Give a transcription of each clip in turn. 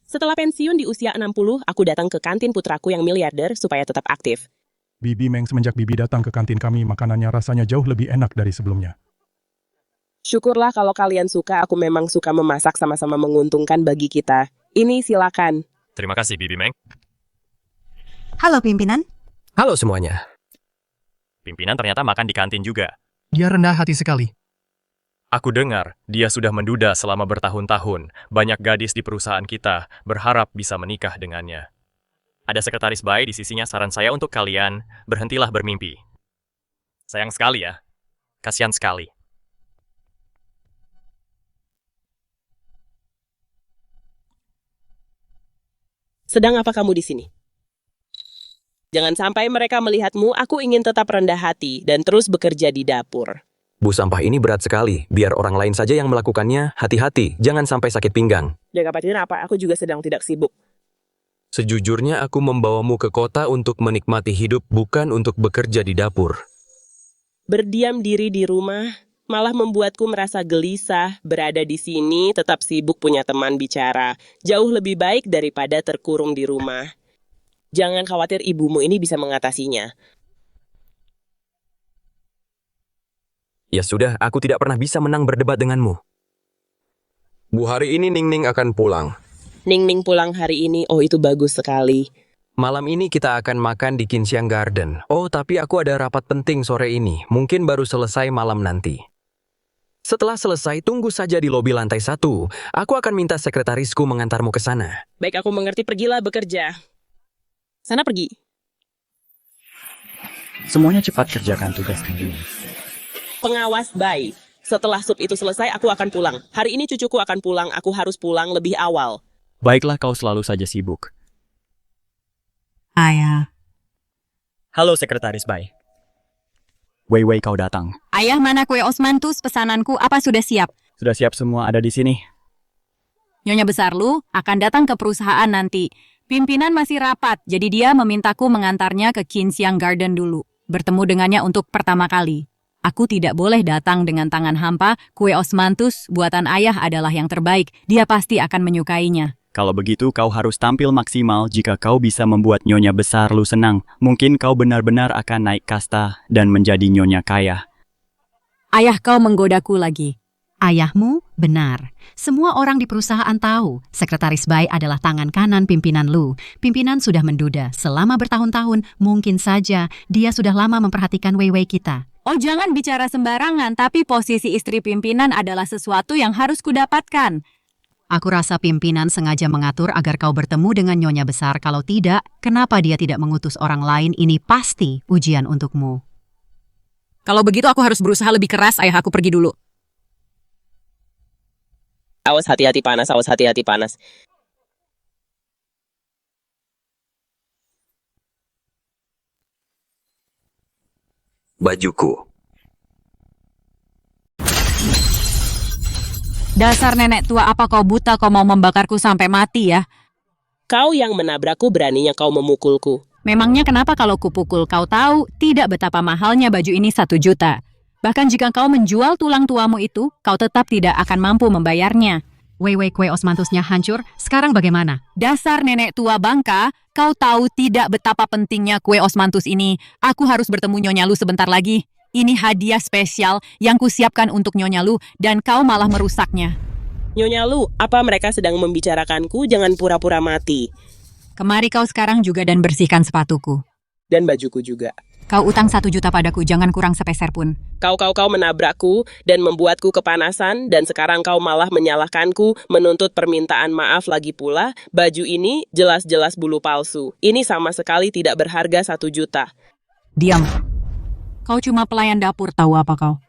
Setelah pensiun di usia 60, aku datang ke kantin putraku yang miliarder supaya tetap aktif. Bibi Meng, semenjak Bibi datang ke kantin kami, makanannya rasanya jauh lebih enak dari sebelumnya. Syukurlah kalau kalian suka, aku memang suka memasak, sama-sama menguntungkan bagi kita. Ini silakan. Terima kasih, Bibi Meng. Halo pimpinan. Halo semuanya. Pimpinan ternyata makan di kantin juga. Dia rendah hati sekali. Aku dengar dia sudah menduda selama bertahun-tahun. Banyak gadis di perusahaan kita berharap bisa menikah dengannya. Ada sekretaris bayi di sisinya. Saran saya untuk kalian, berhentilah bermimpi. Sayang sekali ya. Kasihan sekali. Sedang apa kamu di sini? Jangan sampai mereka melihatmu, aku ingin tetap rendah hati dan terus bekerja di dapur. Bu, sampah ini berat sekali. Biar orang lain saja yang melakukannya. Hati-hati, jangan sampai sakit pinggang. Jaga pacitan apa? Aku juga sedang tidak sibuk. Sejujurnya aku membawamu ke kota untuk menikmati hidup, bukan untuk bekerja di dapur. Berdiam diri di rumah malah membuatku merasa gelisah. Berada di sini tetap sibuk punya teman bicara. Jauh lebih baik daripada terkurung di rumah. Jangan khawatir, ibumu ini bisa mengatasinya. Ya sudah, aku tidak pernah bisa menang berdebat denganmu. Bu, hari ini Ning akan pulang. Ning pulang hari ini, oh itu bagus sekali. Malam ini kita akan makan di Kinsiang Garden. Oh, tapi aku ada rapat penting sore ini. Mungkin baru selesai malam nanti. Setelah selesai, tunggu saja di lobi lantai 1. Aku akan minta sekretarisku mengantarmu ke sana. Baik, aku mengerti, pergilah bekerja. Sana pergi. Semuanya cepat kerjakan tugas ini. Pengawas bayi. Setelah sup itu selesai, aku akan pulang. Hari ini cucuku akan pulang, aku harus pulang lebih awal. Baiklah, kau selalu saja sibuk. Ayah. Halo Sekretaris Bai. Wei, kau datang. Ayah, mana kue osmanthus pesananku? Apa sudah siap? Sudah siap semua, ada di sini. Nyonya besar lu akan datang ke perusahaan nanti. Pimpinan masih rapat, jadi dia memintaku mengantarnya ke Kinsiang Garden dulu. Bertemu dengannya untuk pertama kali. Aku tidak boleh datang dengan tangan hampa. Kue osmanthus buatan ayah adalah yang terbaik. Dia pasti akan menyukainya. Kalau begitu, kau harus tampil maksimal jika kau bisa membuat nyonya besar lu senang. Mungkin kau benar-benar akan naik kasta dan menjadi nyonya kaya. Ayah, kau menggodaku lagi. Ayahmu benar. Semua orang di perusahaan tahu Sekretaris Bai adalah tangan kanan pimpinan Lu. Pimpinan sudah menduda selama bertahun-tahun. Mungkin saja dia sudah lama memperhatikan Wei kita. Oh, jangan bicara sembarangan, tapi posisi istri pimpinan adalah sesuatu yang harus kudapatkan. Aku rasa pimpinan sengaja mengatur agar kau bertemu dengan nyonya besar. Kalau tidak, kenapa dia tidak mengutus orang lain? Ini pasti ujian untukmu. Kalau begitu aku harus berusaha lebih keras. Ayah, aku pergi dulu. Awas hati-hati panas, awas hati-hati panas. Bajuku. Dasar nenek tua, apa kau buta? Kau mau membakarku sampai mati ya? Kau yang menabrakku, beraninya kau memukulku. Memangnya kenapa kalau kupukul? Kau tahu tidak betapa mahalnya baju ini 1 juta. Bahkan jika kau menjual tulang tuamu itu, kau tetap tidak akan mampu membayarnya. Wei, kue osmanthusnya hancur. Sekarang bagaimana? Dasar nenek tua bangka, kau tahu tidak betapa pentingnya kue osmanthus ini. Aku harus bertemu Nyonya Lu sebentar lagi. Ini hadiah spesial yang kusiapkan untuk Nyonya Lu dan kau malah merusaknya. Nyonya Lu, apa mereka sedang membicarakanku? Jangan pura-pura mati. Kemari kau sekarang juga dan bersihkan sepatuku. Dan bajuku juga. Kau utang 1 juta padaku, jangan kurang sepeser pun. Kau menabrakku dan membuatku kepanasan, dan sekarang kau malah menyalahkanku, menuntut permintaan maaf lagi pula. Baju ini jelas-jelas bulu palsu. Ini sama sekali tidak berharga 1 juta. Diam. Kau cuma pelayan dapur, tahu apa kau?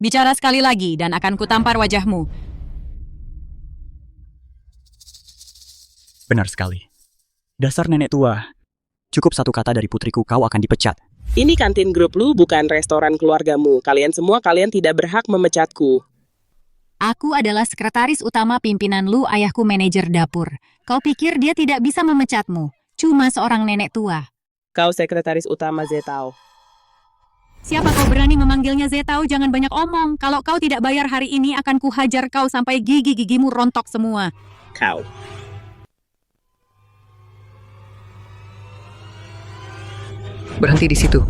Bicara sekali lagi dan akan kutampar wajahmu. Benar sekali. Dasar nenek tua. Cukup 1 kata dari putriku, kau akan dipecat. Ini kantin grup Lu, bukan restoran keluargamu. Kalian tidak berhak memecatku. Aku adalah sekretaris utama pimpinan Lu, ayahku manajer dapur. Kau pikir dia tidak bisa memecatmu? Cuma seorang nenek tua. Kau sekretaris utama Zetao. Siapa kau berani memanggilnya Zetao? Jangan banyak omong. Kalau kau tidak bayar hari ini, akan kuhajar kau sampai gigi-gigimu rontok semua. Kau. Berhenti di situ.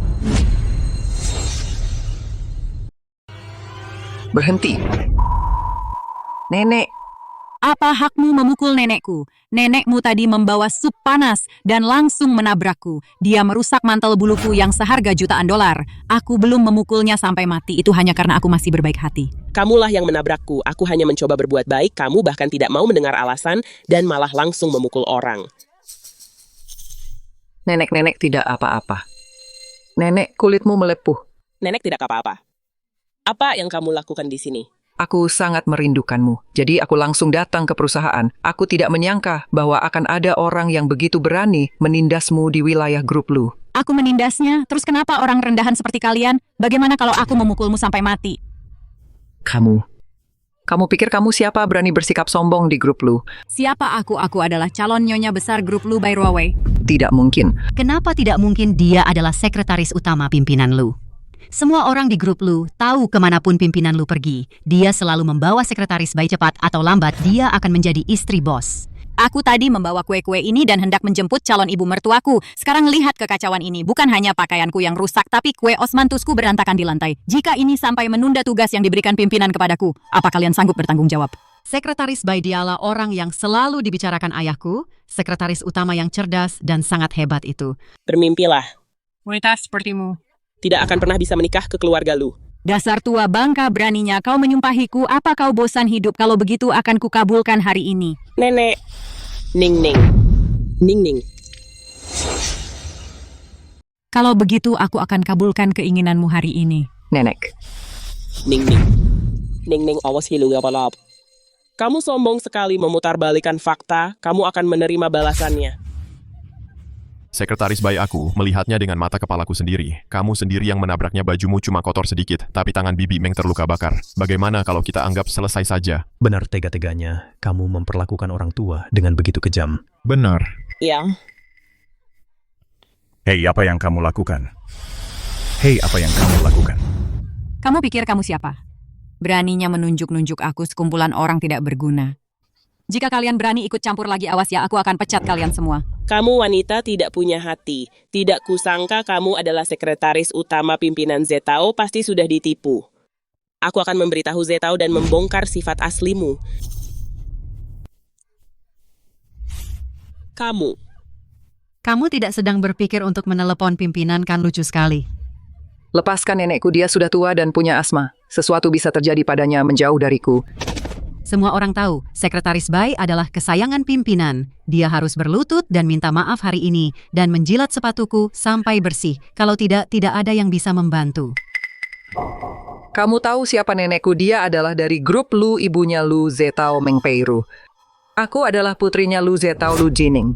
Berhenti. Nenek, Apa hakmu memukul nenekku? Nenekmu tadi membawa sup panas dan langsung menabrakku. Dia merusak mantel buluku yang seharga jutaan dolar. Aku belum memukulnya sampai mati. Itu hanya karena aku masih berbaik hati. Kamulah yang menabrakku. Aku hanya mencoba berbuat baik. Kamu bahkan tidak mau mendengar alasan dan malah langsung memukul orang. nenek tidak apa-apa. Nenek, kulitmu melepuh. Nenek tidak apa-apa. Apa yang kamu lakukan di sini? Aku sangat merindukanmu. Jadi aku langsung datang ke perusahaan. Aku tidak menyangka bahwa akan ada orang yang begitu berani menindasmu di wilayah grup Lu. Aku menindasnya. Terus kenapa orang rendahan seperti kalian? Bagaimana kalau aku memukulmu sampai mati? Kamu pikir kamu siapa berani bersikap sombong di grup Lu? Siapa aku? Aku adalah calon nyonya besar grup Lu by Huawei. Tidak mungkin. Kenapa tidak mungkin? Dia adalah sekretaris utama pimpinan Lu. Semua orang di grup Lu tahu kemanapun pimpinan Lu pergi. Dia selalu membawa sekretaris baik cepat atau lambat dia akan menjadi istri bos. Aku tadi membawa kue-kue ini dan hendak menjemput calon ibu mertuaku. Sekarang lihat kekacauan ini. Bukan hanya pakaianku yang rusak, tapi kue osmantusku berantakan di lantai. Jika ini sampai menunda tugas yang diberikan pimpinan kepadaku, apa kalian sanggup bertanggung jawab? Sekretaris Bai dialah orang yang selalu dibicarakan ayahku, sekretaris utama yang cerdas dan sangat hebat itu. Bermimpilah. Wanita sepertimu. Tidak akan pernah bisa menikah ke keluarga Lu. Dasar tua bangka, beraninya kau menyumpahiku. Apa kau bosan hidup? Kalau begitu akan kukabulkan hari ini. Nenek. Ning Ning. Ning Ning. Kalau begitu aku akan kabulkan keinginanmu hari ini. Nenek, Ning Ning. Ning Ning awas hilu ya palap. Kamu sombong sekali memutarbalikan fakta, kamu akan menerima balasannya. Sekretaris bayi aku melihatnya dengan mata kepalaku sendiri. Kamu sendiri yang menabraknya, bajumu cuma kotor sedikit, tapi tangan Bibi Meng terluka bakar. Bagaimana kalau kita anggap selesai saja? Benar tega-teganya kamu memperlakukan orang tua dengan begitu kejam. Benar. Ya. Hei, apa yang kamu lakukan? Hei, apa yang kamu lakukan? Kamu pikir kamu siapa? Beraninya menunjuk-nunjuk aku sekumpulan orang tidak berguna. Jika kalian berani ikut campur lagi, awas ya, aku akan pecat kalian semua. Kamu wanita tidak punya hati. Tidak kusangka kamu adalah sekretaris utama pimpinan Zetao, pasti sudah ditipu. Aku akan memberitahu Zetao dan membongkar sifat aslimu. Kamu tidak sedang berpikir untuk menelepon pimpinan, kan? Lucu sekali. lepaskan nenekku, dia sudah tua dan punya asma. Sesuatu bisa terjadi padanya menjauh dariku. Semua orang tahu, Sekretaris Bai adalah kesayangan pimpinan. Dia harus berlutut dan minta maaf hari ini, dan menjilat sepatuku sampai bersih. Kalau tidak, tidak ada yang bisa membantu. Kamu tahu siapa nenekku? Dia adalah dari grup Lu, ibunya Lu Zetao Mengpeiru. Aku adalah putrinya Lu Zetao Lu Jining.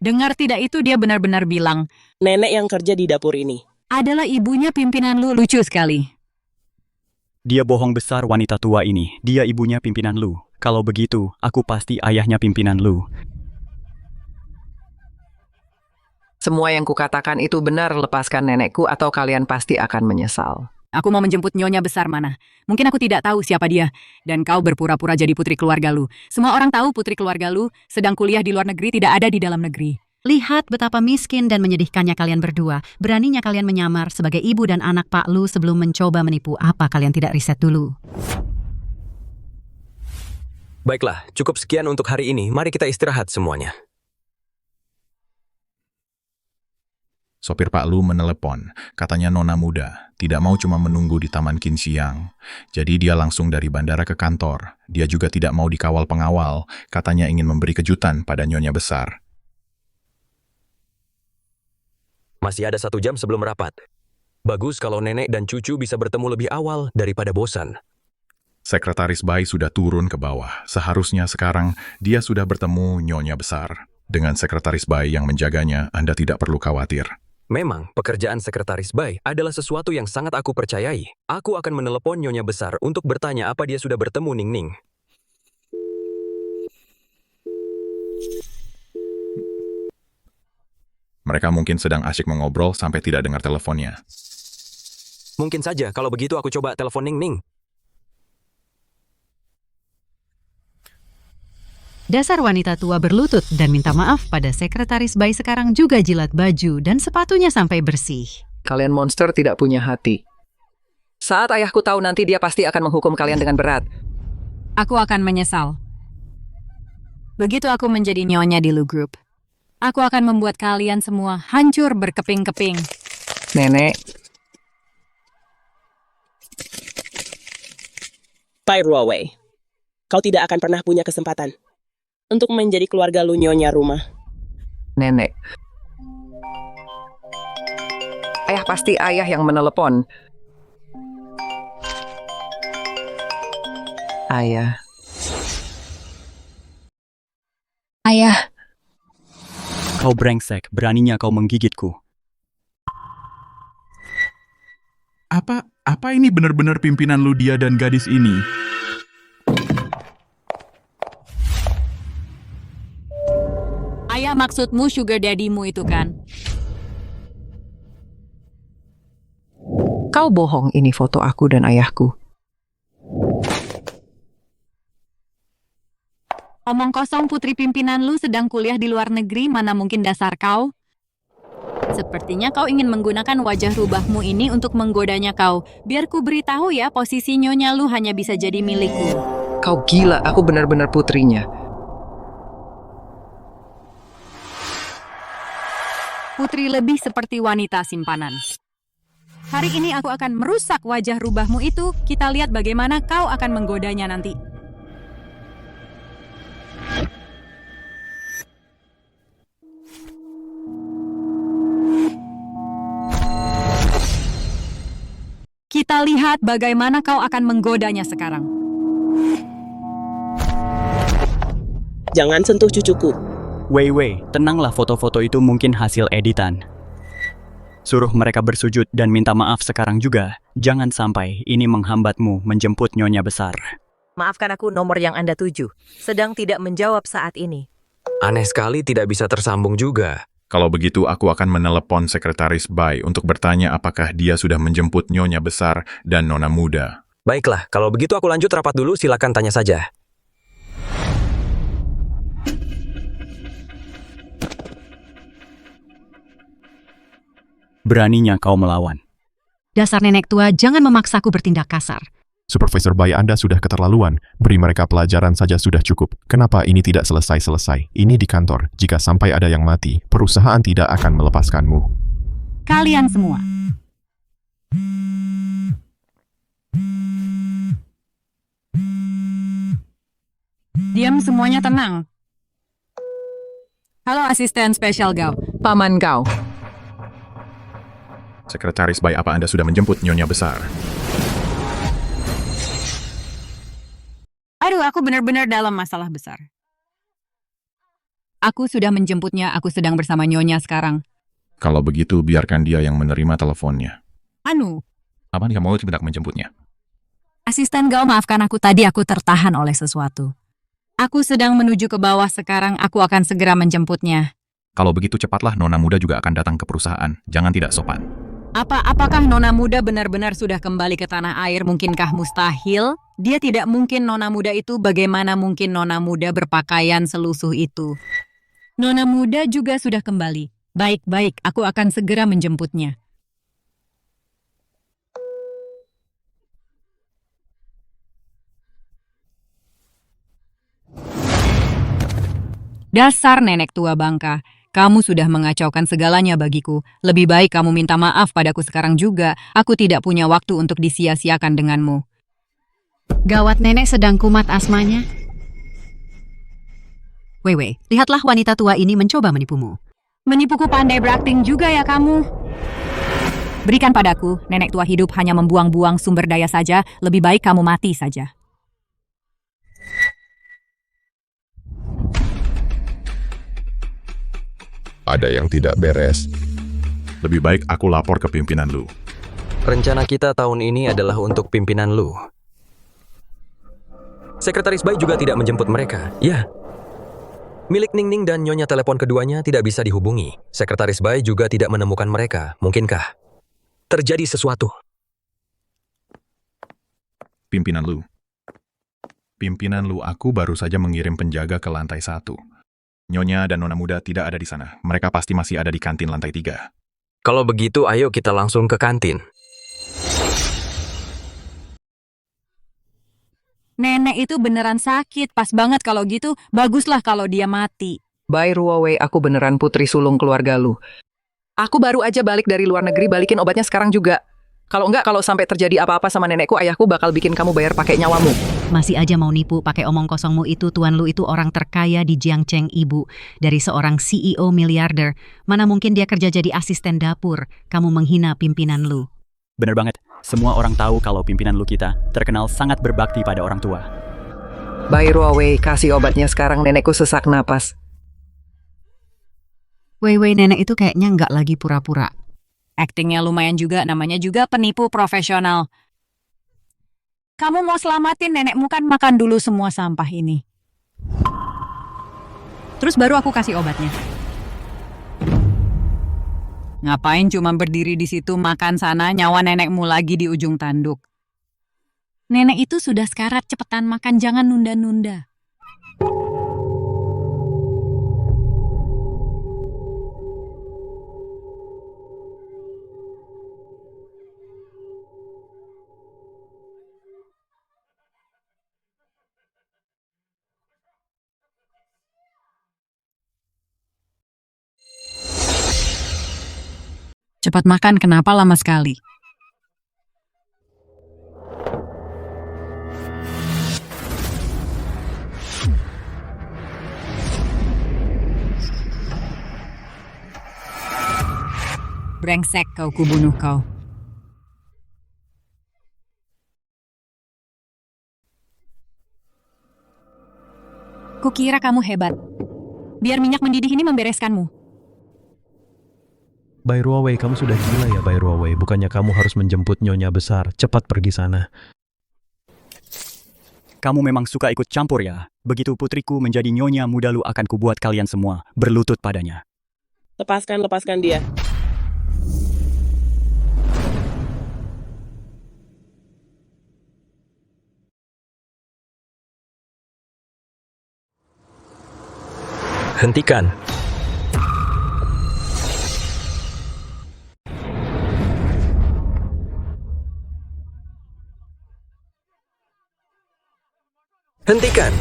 Dengar tidak, itu dia benar-benar bilang, Nenek yang kerja di dapur ini. adalah ibunya pimpinan Lu. Lucu sekali. Dia bohong besar, wanita tua ini. Dia ibunya pimpinan Lu. Kalau begitu, aku pasti ayahnya pimpinan Lu. Semua yang kukatakan itu benar, lepaskan nenekku atau kalian pasti akan menyesal. Aku mau menjemput nyonya besar mana. Mungkin aku tidak tahu siapa dia. Dan kau berpura-pura jadi putri keluarga Lu. Semua orang tahu putri keluarga Lu sedang kuliah di luar negeri, tidak ada di dalam negeri. Lihat betapa miskin dan menyedihkannya kalian berdua. Beraninya kalian menyamar sebagai ibu dan anak Pak Lu sebelum mencoba menipu. Apa kalian tidak riset dulu? Baiklah, cukup sekian untuk hari ini. Mari kita istirahat semuanya. Sopir Pak Lu menelepon, katanya nona muda, tidak mau cuma menunggu di Taman Kinsiang. Jadi dia langsung dari bandara ke kantor. Dia juga tidak mau dikawal pengawal, katanya ingin memberi kejutan pada nyonya besar. Masih ada 1 jam sebelum rapat. Bagus kalau nenek dan cucu bisa bertemu lebih awal daripada bosan. Sekretaris Bai sudah turun ke bawah. Seharusnya sekarang dia sudah bertemu nyonya besar. Dengan Sekretaris Bai yang menjaganya, Anda tidak perlu khawatir. Memang, pekerjaan Sekretaris Bai adalah sesuatu yang sangat aku percayai. Aku akan menelepon nyonya besar untuk bertanya apa dia sudah bertemu Ning Ning. Mereka mungkin sedang asyik mengobrol sampai tidak dengar teleponnya. Mungkin saja, kalau begitu aku coba telepon Ning Ning. Dasar wanita tua berlutut dan minta maaf pada sekretaris Bai sekarang juga jilat baju dan sepatunya sampai bersih. Kalian monster tidak punya hati. Saat ayahku tahu nanti dia pasti akan menghukum kalian dengan berat. Aku akan menyesal. Begitu aku menjadi nyonya di Lu Group, aku akan membuat kalian semua hancur berkeping-keping. Nenek, Pai Ruowei, kau tidak akan pernah punya kesempatan untuk menjadi keluarga lu nyonya rumah. nenek. Ayah pasti ayah yang menelepon. Ayah. Ayah, Kau brengsek, beraninya kau menggigitku. Apa ini benar-benar pimpinan Ludia dan gadis ini? Ayah, maksudmu sugar daddy-mu itu kan? Kau bohong, ini foto aku dan ayahku. Omong kosong, putri pimpinan lu sedang kuliah di luar negeri, mana mungkin dasar kau? Sepertinya kau ingin menggunakan wajah rubahmu ini untuk menggodanya kau. Biar ku beritahu ya, posisi nyonya lu hanya bisa jadi milikku. Kau gila, aku benar-benar putrinya. Putri lebih seperti wanita simpanan. Hari ini aku akan merusak wajah rubahmu itu. Kita lihat bagaimana kau akan menggodanya nanti. Kita lihat bagaimana kau akan menggodanya sekarang. Jangan sentuh cucuku. Wei, tenanglah, foto-foto itu mungkin hasil editan. Suruh mereka bersujud dan minta maaf sekarang juga. Jangan sampai ini menghambatmu menjemput nyonya besar. Maafkan aku, nomor yang Anda tuju sedang tidak menjawab saat ini. Aneh sekali tidak bisa tersambung juga. Kalau begitu, aku akan menelepon sekretaris Bai untuk bertanya apakah dia sudah menjemput nyonya besar dan nona muda. Baiklah, kalau begitu aku lanjut rapat dulu, silakan tanya saja. Beraninya kau melawan. Dasar nenek tua, jangan memaksaku bertindak kasar. Supervisor Bai Anda sudah keterlaluan. Beri mereka pelajaran saja sudah cukup. Kenapa ini tidak selesai-selesai? Ini di kantor. Jika sampai ada yang mati, perusahaan tidak akan melepaskanmu. Kalian semua. Diam, semuanya tenang. Halo asisten spesial Gao. Paman kau. Sekretaris Bai, apa Anda sudah menjemput nyonya besar? Aduh, aku benar-benar dalam masalah besar. Aku sudah menjemputnya, aku sedang bersama nyonya sekarang. Kalau begitu, biarkan dia yang menerima teleponnya. Anu, Apa dia mau tidak menjemputnya? asisten Gao, maafkan aku, tadi aku tertahan oleh sesuatu. Aku sedang menuju ke bawah sekarang, aku akan segera menjemputnya. Kalau begitu cepatlah, nona muda juga akan datang ke perusahaan. Jangan tidak sopan. Apakah nona muda benar-benar sudah kembali ke tanah air? Mungkinkah mustahil? Dia tidak mungkin, nona muda itu. Bagaimana mungkin nona muda berpakaian selusuh itu? Nona muda juga sudah kembali. Baik, aku akan segera menjemputnya. Dasar nenek tua bangka. Kamu sudah mengacaukan segalanya bagiku. Lebih baik kamu minta maaf padaku sekarang juga. Aku tidak punya waktu untuk disia-siakan denganmu. Gawat, nenek sedang kumat asmanya. Wei, lihatlah wanita tua ini mencoba menipumu. Menipuku pandai berakting juga ya kamu. Berikan padaku, nenek tua hidup hanya membuang-buang sumber daya saja. Lebih baik kamu mati saja. Ada yang tidak beres. Lebih baik aku lapor ke pimpinan Lu. Rencana kita tahun ini adalah untuk pimpinan Lu. Sekretaris Bai juga tidak menjemput mereka. Ya. Milik Ningning dan nyonya telepon keduanya tidak bisa dihubungi. Sekretaris Bai juga tidak menemukan mereka. Mungkinkah terjadi sesuatu? Pimpinan Lu. Pimpinan Lu aku baru saja mengirim penjaga ke lantai 1. Nyonya dan Nona Muda tidak ada di sana. Mereka pasti masih ada di kantin lantai 3. Kalau begitu, ayo kita langsung ke kantin. Nenek itu beneran sakit, pas banget kalau gitu, baguslah kalau dia mati. By Ruowei, aku beneran putri sulung keluarga Lu. Aku baru aja balik dari luar negeri, balikin obatnya sekarang juga. Kalau enggak, kalau sampai terjadi apa-apa sama nenekku, ayahku bakal bikin kamu bayar pakai nyawamu. Masih aja mau nipu pakai omong kosongmu itu. Tuan Lu itu orang terkaya di Jiangcheng, Ibu. Dari seorang CEO miliarder. Mana mungkin dia kerja jadi asisten dapur. Kamu menghina pimpinan Lu. Bener banget, semua orang tahu kalau pimpinan Lu kita terkenal sangat berbakti pada orang tua. By Ruowei, kasih obatnya sekarang, nenekku sesak napas. Wei, nenek itu kayaknya nggak lagi pura-pura. Aktingnya lumayan juga, namanya juga penipu profesional. Kamu mau selamatin nenekmu kan, makan dulu semua sampah ini. Terus baru aku kasih obatnya. Ngapain cuma berdiri di situ makan sana, nyawa nenekmu lagi di ujung tanduk. Nenek itu sudah sekarat, cepetan makan, jangan nunda-nunda. Cepat makan, kenapa lama sekali? Brengsek kau, kubunuh kau. Kukira kamu hebat. Biar minyak mendidih ini membereskanmu. By Ruowei, kamu sudah gila ya, By Ruowei. Bukannya kamu harus menjemput nyonya besar. Cepat pergi sana. Kamu memang suka ikut campur ya? Begitu putriku menjadi nyonya muda Lu akan kubuat kalian semua berlutut padanya. Lepaskan dia. Hentikan. Hentikan.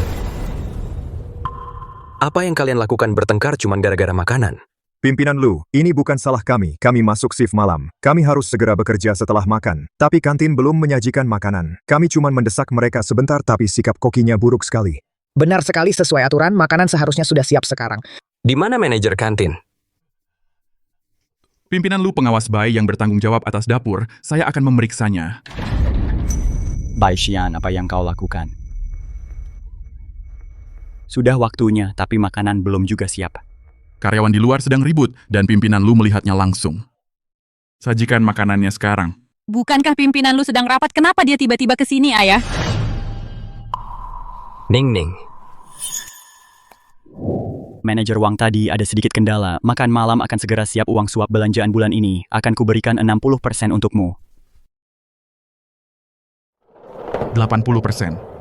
Apa yang kalian lakukan bertengkar cuma gara-gara makanan? Pimpinan Lu, ini bukan salah kami. Kami masuk shift malam. Kami harus segera bekerja setelah makan. Tapi kantin belum menyajikan makanan. Kami cuma mendesak mereka sebentar tapi sikap kokinya buruk sekali. Benar sekali, sesuai aturan, makanan seharusnya sudah siap sekarang. Di mana manajer kantin? Pimpinan Lu pengawas bayi yang bertanggung jawab atas dapur. Saya akan memeriksanya. Bai Xian, apa yang kau lakukan? Sudah waktunya, tapi makanan belum juga siap. Karyawan di luar sedang ribut, dan pimpinan Lu melihatnya langsung. Sajikan makanannya sekarang. Bukankah pimpinan Lu sedang rapat? Kenapa dia tiba-tiba ke sini, Ayah? Ning. Manajer Wang tadi ada sedikit kendala. Makan malam akan segera siap. Uang suap belanjaan bulan ini akan kuberikan 60% untukmu. 80%.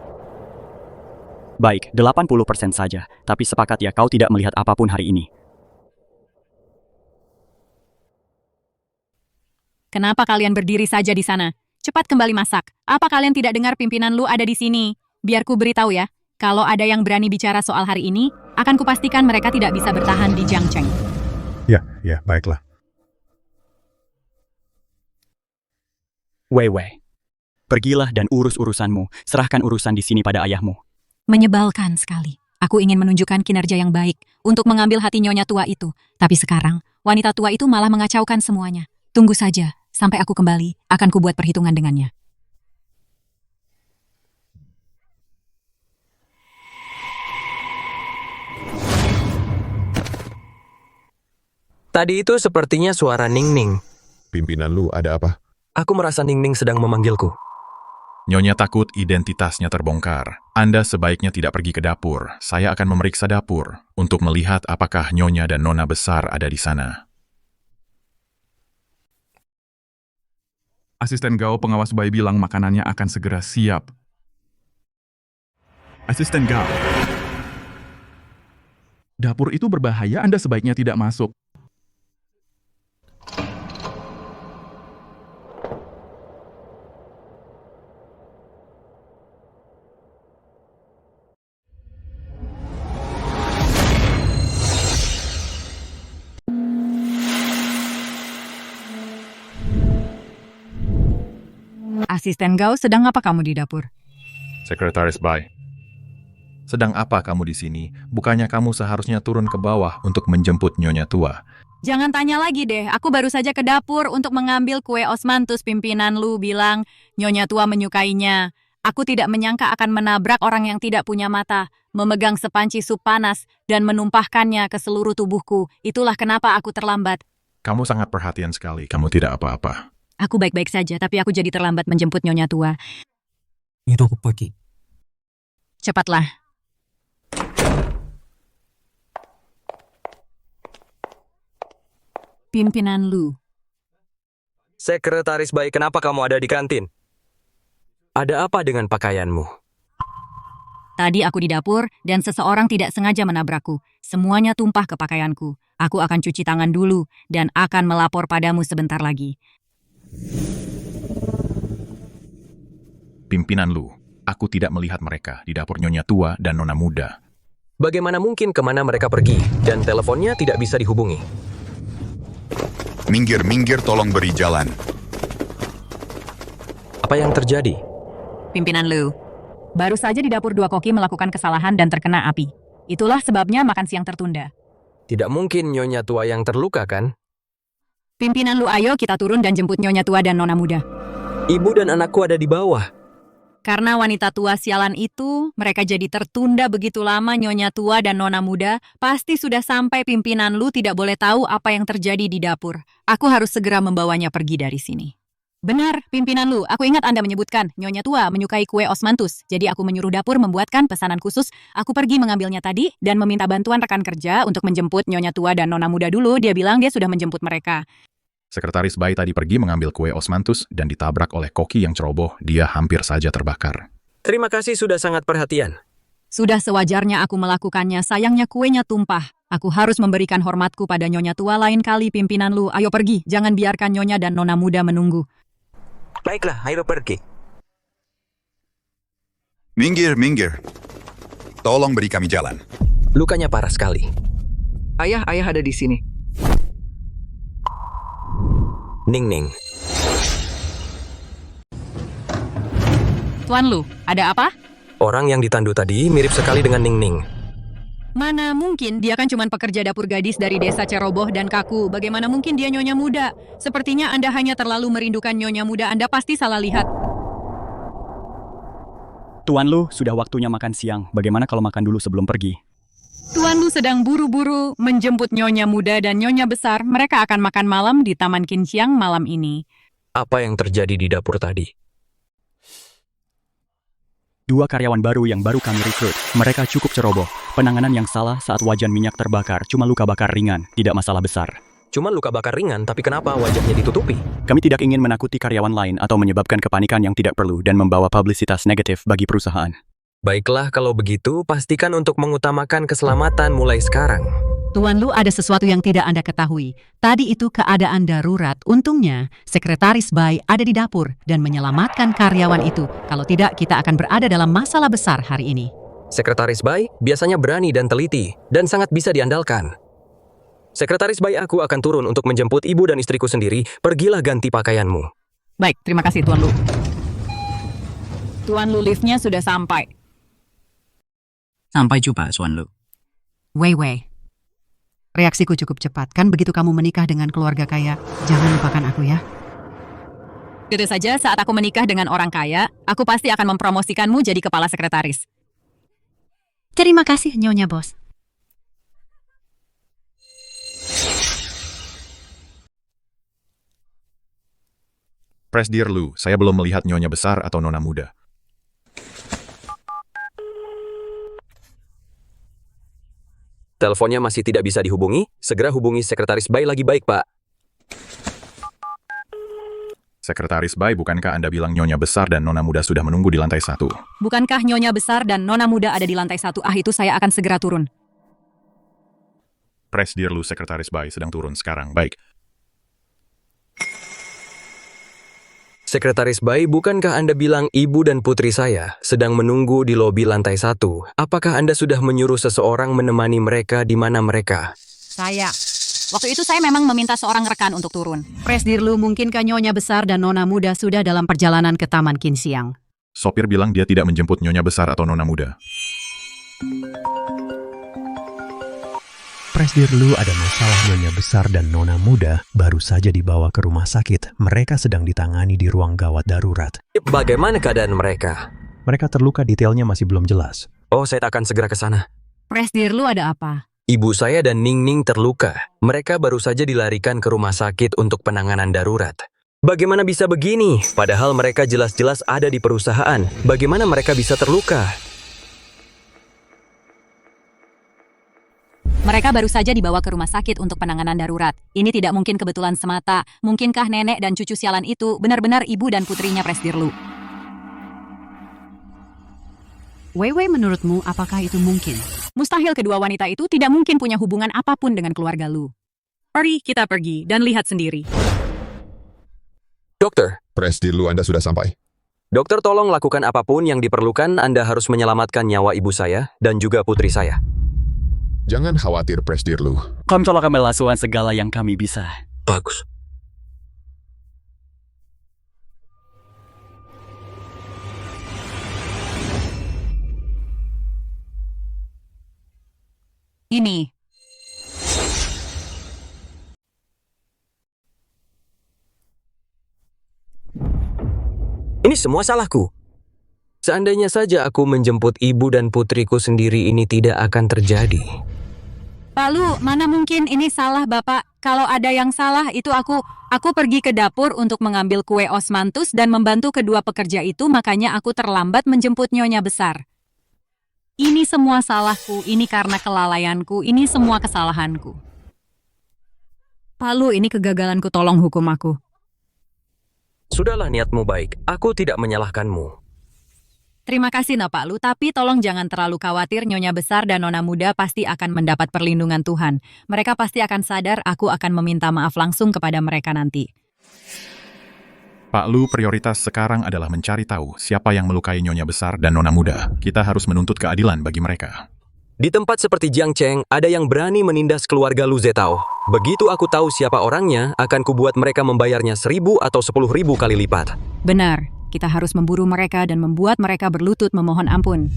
Baik, 80% saja. Tapi sepakat ya, kau tidak melihat apapun hari ini. Kenapa kalian berdiri saja di sana? Cepat kembali masak. Apa kalian tidak dengar pimpinan Lu ada di sini? Biar ku beritahu ya. Kalau ada yang berani bicara soal hari ini, akan kupastikan mereka tidak bisa bertahan di Jiangcheng. Ya, baiklah. Wei. Pergilah dan urus urusanmu. Serahkan urusan di sini pada ayahmu. Menyebalkan sekali. Aku ingin menunjukkan kinerja yang baik untuk mengambil hati nyonya tua itu. Tapi sekarang, wanita tua itu malah mengacaukan semuanya. Tunggu saja, sampai aku kembali, akan kubuat perhitungan dengannya. Tadi itu sepertinya suara Ning. Pimpinan Lu, ada apa? Aku merasa Ning sedang memanggilku. Nyonya takut identitasnya terbongkar. Anda sebaiknya tidak pergi ke dapur. Saya akan memeriksa dapur untuk melihat apakah Nyonya dan Nona besar ada di sana. Asisten Gao pengawas bayi bilang makanannya akan segera siap. Asisten Gao. Dapur itu berbahaya, Anda sebaiknya tidak masuk. Asisten Gao, sedang apa kamu di dapur? Sekretaris Bai. Sedang apa kamu di sini? Bukannya kamu seharusnya turun ke bawah untuk menjemput Nyonya Tua? Jangan tanya lagi deh, aku baru saja ke dapur untuk mengambil kue osmanthus. Pimpinan Lu bilang Nyonya Tua menyukainya. Aku tidak menyangka akan menabrak orang yang tidak punya mata, memegang sepanci sup panas, dan menumpahkannya ke seluruh tubuhku. Itulah kenapa aku terlambat. Kamu sangat perhatian sekali, kamu tidak apa-apa. Aku baik-baik saja, tapi aku jadi terlambat menjemput Nyonya Tua. Itu aku pergi. Cepatlah. Pimpinan Lu. Sekretaris Bai, kenapa kamu ada di kantin? Ada apa dengan pakaianmu? Tadi aku di dapur dan seseorang tidak sengaja menabrakku. Semuanya tumpah ke pakaianku. Aku akan cuci tangan dulu dan akan melapor padamu sebentar lagi. Pimpinan Lu, aku tidak melihat mereka di dapur Nyonya Tua dan Nona Muda. Bagaimana mungkin kemana mereka pergi dan teleponnya tidak bisa dihubungi? Minggir, tolong beri jalan. Apa yang terjadi? Pimpinan Lu, baru saja di dapur dua koki melakukan kesalahan dan terkena api. Itulah sebabnya makan siang tertunda. Tidak mungkin Nyonya Tua yang terluka, kan? Pimpinan Lu, ayo kita turun dan jemput Nyonya Tua dan Nona Muda. Ibu dan anakku ada di bawah. Karena wanita tua sialan itu, mereka jadi tertunda begitu lama. Nyonya Tua dan Nona Muda pasti sudah sampai. Pimpinan Lu tidak boleh tahu apa yang terjadi di dapur. Aku harus segera membawanya pergi dari sini. Benar, Pimpinan Lu. Aku ingat Anda menyebutkan Nyonya Tua menyukai kue osmanthus. Jadi aku menyuruh dapur membuatkan pesanan khusus. Aku pergi mengambilnya tadi dan meminta bantuan rekan kerja untuk menjemput Nyonya Tua dan Nona Muda dulu. Dia bilang dia sudah menjemput mereka. Sekretaris Bai tadi pergi mengambil kue osmanthus dan ditabrak oleh koki yang ceroboh. Dia hampir saja terbakar. Terima kasih sudah sangat perhatian. Sudah sewajarnya aku melakukannya, sayangnya kuenya tumpah. Aku harus memberikan hormatku pada Nyonya Tua lain kali. Pimpinan Lu, ayo pergi. Jangan biarkan Nyonya dan Nona Muda menunggu. Baiklah, ayo pergi. Minggir. Tolong beri kami jalan. Lukanya parah sekali. Ayah ada di sini. Ning. Tuan Lu, ada apa? Orang yang ditandu tadi mirip sekali dengan Ning. Mana mungkin, dia kan cuma pekerja dapur gadis dari desa ceroboh dan kaku. Bagaimana mungkin dia Nyonya Muda? Sepertinya Anda hanya terlalu merindukan Nyonya Muda. Anda pasti salah lihat. Tuan Lu, sudah waktunya makan siang. Bagaimana kalau makan dulu sebelum pergi? Tuan Lu sedang buru-buru menjemput Nyonya Muda dan Nyonya Besar. Mereka akan makan malam di Taman Qinxiang malam ini. Apa yang terjadi di dapur tadi? Dua karyawan baru yang baru kami rekrut. Mereka cukup ceroboh. Penanganan yang salah saat wajan minyak terbakar. Cuma luka bakar ringan, tidak masalah besar. Cuma luka bakar ringan, tapi kenapa wajahnya ditutupi? Kami tidak ingin menakuti karyawan lain atau menyebabkan kepanikan yang tidak perlu dan membawa publisitas negatif bagi perusahaan. Baiklah, kalau begitu, pastikan untuk mengutamakan keselamatan mulai sekarang. Tuan Lu, ada sesuatu yang tidak Anda ketahui. Tadi itu keadaan darurat. Untungnya, Sekretaris Bai ada di dapur dan menyelamatkan karyawan itu. Kalau tidak, kita akan berada dalam masalah besar hari ini. Sekretaris Bai biasanya berani dan teliti, dan sangat bisa diandalkan. Sekretaris Bai, aku akan turun untuk menjemput ibu dan istriku sendiri. Pergilah ganti pakaianmu. Baik, terima kasih Tuan Lu. Tuan Lu, liftnya sudah sampai. Sampai jumpa, Tuan Lu. Wei. Reaksiku cukup cepat. Kan begitu kamu menikah dengan keluarga kaya, jangan lupakan aku ya. Tentu saja saat aku menikah dengan orang kaya, aku pasti akan mempromosikanmu jadi kepala sekretaris. Terima kasih, Nyonya Bos. Presdir Lu, saya belum melihat Nyonya Besar atau Nona Muda. Teleponnya masih tidak bisa dihubungi? Segera hubungi Sekretaris Bai lagi baik, Pak. Sekretaris Bai, bukankah Anda bilang Nyonya Besar dan Nona Muda sudah menunggu di lantai 1? Bukankah Nyonya Besar dan Nona Muda ada di lantai 1? Itu saya akan segera turun. Presdirlu Sekretaris Bai sedang turun sekarang. Baik. Sekretaris Bai, bukankah Anda bilang ibu dan putri saya sedang menunggu di lobi lantai 1? Apakah Anda sudah menyuruh seseorang menemani mereka di mana mereka? Saya. Waktu itu saya memang meminta seorang rekan untuk turun. Presdirlu, mungkinkah Nyonya Besar dan Nona Muda sudah dalam perjalanan ke Taman Qinxiang? Sopir bilang dia tidak menjemput Nyonya Besar atau Nona Muda. Presdirlu, ada masalah. Nyonya Besar dan Nona Muda baru saja dibawa ke rumah sakit. Mereka sedang ditangani di ruang gawat darurat. Bagaimana keadaan mereka? Mereka terluka, detailnya masih belum jelas. Oh, saya akan segera ke sana. Presdirlu, ada apa? Ibu saya dan Ning Ning terluka. Mereka baru saja dilarikan ke rumah sakit untuk penanganan darurat. Bagaimana bisa begini? Padahal mereka jelas-jelas ada di perusahaan. Bagaimana mereka bisa terluka? Mereka baru saja dibawa ke rumah sakit untuk penanganan darurat. Ini tidak mungkin kebetulan semata. Mungkinkah nenek dan cucu sialan itu benar-benar ibu dan putrinya Presdirlu? Weiwei, menurutmu apakah itu mungkin? Mustahil kedua wanita itu tidak mungkin punya hubungan apapun dengan keluarga Lu. Mari kita pergi dan lihat sendiri. Dokter. Presdirlu, Anda sudah sampai. Dokter, tolong lakukan apapun yang diperlukan. Anda harus menyelamatkan nyawa ibu saya dan juga putri saya. Jangan khawatir, Presdirlu. Kami telah melakukan segala yang kami bisa. Bagus. Ini. Ini semua salahku. Seandainya saja aku menjemput ibu dan putriku sendiri, ini tidak akan terjadi. Lalu, mana mungkin ini salah Bapak? Kalau ada yang salah itu aku pergi ke dapur untuk mengambil kue osmanthus dan membantu kedua pekerja itu, makanya aku terlambat menjemput Nyonya Besar. Ini semua salahku, ini karena kelalaianku, ini semua kesalahanku. Lalu ini kegagalanku, tolong hukum aku. Sudahlah, niatmu baik. Aku tidak menyalahkanmu. Terima kasih Pak Lu, tapi tolong jangan terlalu khawatir. Nyonya Besar dan Nona Muda pasti akan mendapat perlindungan Tuhan. Mereka pasti akan sadar, aku akan meminta maaf langsung kepada mereka nanti. Pak Lu, prioritas sekarang adalah mencari tahu siapa yang melukai Nyonya Besar dan Nona Muda. Kita harus menuntut keadilan bagi mereka. Di tempat seperti Jiang Cheng, ada yang berani menindas keluarga Lu Zetao. Begitu aku tahu siapa orangnya, akan kubuat mereka membayarnya 1.000 atau 10.000 kali lipat. Benar, kita harus memburu mereka dan membuat mereka berlutut memohon ampun.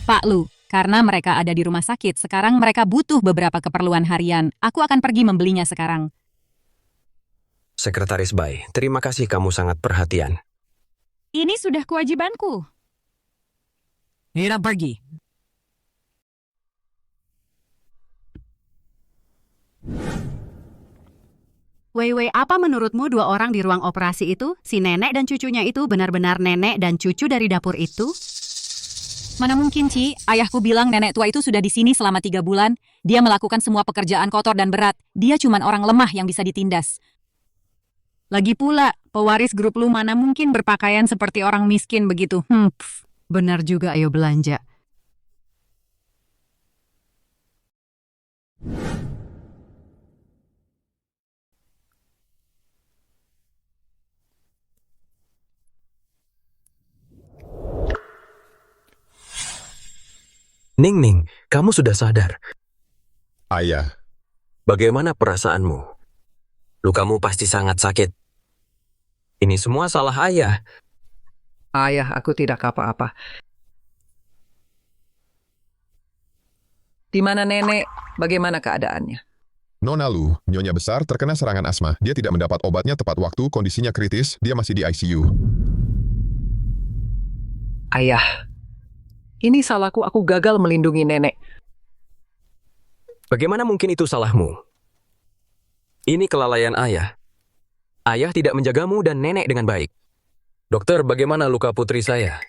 Pak Lu, karena mereka ada di rumah sakit, sekarang mereka butuh beberapa keperluan harian. Aku akan pergi membelinya sekarang. Sekretaris Bai, terima kasih, kamu sangat perhatian. Ini sudah kewajibanku. Kita pergi. Weiwei, apa menurutmu dua orang di ruang operasi itu? Si nenek dan cucunya itu benar-benar nenek dan cucu dari dapur itu? Mana mungkin, Ci? Ayahku bilang nenek tua itu sudah di sini selama 3 bulan. Dia melakukan semua pekerjaan kotor dan berat. Dia cuma orang lemah yang bisa ditindas. Lagi pula, pewaris grup Lu mana mungkin berpakaian seperti orang miskin begitu? Benar juga, ayo belanja. Ning Ning, kamu sudah sadar? Ayah. Bagaimana perasaanmu? Lukamu pasti sangat sakit. Ini semua salah ayah. Ayah, aku tidak apa-apa. Di mana nenek? Bagaimana keadaannya? Nona Lu, Nyonya Besar terkena serangan asma. Dia tidak mendapat obatnya tepat waktu, kondisinya kritis, dia masih di ICU. Ayah, ini salahku, aku gagal melindungi nenek. Bagaimana mungkin itu salahmu? Ini kelalaian ayah. Ayah tidak menjagamu dan nenek dengan baik. Dokter, bagaimana luka putri saya?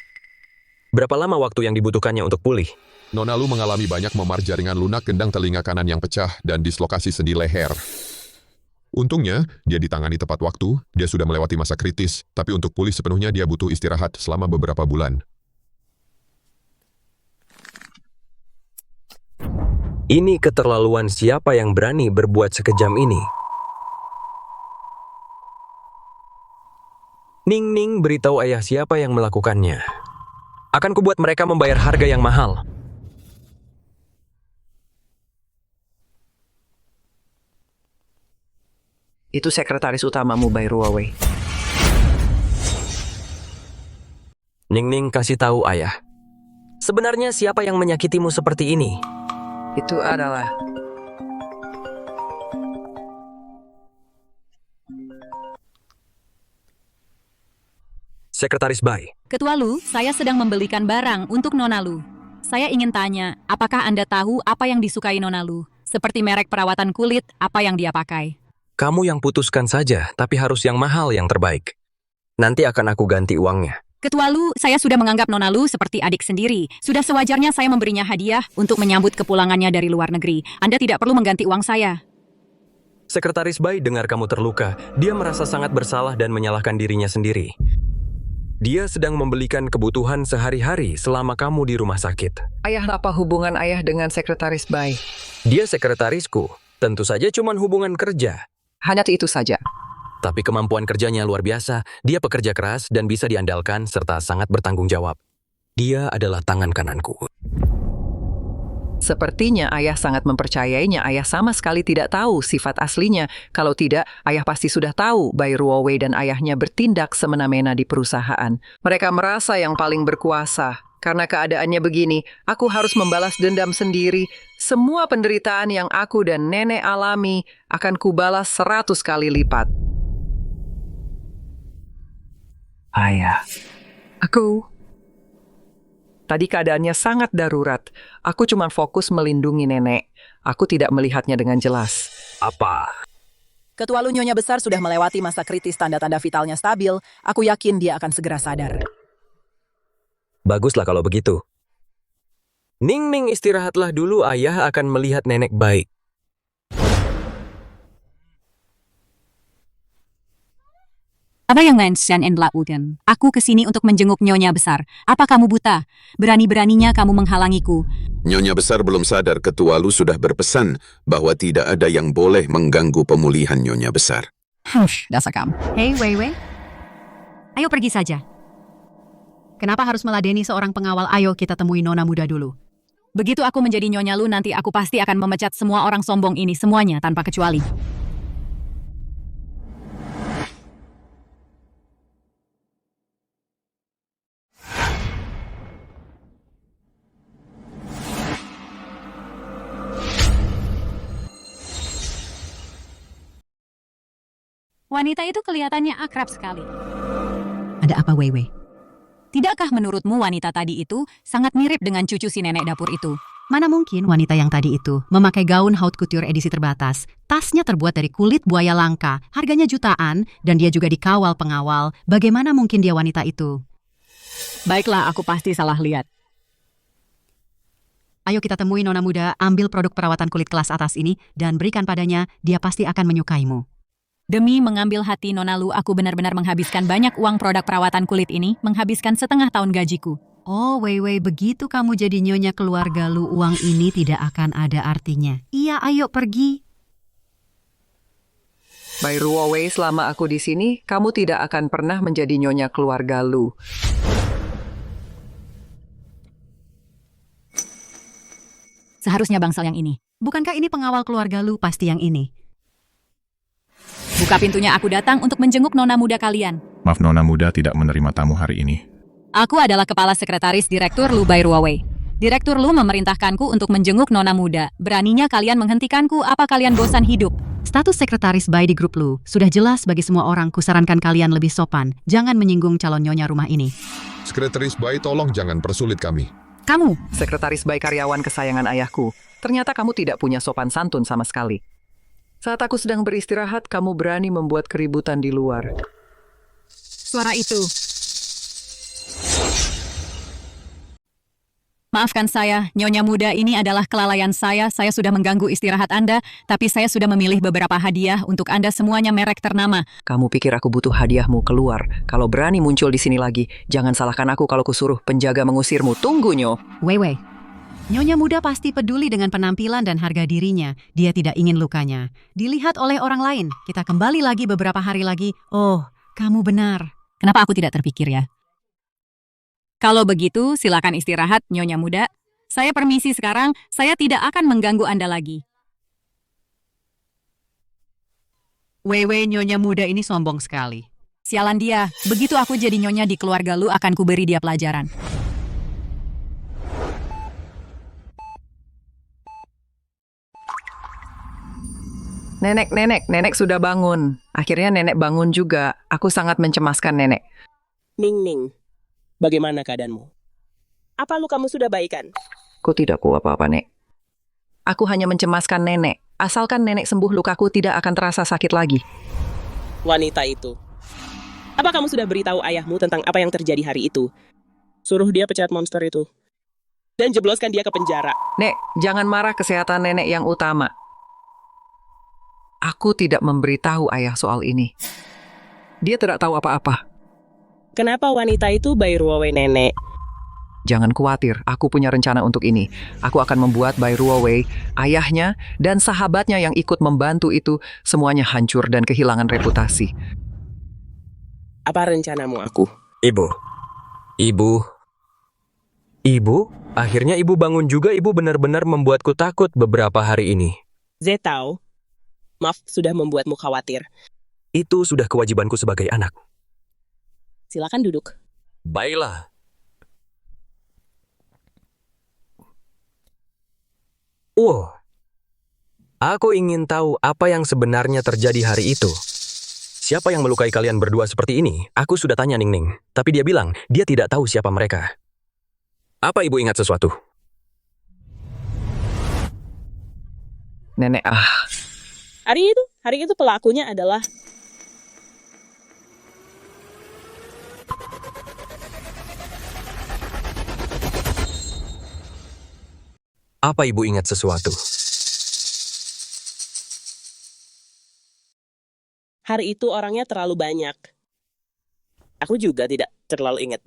Berapa lama waktu yang dibutuhkannya untuk pulih? Nona Lu mengalami banyak memar jaringan lunak gendang telinga kanan yang pecah dan dislokasi sendi leher. Untungnya, dia ditangani tepat waktu, dia sudah melewati masa kritis, tapi untuk pulih sepenuhnya dia butuh istirahat selama beberapa bulan. Ini keterlaluan, siapa yang berani berbuat sekejam ini? Ning Ning, beritahu ayah siapa yang melakukannya. Akan kubuat mereka membayar harga yang mahal. Itu sekretaris utamamu, Bai Ruowei. Ning Ning, kasih tahu ayah. Sebenarnya siapa yang menyakitimu seperti ini? Itu adalah... Sekretaris Bai. Ketua Lu, saya sedang membelikan barang untuk Nona Lu. Saya ingin tanya, apakah Anda tahu apa yang disukai Nona Lu? Seperti merek perawatan kulit, apa yang dia pakai? Kamu yang putuskan saja, tapi harus yang mahal yang terbaik. Nanti akan aku ganti uangnya. Ketua Lu, saya sudah menganggap Nona Lu seperti adik sendiri. Sudah sewajarnya saya memberinya hadiah untuk menyambut kepulangannya dari luar negeri. Anda tidak perlu mengganti uang saya. Sekretaris Bai dengar kamu terluka. Dia merasa sangat bersalah dan menyalahkan dirinya sendiri. Dia sedang membelikan kebutuhan sehari-hari selama kamu di rumah sakit. Ayah, apa hubungan ayah dengan sekretaris Bai? Dia sekretarisku. Tentu saja cuma hubungan kerja. Hanya itu saja. Tapi kemampuan kerjanya luar biasa. Dia pekerja keras dan bisa diandalkan serta sangat bertanggung jawab. Dia adalah tangan kananku. Sepertinya ayah sangat mempercayainya. Ayah sama sekali tidak tahu sifat aslinya. Kalau tidak, ayah pasti sudah tahu Bai Ruowei dan ayahnya bertindak semena-mena di perusahaan. Mereka merasa yang paling berkuasa. Karena keadaannya begini, aku harus membalas dendam sendiri. Semua penderitaan yang aku dan nenek alami akan kubalas 100 kali lipat. Ayah, Tadi keadaannya sangat darurat. Aku cuma fokus melindungi nenek. Aku tidak melihatnya dengan jelas. Apa? Ketua Lu Nyonya Besar sudah melewati masa kritis, tanda-tanda vitalnya stabil. Aku yakin dia akan segera sadar. Baguslah kalau begitu. Ning Ning, istirahatlah dulu, ayah akan melihat nenek baik. Apa yang Lanshan and lakukan? Aku kesini untuk menjenguk Nyonya Besar. Apa kamu buta? Berani-beraninya kamu menghalangiku. Nyonya Besar belum sadar Ketua Lu sudah berpesan bahwa tidak ada yang boleh mengganggu pemulihan Nyonya Besar. Hush, dasar kamu. Hei, Wei Wei. Ayo pergi saja. Kenapa harus meladeni seorang pengawal? Ayo kita temui Nona muda dulu. Begitu aku menjadi Nyonya Lu, nanti aku pasti akan memecat semua orang sombong ini, semuanya tanpa kecuali. Wanita itu kelihatannya akrab sekali. Ada apa, Wei Wei? Tidakkah menurutmu wanita tadi itu sangat mirip dengan cucu si nenek dapur itu? Mana mungkin wanita yang tadi itu memakai gaun haute couture edisi terbatas, tasnya terbuat dari kulit buaya langka, harganya jutaan, dan dia juga dikawal pengawal. Bagaimana mungkin dia wanita itu? Baiklah, aku pasti salah lihat. Ayo kita temui Nona muda, ambil produk perawatan kulit kelas atas ini, dan berikan padanya, dia pasti akan menyukaimu. Demi mengambil hati Nona Lu, aku benar-benar menghabiskan banyak uang produk perawatan kulit ini, menghabiskan setengah tahun gajiku. Oh, Wei Wei, begitu kamu jadi nyonya keluarga Lu, uang ini tidak akan ada artinya. Iya, ayo pergi. Bai Ruowei, selama aku di sini, kamu tidak akan pernah menjadi nyonya keluarga Lu. Seharusnya bangsal yang ini. Bukankah ini pengawal keluarga Lu? Pasti yang ini. Buka pintunya, aku datang untuk menjenguk Nona muda kalian. Maaf, Nona muda tidak menerima tamu hari ini. Aku adalah kepala sekretaris Direktur Lu Bai Ruowei. Direktur Lu memerintahkanku untuk menjenguk Nona muda. Beraninya kalian menghentikanku, apa kalian bosan hidup? Status sekretaris Bai di grup Lu sudah jelas bagi semua orang. Kusarankan kalian lebih sopan. Jangan menyinggung calon nyonya rumah ini. Sekretaris Bai, tolong jangan persulit kami. Kamu, sekretaris Bai, karyawan kesayangan ayahku. Ternyata kamu tidak punya sopan santun sama sekali. Saat aku sedang beristirahat, kamu berani membuat keributan di luar. Suara itu. Maafkan saya, Nyonya Muda, ini adalah kelalaian saya. Saya sudah mengganggu istirahat Anda, tapi saya sudah memilih beberapa hadiah untuk Anda semuanya merek ternama. Kamu pikir aku butuh hadiahmu? Keluar. Kalau berani muncul di sini lagi, jangan salahkan aku kalau kusuruh penjaga mengusirmu. Tunggu, Nyo. Wei. Nyonya Muda pasti peduli dengan penampilan dan harga dirinya. Dia tidak ingin lukanya dilihat oleh orang lain. Kita kembali lagi beberapa hari lagi. Oh, kamu benar. Kenapa aku tidak terpikir ya? Kalau begitu, silakan istirahat, Nyonya Muda. Saya permisi sekarang, saya tidak akan mengganggu Anda lagi. Wei, Nyonya Muda ini sombong sekali. Sialan dia, begitu aku jadi nyonya di keluarga lu akan kuberi dia pelajaran. Nenek sudah bangun. Akhirnya nenek bangun juga. Aku sangat mencemaskan nenek. Ning, bagaimana keadaanmu? Apa lukamu sudah baikan? Aku tidak kuat apa-apa, Nek. Aku hanya mencemaskan nenek. Asalkan nenek sembuh, lukaku tidak akan terasa sakit lagi. Wanita itu. Apa kamu sudah beritahu ayahmu tentang apa yang terjadi hari itu? Suruh dia pecat monster itu. Dan jebloskan dia ke penjara. Nek, jangan marah, kesehatan nenek yang utama. Aku tidak memberitahu ayah soal ini. Dia tidak tahu apa-apa. Kenapa wanita itu Bairuowe nenek? Jangan khawatir, aku punya rencana untuk ini. Aku akan membuat Bairuowe, ayahnya, dan sahabatnya yang ikut membantu itu semuanya hancur dan kehilangan reputasi. Apa rencanamu aku? Ibu, akhirnya ibu bangun juga. Ibu benar-benar membuatku takut beberapa hari ini. Zetao, maaf sudah membuatmu khawatir. Itu sudah kewajibanku sebagai anak. Silakan duduk. Baiklah. Aku ingin tahu apa yang sebenarnya terjadi hari itu. Siapa yang melukai kalian berdua seperti ini? Aku sudah tanya Ning, tapi dia bilang dia tidak tahu siapa mereka. Apa ibu ingat sesuatu? Nenek, Hari itu pelakunya adalah Apa ibu ingat sesuatu? hari itu orangnya terlalu banyak. Aku juga tidak terlalu ingat.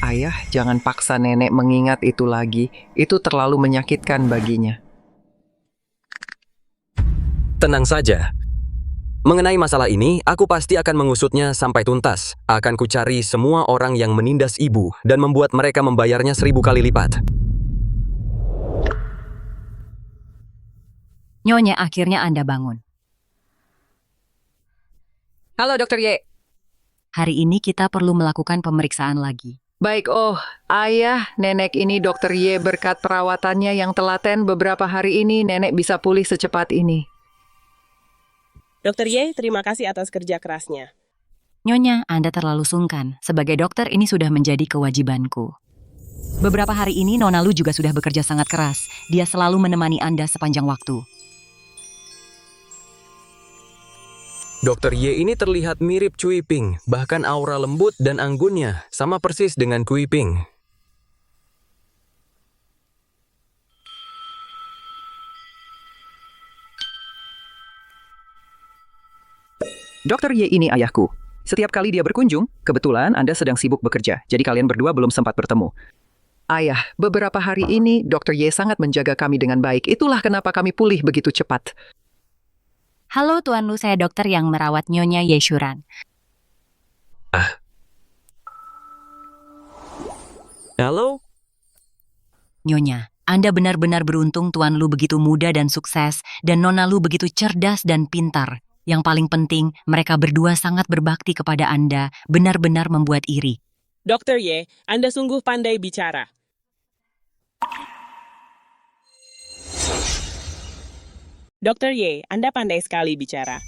ayah jangan paksa nenek mengingat itu lagi. Itu terlalu menyakitkan baginya. Tenang saja. Mengenai masalah ini, aku pasti akan mengusutnya sampai tuntas. Akan kucari semua orang yang menindas ibu dan membuat mereka membayarnya 1000 kali lipat. Nyonya, akhirnya Anda bangun. Halo, Dr. Ye. Hari ini kita perlu melakukan pemeriksaan lagi. Baik, ayah, nenek ini Dr. Ye berkat perawatannya yang telaten beberapa hari ini, nenek bisa pulih secepat ini. Dr. Ye, terima kasih atas kerja kerasnya. Nyonya, Anda terlalu sungkan. Sebagai dokter, ini sudah menjadi kewajibanku. Beberapa hari ini, Nona Lu juga sudah bekerja sangat keras. Dia selalu menemani Anda sepanjang waktu. Dr. Ye ini terlihat mirip Cui Ping, bahkan aura lembut dan anggunnya sama persis dengan Cui Ping. Dr. Ye ini ayahku. Setiap kali dia berkunjung, kebetulan Anda sedang sibuk bekerja, jadi kalian berdua belum sempat bertemu. Ayah, beberapa hari ini Dr. Ye sangat menjaga kami dengan baik. Itulah kenapa kami pulih begitu cepat. Halo Tuan Lu, saya dokter yang merawat Nyonya Yeshuran. Halo? Nyonya, Anda benar-benar beruntung Tuan Lu begitu muda dan sukses, dan Nona Lu begitu cerdas dan pintar. Yang paling penting, mereka berdua sangat berbakti kepada Anda, benar-benar membuat iri. Dr. Ye, Anda sungguh pandai bicara. Dr. Ye, Anda pandai sekali bicara.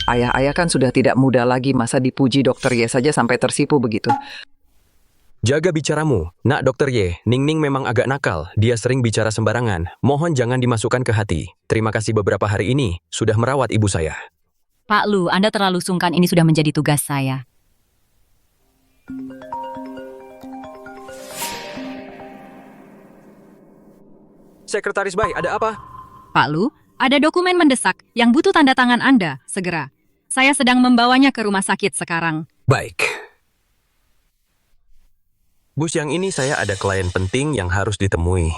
Ayah kan sudah tidak muda lagi, masa dipuji Dr. Ye saja sampai tersipu begitu. Jaga bicaramu, nak Dr. Ye. Ning memang agak nakal. Dia sering bicara sembarangan. Mohon jangan dimasukkan ke hati. Terima kasih beberapa hari ini sudah merawat ibu saya. Pak Lu, Anda terlalu sungkan, ini sudah menjadi tugas saya. Sekretaris Bai, ada apa? Pak Lu, ada dokumen mendesak yang butuh tanda tangan Anda, segera. Saya sedang membawanya ke rumah sakit sekarang. Baik. Bu, siang ini saya ada klien penting yang harus ditemui.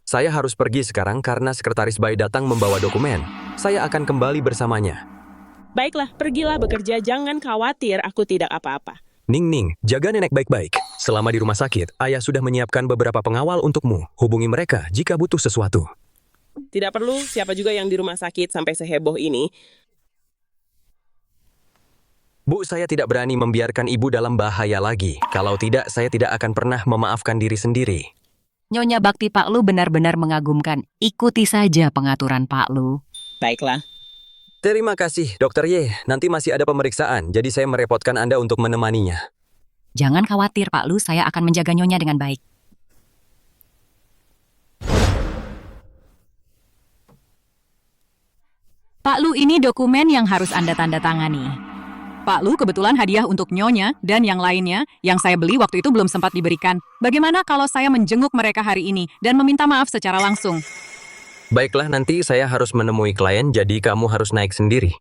Saya harus pergi sekarang karena Sekretaris Bai datang membawa dokumen. Saya akan kembali bersamanya. Baiklah, pergilah bekerja, jangan khawatir, aku tidak apa-apa. Ning, jaga nenek baik-baik. Selama di rumah sakit, ayah sudah menyiapkan beberapa pengawal untukmu. Hubungi mereka jika butuh sesuatu. Tidak perlu, siapa juga yang di rumah sakit sampai seheboh ini. Bu, saya tidak berani membiarkan ibu dalam bahaya lagi. Kalau tidak, saya tidak akan pernah memaafkan diri sendiri. Nyonya Bakti Pak Lu benar-benar mengagumkan. Ikuti saja pengaturan Pak Lu. Baiklah. Terima kasih, Dokter Ye. Nanti masih ada pemeriksaan, jadi saya merepotkan Anda untuk menemaninya. Jangan khawatir Pak Lu, saya akan menjaga Nyonya dengan baik. Pak Lu, ini dokumen yang harus Anda tanda tangani. Pak Lu, kebetulan hadiah untuk Nyonya dan yang lainnya yang saya beli waktu itu belum sempat diberikan. Bagaimana kalau saya menjenguk mereka hari ini dan meminta maaf secara langsung? Baiklah, nanti saya harus menemui klien, jadi kamu harus naik sendiri.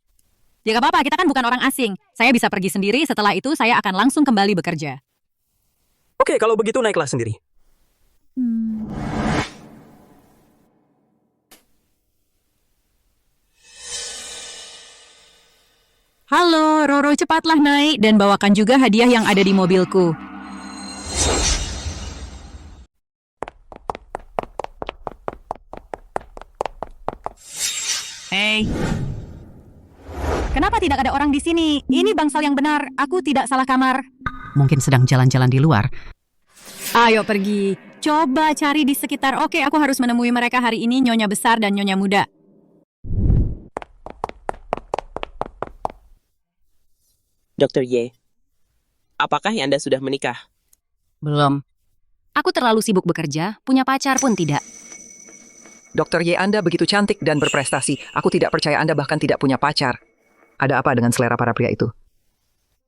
Ya gak apa-apa, kita kan bukan orang asing. Saya bisa pergi sendiri, setelah itu saya akan langsung kembali bekerja. Oke, kalau begitu naiklah sendiri. Halo, Roro, cepatlah naik dan bawakan juga hadiah yang ada di mobilku. Hei. Kenapa tidak ada orang di sini? Ini bangsal yang benar. Aku tidak salah kamar. Mungkin sedang jalan-jalan di luar. Ayo pergi. Coba cari di sekitar. Oke, aku harus menemui mereka hari ini, Nyonya Besar dan Nyonya Muda. Dr. Ye, apakah Anda sudah menikah? Belum. Aku terlalu sibuk bekerja, punya pacar pun tidak. Dokter Ye, Anda begitu cantik dan berprestasi. Aku tidak percaya Anda bahkan tidak punya pacar. Ada apa dengan selera para pria itu?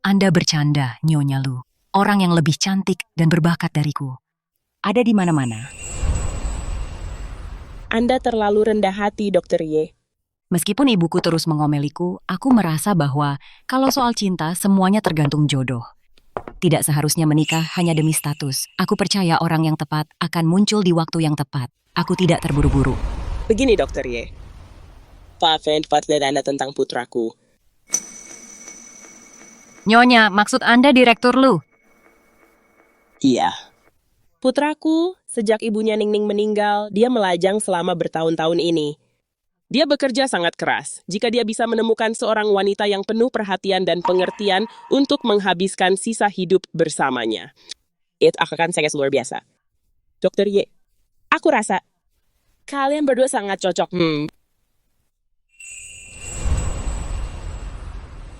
Anda bercanda, Nyonya Lu. Orang yang lebih cantik dan berbakat dariku. Ada di mana-mana. Anda terlalu rendah hati, Dr. Ye. Meskipun ibuku terus mengomeliku, aku merasa bahwa kalau soal cinta, semuanya tergantung jodoh. Tidak seharusnya menikah hanya demi status. Aku percaya orang yang tepat akan muncul di waktu yang tepat. Aku tidak terburu-buru. Begini, Dr. Ye. Maafin partner Anda tentang putraku. Nyonya, maksud Anda Direktur Lu? Iya. Putraku, sejak ibunya Ningning meninggal, dia melajang selama bertahun-tahun ini. Dia bekerja sangat keras. Jika dia bisa menemukan seorang wanita yang penuh perhatian dan pengertian untuk menghabiskan sisa hidup bersamanya, itu akan sangat luar biasa. Dr. Ye, aku rasa kalian berdua sangat cocok.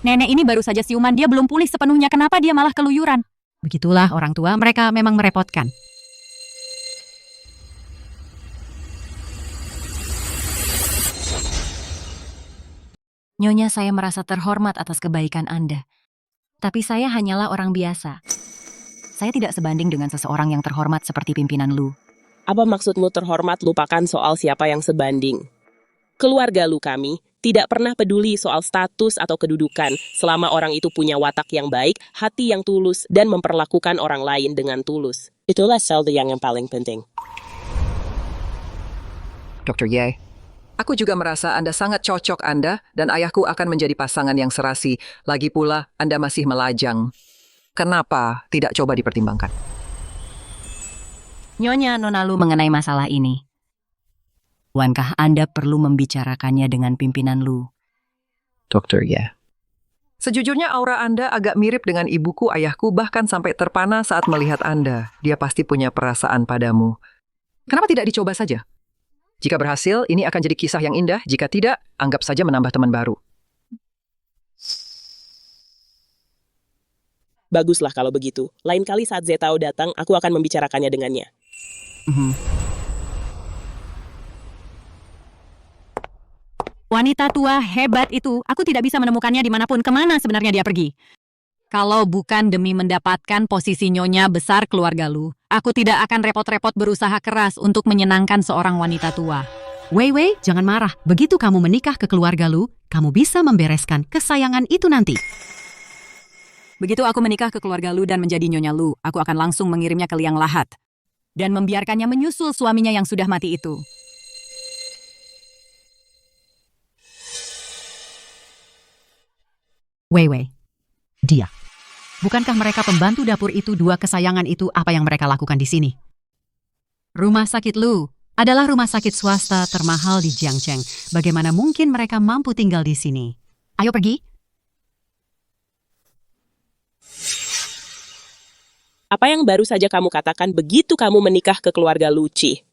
Nenek ini baru saja siuman, dia belum pulih sepenuhnya. Kenapa dia malah keluyuran? Begitulah orang tua, mereka memang merepotkan. Nyonya, saya merasa terhormat atas kebaikan Anda. Tapi saya hanyalah orang biasa. Saya tidak sebanding dengan seseorang yang terhormat seperti pimpinan Lu. Apa maksudmu terhormat lupakan soal siapa yang sebanding? Keluarga Lu kami tidak pernah peduli soal status atau kedudukan selama orang itu punya watak yang baik, hati yang tulus, dan memperlakukan orang lain dengan tulus. Itulah yang paling penting. Dr. Ye, aku juga merasa Anda sangat cocok Anda dan ayahku akan menjadi pasangan yang serasi. Lagi pula, Anda masih melajang. Kenapa tidak coba dipertimbangkan? Nyonya Nona Lu mengenai masalah ini. Bukankah Anda perlu membicarakannya dengan pimpinan Lu? Dr. Ye. Sejujurnya aura Anda agak mirip dengan ibuku, ayahku, bahkan sampai terpana saat melihat Anda. Dia pasti punya perasaan padamu. Kenapa tidak dicoba saja? Jika berhasil, ini akan jadi kisah yang indah. Jika tidak, anggap saja menambah teman baru. Baguslah kalau begitu. Lain kali saat Zetao datang, aku akan membicarakannya dengannya. Wanita tua hebat itu, aku tidak bisa menemukannya dimanapun. Kemana sebenarnya dia pergi? Kalau bukan demi mendapatkan posisi nyonya besar keluarga Lu, aku tidak akan repot-repot berusaha keras untuk menyenangkan seorang wanita tua. Wei Wei, jangan marah. Begitu kamu menikah ke keluarga Lu, kamu bisa membereskan kesayangan itu nanti. Begitu aku menikah ke keluarga Lu dan menjadi nyonya Lu, aku akan langsung mengirimnya ke liang lahat dan membiarkannya menyusul suaminya yang sudah mati itu. Wei Wei, dia. Bukankah mereka pembantu dapur itu, dua kesayangan itu, apa yang mereka lakukan di sini? Rumah sakit Lu adalah rumah sakit swasta termahal di Jiangcheng. Bagaimana mungkin mereka mampu tinggal di sini? Ayo pergi. Apa yang baru saja kamu katakan begitu kamu menikah ke keluarga Lu, Ci?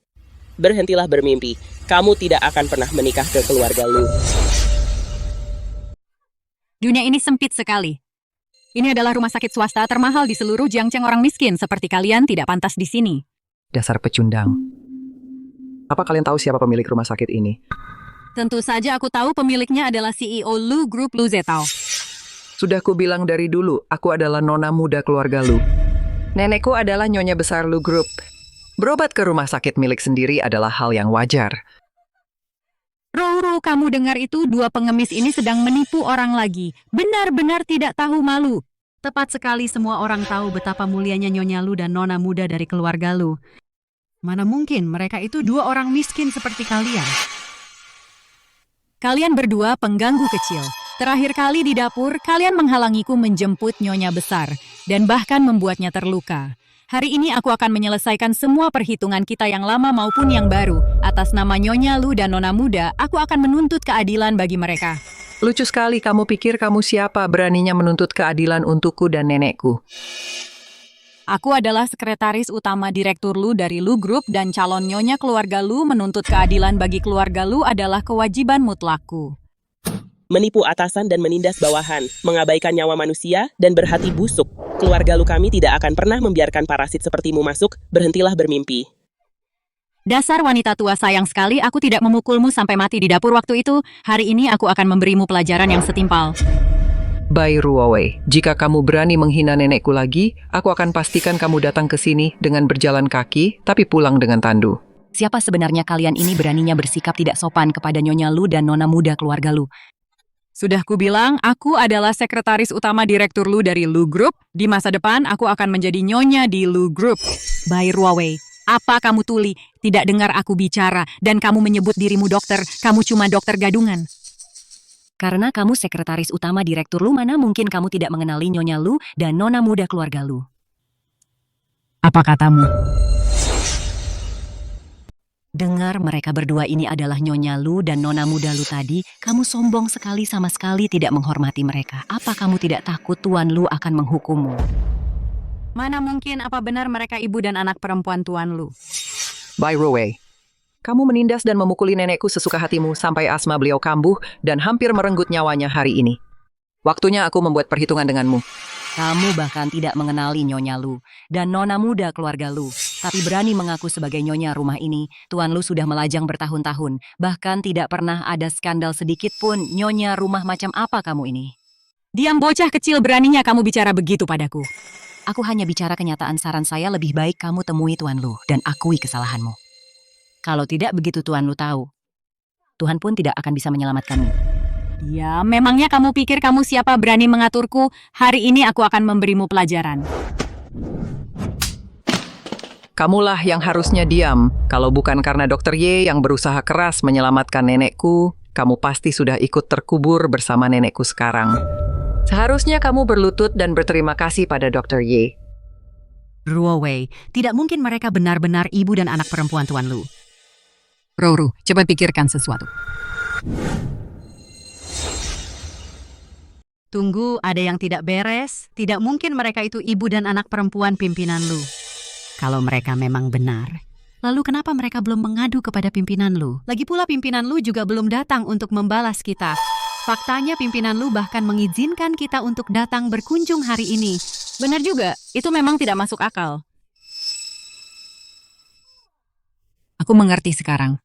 Berhentilah bermimpi. Kamu tidak akan pernah menikah ke keluarga Lu. Dunia ini sempit sekali. Ini adalah rumah sakit swasta termahal di seluruh Jiangcheng. Orang miskin seperti kalian tidak pantas di sini. Dasar pecundang. Apa kalian tahu siapa pemilik rumah sakit ini? Tentu saja aku tahu pemiliknya adalah CEO Lu Group, Lu Zetao. Sudah kubilang dari dulu, aku adalah nona muda keluarga Lu. Nenekku adalah nyonya besar Lu Group. Berobat ke rumah sakit milik sendiri adalah hal yang wajar. Roro, kamu dengar itu? Dua pengemis ini sedang menipu orang lagi. Benar-benar tidak tahu malu. Tepat sekali, semua orang tahu betapa mulianya Nyonya Lu dan nona muda dari keluarga Lu. Mana mungkin mereka itu dua orang miskin seperti kalian. Kalian berdua pengganggu kecil. Terakhir kali di dapur, kalian menghalangiku menjemput Nyonya besar dan bahkan membuatnya terluka. Hari ini aku akan menyelesaikan semua perhitungan kita yang lama maupun yang baru. Atas nama Nyonya Lu dan Nona Muda, aku akan menuntut keadilan bagi mereka. Lucu sekali, kamu pikir kamu siapa beraninya menuntut keadilan untukku dan nenekku? Aku adalah sekretaris utama Direktur Lu dari Lu Group dan calon Nyonya keluarga Lu. Menuntut keadilan bagi keluarga Lu adalah kewajiban mutlakku. Menipu atasan dan menindas bawahan, mengabaikan nyawa manusia, dan berhati busuk. Keluarga Lu kami tidak akan pernah membiarkan parasit sepertimu masuk. Berhentilah bermimpi. Dasar wanita tua, sayang sekali aku tidak memukulmu sampai mati di dapur waktu itu. Hari ini aku akan memberimu pelajaran yang setimpal. Bai Ruowei, jika kamu berani menghina nenekku lagi, aku akan pastikan kamu datang ke sini dengan berjalan kaki, tapi pulang dengan tandu. Siapa sebenarnya kalian ini beraninya bersikap tidak sopan kepada Nyonya Lu dan Nona Muda keluarga Lu? Sudah kubilang, aku adalah sekretaris utama Direktur Lu dari Lu Group. Di masa depan, aku akan menjadi nyonya di Lu Group. Bai Ruowei, apa kamu tuli? Tidak dengar aku bicara, dan kamu menyebut dirimu dokter. Kamu cuma dokter gadungan. Karena kamu sekretaris utama Direktur Lu, mana mungkin kamu tidak mengenali Nyonya Lu dan Nona Muda keluarga Lu? Apa katamu? Dengar mereka berdua ini adalah Nyonya Lu dan Nona Muda Lu tadi. Kamu sombong sekali, sama sekali tidak menghormati mereka. Apa kamu tidak takut Tuan Lu akan menghukummu? Mana mungkin, apa benar mereka ibu dan anak perempuan Tuan Lu? Bai Ruowei, kamu menindas dan memukuli nenekku sesuka hatimu sampai asma beliau kambuh dan hampir merenggut nyawanya hari ini. Waktunya aku membuat perhitungan denganmu. Kamu bahkan tidak mengenali Nyonya Lu dan Nona Muda keluarga Lu, tapi berani mengaku sebagai nyonya rumah ini. Tuan Lu sudah melajang bertahun-tahun, bahkan tidak pernah ada skandal sedikit pun. Nyonya rumah macam apa kamu ini? Diam bocah kecil, beraninya kamu bicara begitu padaku. Aku hanya bicara kenyataan. Saran saya lebih baik kamu temui Tuan Lu dan akui kesalahanmu. Kalau tidak, begitu Tuan Lu tahu, Tuhan pun tidak akan bisa menyelamatkanmu. Ya, memangnya kamu pikir kamu siapa berani mengaturku? Hari ini aku akan memberimu pelajaran. Kamulah yang harusnya diam. Kalau bukan karena Dr. Ye yang berusaha keras menyelamatkan nenekku, kamu pasti sudah ikut terkubur bersama nenekku sekarang. Seharusnya kamu berlutut dan berterima kasih pada Dr. Ye. Ruowei, tidak mungkin mereka benar-benar ibu dan anak perempuan Tuan Lu. Roro, coba pikirkan sesuatu. Tunggu, ada yang tidak beres. Tidak mungkin mereka itu ibu dan anak perempuan pimpinan Lu. Kalau mereka memang benar, lalu kenapa mereka belum mengadu kepada pimpinan Lu? Lagi pula pimpinan Lu juga belum datang untuk membalas kita. Faktanya pimpinan Lu bahkan mengizinkan kita untuk datang berkunjung hari ini. Benar juga, itu memang tidak masuk akal. Aku mengerti sekarang.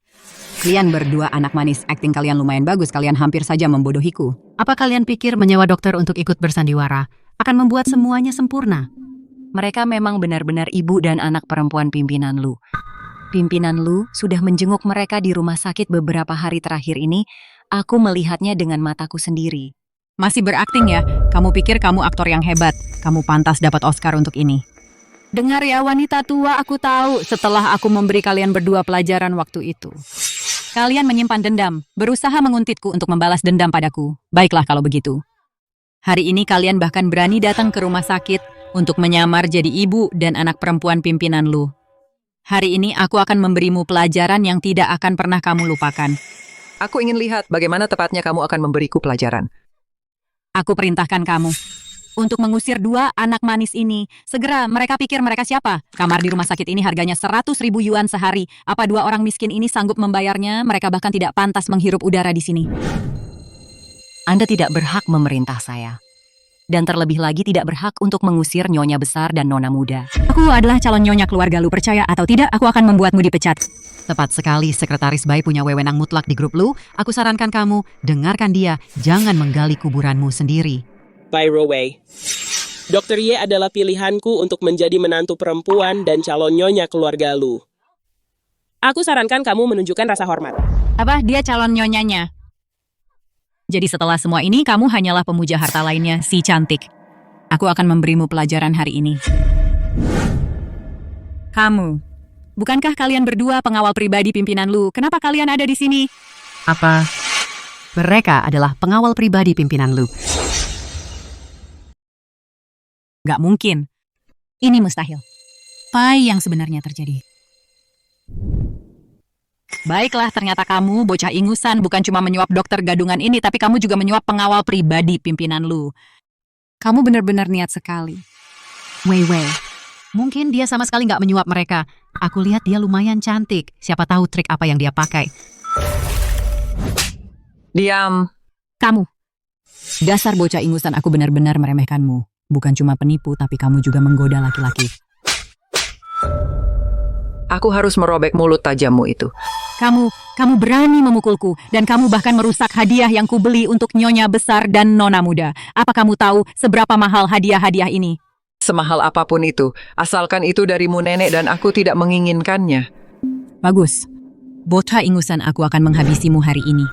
Kalian berdua anak manis, akting kalian lumayan bagus, kalian hampir saja membodohiku. Apa kalian pikir menyewa dokter untuk ikut bersandiwara akan membuat semuanya sempurna. Mereka memang benar-benar ibu dan anak perempuan pimpinan Lu. Pimpinan Lu sudah menjenguk mereka di rumah sakit beberapa hari terakhir ini. Aku melihatnya dengan mataku sendiri. Masih berakting ya? Kamu pikir kamu aktor yang hebat. Kamu pantas dapat Oscar untuk ini. Dengar ya wanita tua, aku tahu setelah aku memberi kalian berdua pelajaran waktu itu. Kalian menyimpan dendam, berusaha menguntitku untuk membalas dendam padaku. Baiklah kalau begitu. Hari ini kalian bahkan berani datang ke rumah sakit untuk menyamar jadi ibu dan anak perempuan pimpinan Lu. Hari ini aku akan memberimu pelajaran yang tidak akan pernah kamu lupakan. Aku ingin lihat bagaimana tepatnya kamu akan memberiku pelajaran. Aku perintahkan kamu untuk mengusir dua anak manis ini. Segera, mereka pikir mereka siapa? Kamar di rumah sakit ini harganya 100.000 yuan sehari. Apa dua orang miskin ini sanggup membayarnya? Mereka bahkan tidak pantas menghirup udara di sini. Anda tidak berhak memerintah saya. Dan terlebih lagi tidak berhak untuk mengusir nyonya besar dan nona muda. Aku adalah calon nyonya keluarga Lu, percaya atau tidak, aku akan membuatmu dipecat. Tepat sekali, Sekretaris Bai punya wewenang mutlak di grup Lu. Aku sarankan kamu, dengarkan dia, jangan menggali kuburanmu sendiri. Bai Ruowei. Dr. Ye adalah pilihanku untuk menjadi menantu perempuan dan calon nyonya keluarga Lu. Aku sarankan kamu menunjukkan rasa hormat. Apa? Dia calon nyonyanya. Jadi setelah semua ini, kamu hanyalah pemuja harta lainnya, si cantik. Aku akan memberimu pelajaran hari ini. Kamu. Bukankah kalian berdua pengawal pribadi pimpinan Lu? Kenapa kalian ada di sini? Apa? Mereka adalah pengawal pribadi pimpinan Lu. Gak mungkin. Ini mustahil. Apa yang sebenarnya terjadi? Baiklah, ternyata kamu, bocah ingusan, bukan cuma menyuap dokter gadungan ini, tapi kamu juga menyuap pengawal pribadi pimpinan Lu. Kamu benar-benar niat sekali. Wei. Mungkin dia sama sekali nggak menyuap mereka. Aku lihat dia lumayan cantik. Siapa tahu trik apa yang dia pakai. Diam. Kamu. Dasar bocah ingusan, aku benar-benar meremehkanmu. Bukan cuma penipu, tapi kamu juga menggoda laki-laki. Aku harus merobek mulut tajammu itu. Kamu berani memukulku, dan kamu bahkan merusak hadiah yang kubeli untuk nyonya besar dan nona muda. Apa kamu tahu seberapa mahal hadiah-hadiah ini? Semahal apapun itu, asalkan itu darimu nenek dan aku tidak menginginkannya. Bagus. Bocah ingusan, aku akan menghabisimu hari ini.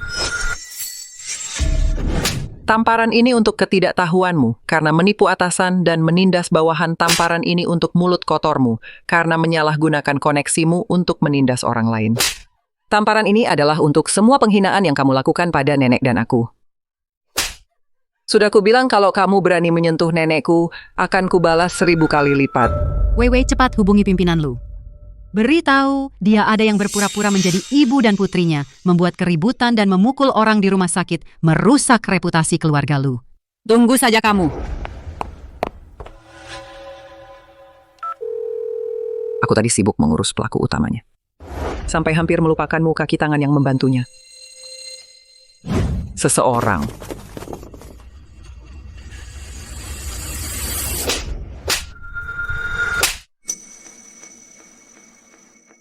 Tamparan ini untuk ketidaktahuanmu, karena menipu atasan dan menindas bawahan. Tamparan ini untuk mulut kotormu, karena menyalahgunakan koneksimu untuk menindas orang lain. Tamparan ini adalah untuk semua penghinaan yang kamu lakukan pada nenek dan aku. Sudah kubilang kalau kamu berani menyentuh nenekku, akan kubalas 1000 kali lipat. Wei, cepat hubungi pimpinan Lu. Beritahu, dia ada yang berpura-pura menjadi ibu dan putrinya, membuat keributan dan memukul orang di rumah sakit, merusak reputasi keluarga Lu. Tunggu saja kamu. Aku tadi sibuk mengurus pelaku utamanya. Sampai hampir melupakanmu kaki tangan yang membantunya. Seseorang.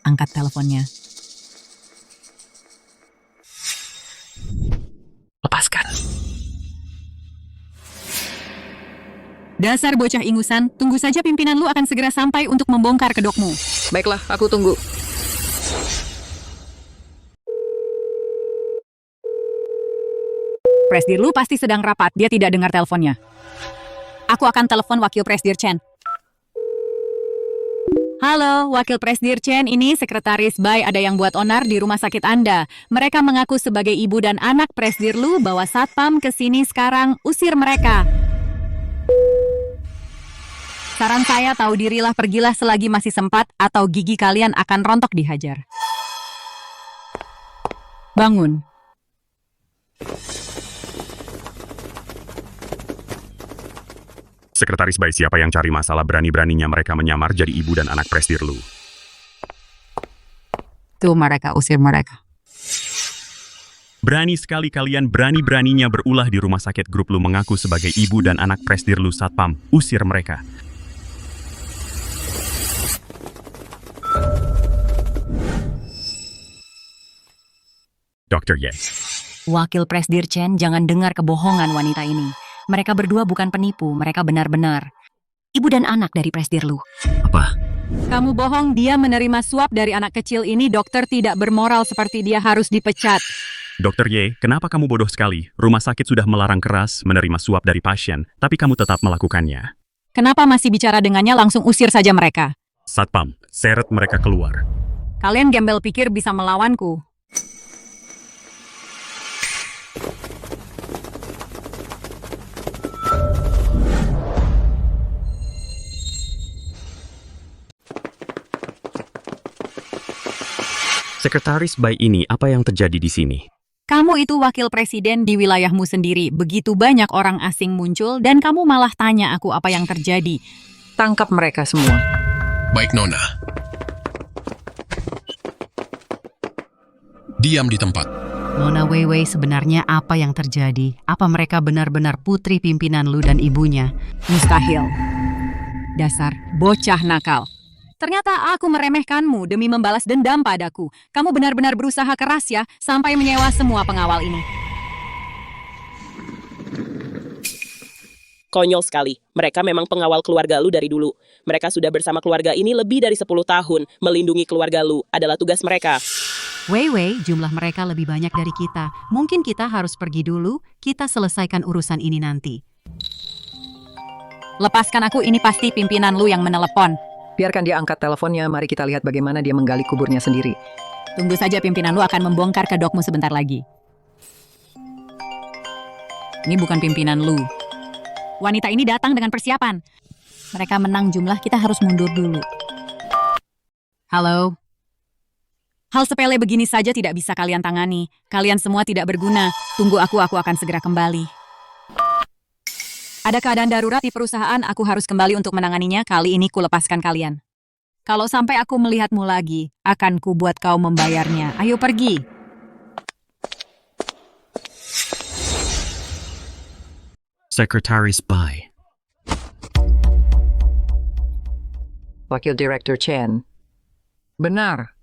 Angkat teleponnya. Lepaskan. Dasar bocah ingusan, tunggu saja pimpinan Lu akan segera sampai untuk membongkar kedokmu. Baiklah, aku tunggu. Presdir Lu pasti sedang rapat, dia tidak dengar teleponnya. Aku akan telepon Wakil Presdir Chen. Halo, Wakil Presdir Chen, ini Sekretaris Bai ada yang buat onar di rumah sakit Anda. Mereka mengaku sebagai ibu dan anak Presdir Lu bawa satpam ke sini sekarang, usir mereka. Saran saya, tahu dirilah, pergilah selagi masih sempat atau gigi kalian akan rontok dihajar. Bangun. Sekretaris Bai, siapa yang cari masalah, berani-beraninya mereka menyamar jadi ibu dan anak Presdir Lu. Tuh mereka, usir mereka. Berani sekali kalian, berani-beraninya berulah di rumah sakit grup Lu mengaku sebagai ibu dan anak Presdir Lu satpam. Usir mereka. Dr. Ye. Wakil Presdir Chen, jangan dengar kebohongan wanita ini. Mereka berdua bukan penipu, mereka benar-benar ibu dan anak dari Presdir Lu. Apa? Kamu bohong, dia menerima suap dari anak kecil ini. Dokter tidak bermoral seperti dia harus dipecat. Dr. Ye, kenapa kamu bodoh sekali? Rumah sakit sudah melarang keras menerima suap dari pasien, tapi kamu tetap melakukannya. Kenapa masih bicara dengannya? Langsung usir saja mereka. Satpam, seret mereka keluar. Kalian gembel pikir bisa melawanku. Sekretaris Bai ini, apa yang terjadi di sini? Kamu itu wakil presiden di wilayahmu sendiri. Begitu banyak orang asing muncul dan kamu malah tanya aku apa yang terjadi. Tangkap mereka semua. Baik, Nona. Diam di tempat. Nona Weiwei, sebenarnya apa yang terjadi? Apa mereka benar-benar putri pimpinan Lu dan ibunya? Mustahil. Dasar bocah nakal. Ternyata aku meremehkanmu demi membalas dendam padaku. Kamu benar-benar berusaha keras ya, sampai menyewa semua pengawal ini. Konyol sekali. Mereka memang pengawal keluarga Lu dari dulu. Mereka sudah bersama keluarga ini lebih dari 10 tahun. Melindungi keluarga Lu adalah tugas mereka. Weiwei, jumlah mereka lebih banyak dari kita. Mungkin kita harus pergi dulu, kita selesaikan urusan ini nanti. Lepaskan aku, ini pasti pimpinan Lu yang menelepon. Biarkan dia angkat teleponnya, mari kita lihat bagaimana dia menggali kuburnya sendiri. Tunggu saja, pimpinan Lu akan membongkar kedokmu sebentar lagi. Ini bukan pimpinan Lu. Wanita ini datang dengan persiapan. Mereka menang jumlah, kita harus mundur dulu. Halo? Hal sepele begini saja tidak bisa kalian tangani. Kalian semua tidak berguna. Tunggu aku akan segera kembali. Ada keadaan darurat di perusahaan, aku harus kembali untuk menanganinya. Kali ini kulepaskan kalian. Kalau sampai aku melihatmu lagi, akan kubuat kau membayarnya. Ayo pergi. Sekretaris Bai. Wakil Direktur Chen. Benar.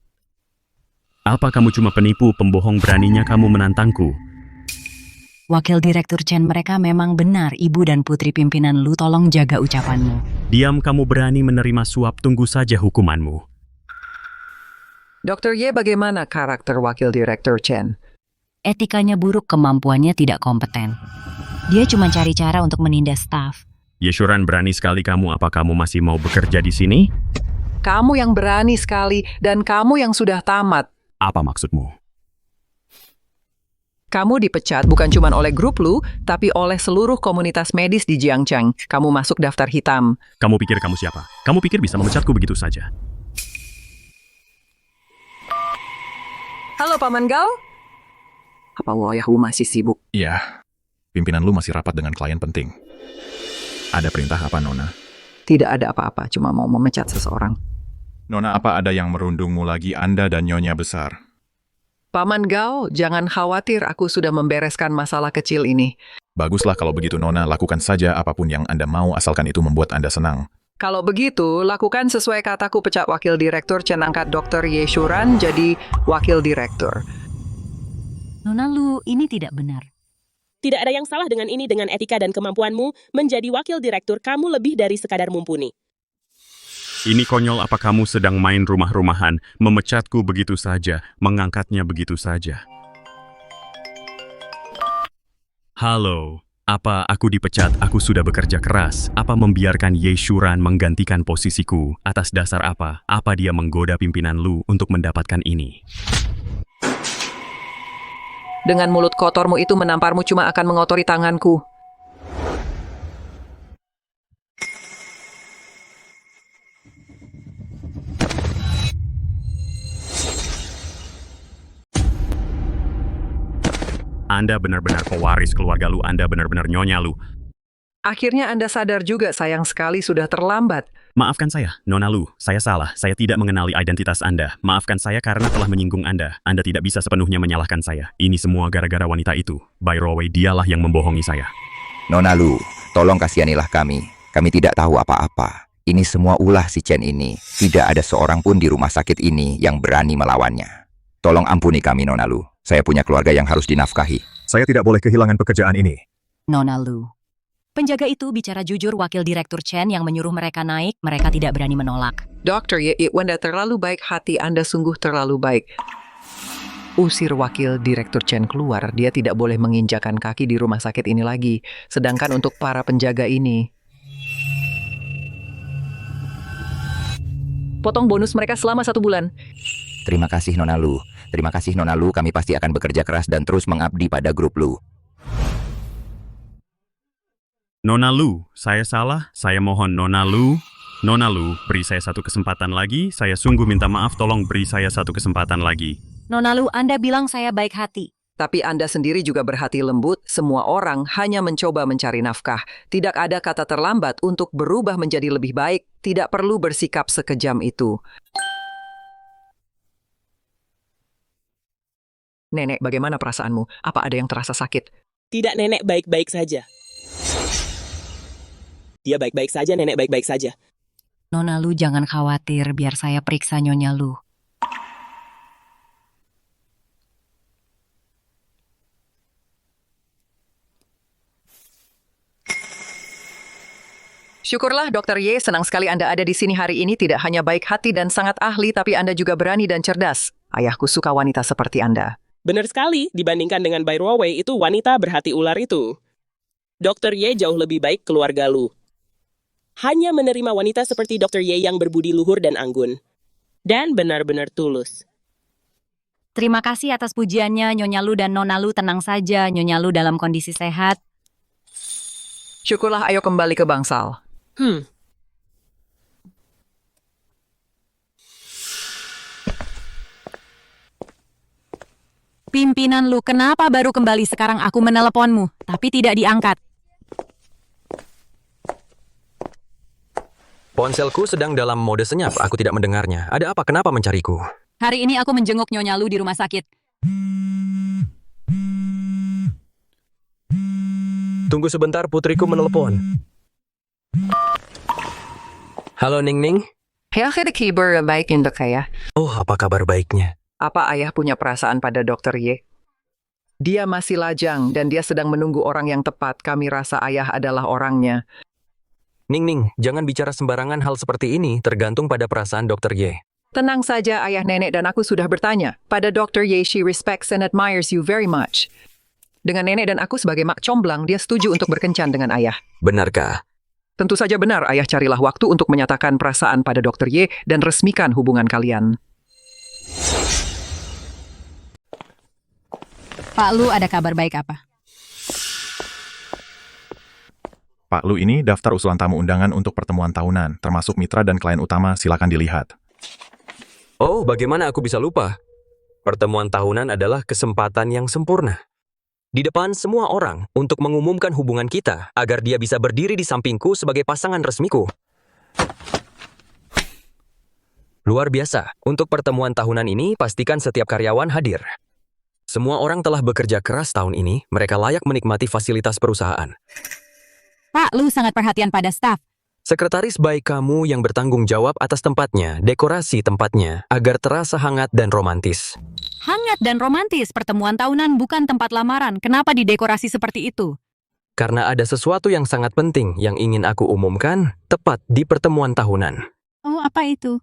Apa kamu cuma penipu, pembohong, beraninya kamu menantangku? Wakil Direktur Chen, mereka memang benar ibu dan putri pimpinan Lu, tolong jaga ucapanmu. Diam, kamu berani menerima suap, tunggu saja hukumanmu. Dr. Ye, bagaimana karakter Wakil Direktur Chen? Etikanya buruk, kemampuannya tidak kompeten. Dia cuma cari cara untuk menindas staf. Yeshuran, berani sekali kamu, apa kamu masih mau bekerja di sini? Kamu yang berani sekali, dan kamu yang sudah tamat. Apa maksudmu? Kamu dipecat bukan cuma oleh grup Lu, tapi oleh seluruh komunitas medis di Jiangcheng. Kamu masuk daftar hitam. Kamu pikir kamu siapa? Kamu pikir bisa memecatku begitu saja? Halo, Paman Gao? Apa wayahmu masih sibuk? Iya. Pimpinan Lu masih rapat dengan klien penting. Ada perintah apa, Nona? Tidak ada apa-apa, cuma mau memecat seseorang. Nona, apa ada yang merundungmu lagi, Anda dan Nyonya besar? Paman Gao, jangan khawatir, aku sudah membereskan masalah kecil ini. Baguslah kalau begitu, Nona. Lakukan saja apapun yang Anda mau, asalkan itu membuat Anda senang. Kalau begitu, lakukan sesuai kataku, pecat Wakil Direktur Chen, angkat Dr. Ye Shuran jadi Wakil Direktur. Nona Lu, ini tidak benar. Tidak ada yang salah dengan ini, dengan etika dan kemampuanmu. Menjadi wakil direktur, kamu lebih dari sekadar mumpuni. Ini konyol, apa kamu sedang main rumah-rumahan, memecatku begitu saja, mengangkatnya begitu saja? Halo, apa aku dipecat? Aku sudah bekerja keras. Apa membiarkan Ye Shuran menggantikan posisiku? Atas dasar apa? Apa dia menggoda pimpinan Lu untuk mendapatkan ini? Dengan mulut kotormu itu menamparmu cuma akan mengotori tanganku. Anda benar-benar pewaris keluarga Lu, Anda benar-benar nyonya Lu. Akhirnya Anda sadar juga, sayang sekali sudah terlambat. Maafkan saya, Nona Lu, saya salah. Saya tidak mengenali identitas Anda. Maafkan saya karena telah menyinggung Anda. Anda tidak bisa sepenuhnya menyalahkan saya. Ini semua gara-gara wanita itu. Bai Ruowei, dialah yang membohongi saya. Nona Lu, tolong kasihanilah kami. Kami tidak tahu apa-apa. Ini semua ulah si Chen ini. Tidak ada seorang pun di rumah sakit ini yang berani melawannya. Tolong ampuni kami, Nona Lu. Saya punya keluarga yang harus dinafkahi. Saya tidak boleh kehilangan pekerjaan ini. Nona Lu, Penjaga itu bicara jujur wakil direktur Chen yang menyuruh mereka naik, mereka tidak berani menolak. Dr. Ye, Wanda terlalu baik hati, Anda sungguh terlalu baik. Usir wakil direktur Chen keluar, dia tidak boleh menginjakan kaki di rumah sakit ini lagi. Sedangkan untuk para penjaga ini, potong bonus mereka selama 1 bulan. Terima kasih Nona Lu. Terima kasih Nona Lu, kami pasti akan bekerja keras dan terus mengabdi pada grup Lu. Nona Lu, saya salah. Saya mohon Nona Lu. Nona Lu, beri saya 1 kesempatan lagi. Saya sungguh minta maaf, tolong beri saya 1 kesempatan lagi. Nona Lu, Anda bilang saya baik hati. Tapi Anda sendiri juga berhati lembut, semua orang hanya mencoba mencari nafkah. Tidak ada kata terlambat untuk berubah menjadi lebih baik, tidak perlu bersikap sekejam itu. Nenek, bagaimana perasaanmu? Apa ada yang terasa sakit? Tidak, nenek baik-baik saja. Dia baik-baik saja, nenek baik-baik saja. Nona Lu, jangan khawatir, biar saya periksa Nyonya Lu. Syukurlah, Dr. Ye, senang sekali Anda ada di sini hari ini. Tidak hanya baik hati dan sangat ahli, tapi Anda juga berani dan cerdas. Ayahku suka wanita seperti Anda. Benar sekali, dibandingkan dengan Bai Ruowei, itu wanita berhati ular itu. Dr. Ye jauh lebih baik keluarga Lu. Hanya menerima wanita seperti Dr. Ye yang berbudi luhur dan anggun. Dan benar-benar tulus. Terima kasih atas pujiannya, Nyonya Lu dan Nona Lu, tenang saja, Nyonya Lu dalam kondisi sehat. Syukurlah, ayo kembali ke bangsal. Pimpinan Lu, kenapa baru kembali sekarang aku meneleponmu, tapi tidak diangkat? Ponselku sedang dalam mode senyap, aku tidak mendengarnya. Ada apa, kenapa mencariku? Hari ini aku menjenguk Nyonya Lu di rumah sakit. Tunggu sebentar, putriku menelepon. Halo, Ning Ning. Akhir kabar baik untuk ayah. Oh, apa kabar baiknya? Apa ayah punya perasaan pada Dr. Ye? Dia masih lajang dan dia sedang menunggu orang yang tepat. Kami rasa ayah adalah orangnya. Ning Ning, jangan bicara sembarangan hal seperti ini, tergantung pada perasaan Dr. Ye. Tenang saja, ayah, nenek dan aku sudah bertanya. Pada Dr. Ye, she respects and admires you very much. Dengan nenek dan aku sebagai mak comblang, dia setuju untuk berkencan dengan ayah. Benarkah? Tentu saja benar, ayah, carilah waktu untuk menyatakan perasaan pada Dr. Ye dan resmikan hubungan kalian. Pak Lu, ada kabar baik apa? Pak Lu, ini daftar usulan tamu undangan untuk pertemuan tahunan, termasuk mitra dan klien utama, silakan dilihat. Oh, bagaimana aku bisa lupa? Pertemuan tahunan adalah kesempatan yang sempurna. Di depan semua orang untuk mengumumkan hubungan kita agar dia bisa berdiri di sampingku sebagai pasangan resmiku. Luar biasa, untuk pertemuan tahunan ini pastikan setiap karyawan hadir. Semua orang telah bekerja keras tahun ini, mereka layak menikmati fasilitas perusahaan. Pak Lu sangat perhatian pada staf. Sekretaris baik kamu yang bertanggung jawab atas tempatnya, dekorasi tempatnya, agar terasa hangat dan romantis. Hangat dan romantis, pertemuan tahunan bukan tempat lamaran. Kenapa didekorasi seperti itu? Karena ada sesuatu yang sangat penting yang ingin aku umumkan tepat di pertemuan tahunan. Oh, apa itu?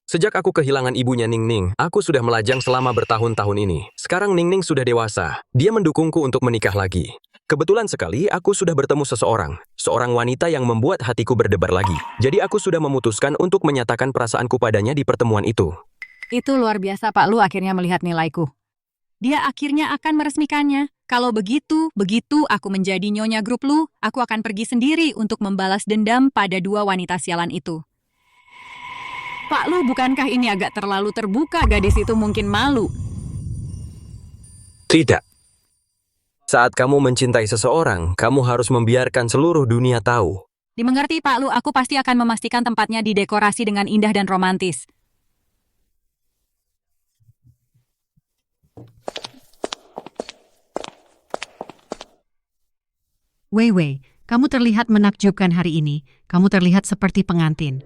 Sejak aku kehilangan ibunya Ning Ning, aku sudah melajang selama bertahun-tahun ini. Sekarang Ning Ning sudah dewasa. Dia mendukungku untuk menikah lagi. Kebetulan sekali aku sudah bertemu seorang wanita yang membuat hatiku berdebar lagi. Jadi aku sudah memutuskan untuk menyatakan perasaanku padanya di pertemuan itu. Itu luar biasa, Pak Lu akhirnya melihat nilaiku. Dia akhirnya akan meresmikannya. Kalau begitu aku menjadi nyonya grup Lu, aku akan pergi sendiri untuk membalas dendam pada 2 wanita sialan itu. Pak Lu, bukankah ini agak terlalu terbuka? Gadis itu mungkin malu. Tidak. Saat kamu mencintai seseorang, kamu harus membiarkan seluruh dunia tahu. Dimengerti, Pak Lu, aku pasti akan memastikan tempatnya didekorasi dengan indah dan romantis. Wei Wei, kamu terlihat menakjubkan hari ini. Kamu terlihat seperti pengantin.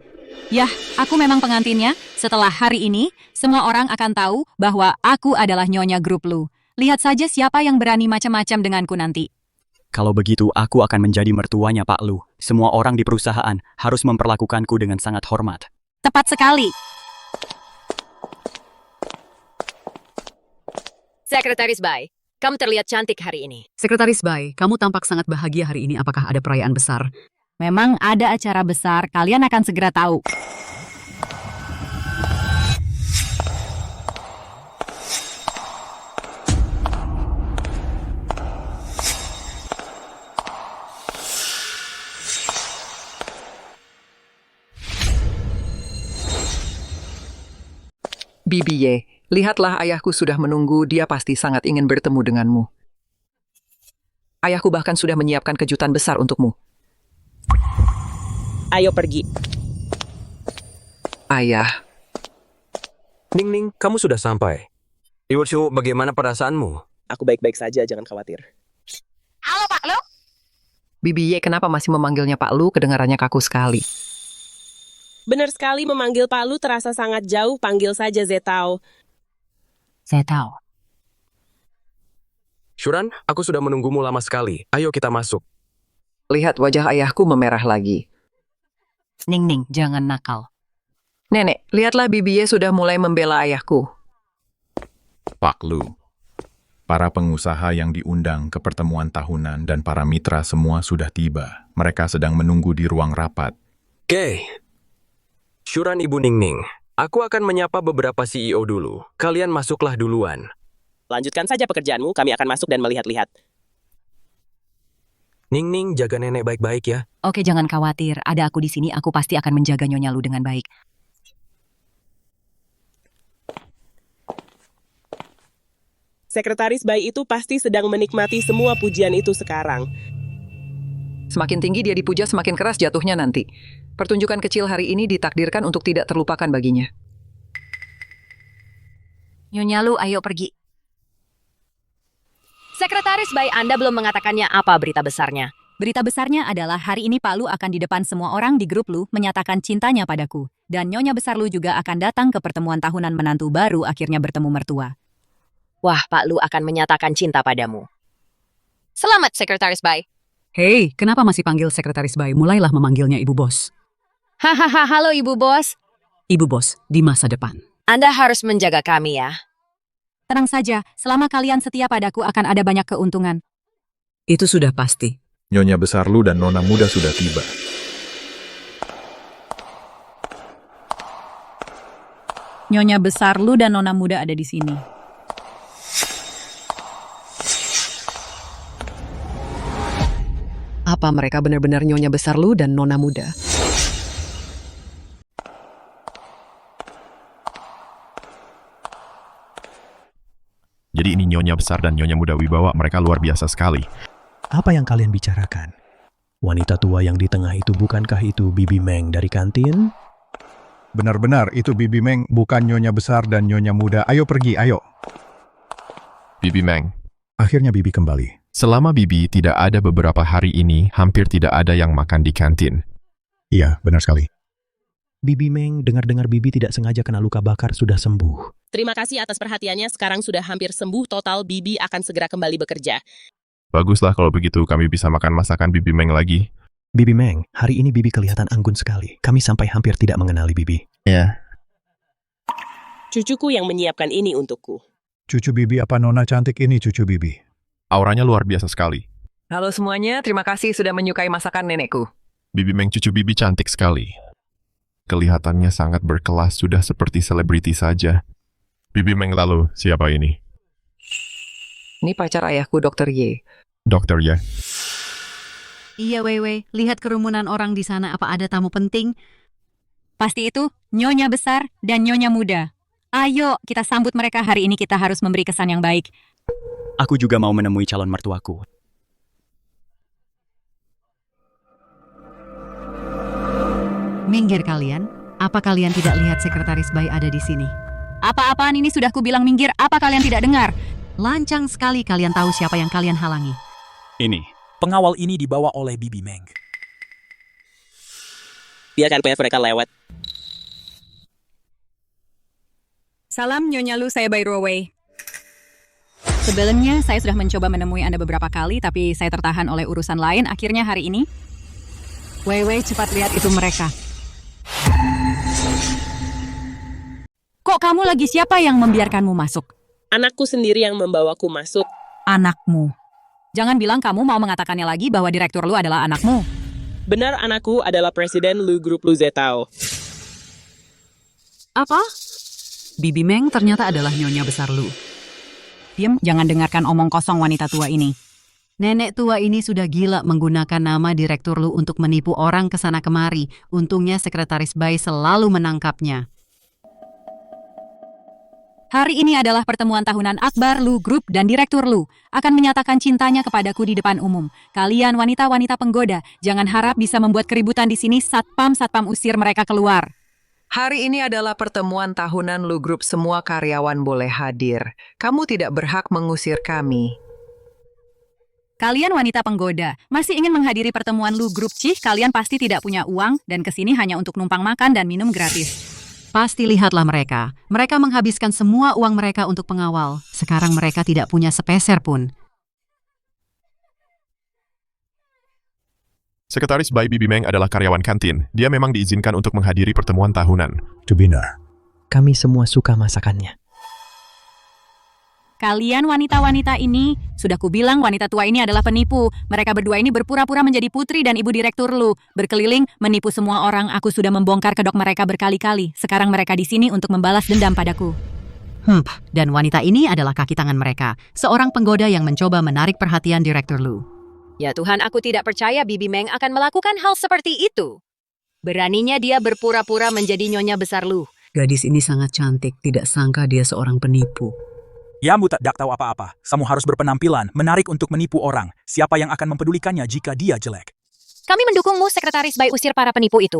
Yah, aku memang pengantinnya. Setelah hari ini, semua orang akan tahu bahwa aku adalah nyonya grup Lu. Lihat saja siapa yang berani macam-macam denganku nanti. Kalau begitu, aku akan menjadi mertuanya Pak Lu. Semua orang di perusahaan harus memperlakukanku dengan sangat hormat. Tepat sekali. Sekretaris Bai, kamu terlihat cantik hari ini. Sekretaris Bai, kamu tampak sangat bahagia hari ini. Apakah ada perayaan besar? Memang ada acara besar, kalian akan segera tahu. Bibi Ye, lihatlah ayahku sudah menunggu, dia pasti sangat ingin bertemu denganmu. Ayahku bahkan sudah menyiapkan kejutan besar untukmu. Ayo pergi. Ayah. Ning Ning, kamu sudah sampai. Ibu Chu, bagaimana perasaanmu? Aku baik-baik saja, jangan khawatir. Halo Pak Lu. Bibi Ye kenapa masih memanggilnya Pak Lu, kedengarannya kaku sekali. Benar sekali, memanggil Pak Lu terasa sangat jauh, panggil saja Zetao. Zetao. Shuran, aku sudah menunggumu lama sekali. Ayo kita masuk. Lihat wajah ayahku memerah lagi. Ning Ning, jangan nakal. Nenek, lihatlah Bibi Ye sudah mulai membela ayahku. Pak Lu. Para pengusaha yang diundang ke pertemuan tahunan dan para mitra semua sudah tiba. Mereka sedang menunggu di ruang rapat. Oke. Shuran Ibu Ning Ning, aku akan menyapa beberapa CEO dulu. Kalian masuklah duluan. Lanjutkan saja pekerjaanmu, kami akan masuk dan melihat-lihat. Ning Ning, jaga nenek baik-baik ya. Oke, jangan khawatir. Ada aku di sini, aku pasti akan menjaga Nyonya Lu dengan baik. Sekretaris Bai itu pasti sedang menikmati semua pujian itu sekarang. Semakin tinggi dia dipuja, semakin keras jatuhnya nanti. Pertunjukan kecil hari ini ditakdirkan untuk tidak terlupakan baginya. Nyonya Lu, ayo pergi. Sekretaris Bai, Anda belum mengatakannya apa berita besarnya. Berita besarnya adalah hari ini Pak Lu akan di depan semua orang di grup Lu menyatakan cintanya padaku. Dan Nyonya Besar Lu juga akan datang ke pertemuan tahunan menantu baru akhirnya bertemu mertua. Wah, Pak Lu akan menyatakan cinta padamu. Selamat, Sekretaris Bai. Hei, kenapa masih panggil Sekretaris Bai? Mulailah memanggilnya Ibu Bos. Hahaha, halo Ibu Bos. Ibu Bos, di masa depan. Anda harus menjaga kami ya. Tenang saja, selama kalian setia padaku akan ada banyak keuntungan. Itu sudah pasti. Nyonya Besar Lu dan Nona Muda sudah tiba. Nyonya Besar Lu dan Nona Muda ada di sini. Apa mereka benar-benar Nyonya Besar Lu dan Nona Muda? Jadi ini Nyonya Besar dan Nyonya Muda Wibawa, mereka luar biasa sekali. Apa yang kalian bicarakan? Wanita tua yang di tengah itu bukankah itu Bibi Meng dari kantin? Benar-benar, itu Bibi Meng, bukan Nyonya Besar dan Nyonya Muda. Ayo pergi, ayo. Bibi Meng. Akhirnya Bibi kembali. Selama Bibi tidak ada beberapa hari ini, hampir tidak ada yang makan di kantin. Iya, benar sekali. Bibi Meng, dengar-dengar Bibi tidak sengaja kena luka bakar sudah sembuh. Terima kasih atas perhatiannya, sekarang sudah hampir sembuh total, Bibi akan segera kembali bekerja. Baguslah kalau begitu, kami bisa makan masakan Bibi Meng lagi. Bibi Meng, hari ini Bibi kelihatan anggun sekali. Kami sampai hampir tidak mengenali Bibi. Ya. Cucuku yang menyiapkan ini untukku. Cucu Bibi apa Nona cantik ini cucu Bibi? Auranya luar biasa sekali. Halo semuanya, terima kasih sudah menyukai masakan nenekku. Bibi Meng cucu Bibi cantik sekali. Kelihatannya sangat berkelas, sudah seperti selebriti saja. Bibi Meng lalu, siapa ini? Ini pacar ayahku, Dr. Ye. Dokter ya? Iya, Wewe. Lihat kerumunan orang di sana. Apa ada tamu penting? Pasti itu Nyonya Besar dan Nyonya Muda. Ayo, kita sambut mereka. Hari ini kita harus memberi kesan yang baik. Aku juga mau menemui calon mertuaku. Minggir kalian. Apa kalian tidak lihat Sekretaris Bai ada di sini? Apa-apaan ini sudah kubilang minggir. Apa kalian tidak dengar? Lancang sekali kalian tahu siapa yang kalian halangi. Ini. Pengawal ini dibawa oleh Bibi Meng. Biarkan mereka lewat. Salam Nyonya Lu, saya Bai Ruowei. Sebelumnya, saya sudah mencoba menemui Anda beberapa kali, tapi saya tertahan oleh urusan lain. Akhirnya hari ini, Wei, cepat lihat itu mereka. Kok kamu lagi siapa yang membiarkanmu masuk? Anakku sendiri yang membawaku masuk. Anakmu. Jangan bilang kamu mau mengatakannya lagi bahwa direktur Lu adalah anakmu. Benar, anakku adalah presiden Lu Grup Lu Zetao. Apa? Bibi Meng ternyata adalah nyonya besar Lu. Diam, jangan dengarkan omong kosong wanita tua ini. Nenek tua ini sudah gila menggunakan nama direktur Lu untuk menipu orang ke sana kemari. Untungnya Sekretaris Bai selalu menangkapnya. Hari ini adalah pertemuan tahunan Akbar Lu Group dan Direktur Lu akan menyatakan cintanya kepadaku di depan umum. Kalian wanita-wanita penggoda, jangan harap bisa membuat keributan di sini. Satpam usir mereka keluar. Hari ini adalah pertemuan tahunan Lu Group, semua karyawan boleh hadir. Kamu tidak berhak mengusir kami. Kalian wanita penggoda, masih ingin menghadiri pertemuan Lu Group? Kalian pasti tidak punya uang dan kesini hanya untuk numpang makan dan minum gratis. Pasti lihatlah mereka. Mereka menghabiskan semua uang mereka untuk pengawal. Sekarang mereka tidak punya sepeser pun. Sekretaris Bai Bibi Meng adalah karyawan kantin. Dia memang diizinkan untuk menghadiri pertemuan tahunan. Itu benar. Kami semua suka masakannya. Kalian wanita-wanita ini, sudah kubilang wanita tua ini adalah penipu. Mereka berdua ini berpura-pura menjadi putri dan ibu direktur Lu. Berkeliling, menipu semua orang. Aku sudah membongkar kedok mereka berkali-kali. Sekarang mereka di sini untuk membalas dendam padaku. Dan wanita ini adalah kaki tangan mereka. Seorang penggoda yang mencoba menarik perhatian direktur Lu. Ya Tuhan, aku tidak percaya Bibi Meng akan melakukan hal seperti itu. Beraninya dia berpura-pura menjadi nyonya besar Lu. Gadis ini sangat cantik, tidak sangka dia seorang penipu. Yamu tak tahu apa-apa. Kamu harus berpenampilan, menarik untuk menipu orang. Siapa yang akan mempedulikannya jika dia jelek? Kami mendukungmu, Sekretaris Bai, usir para penipu itu.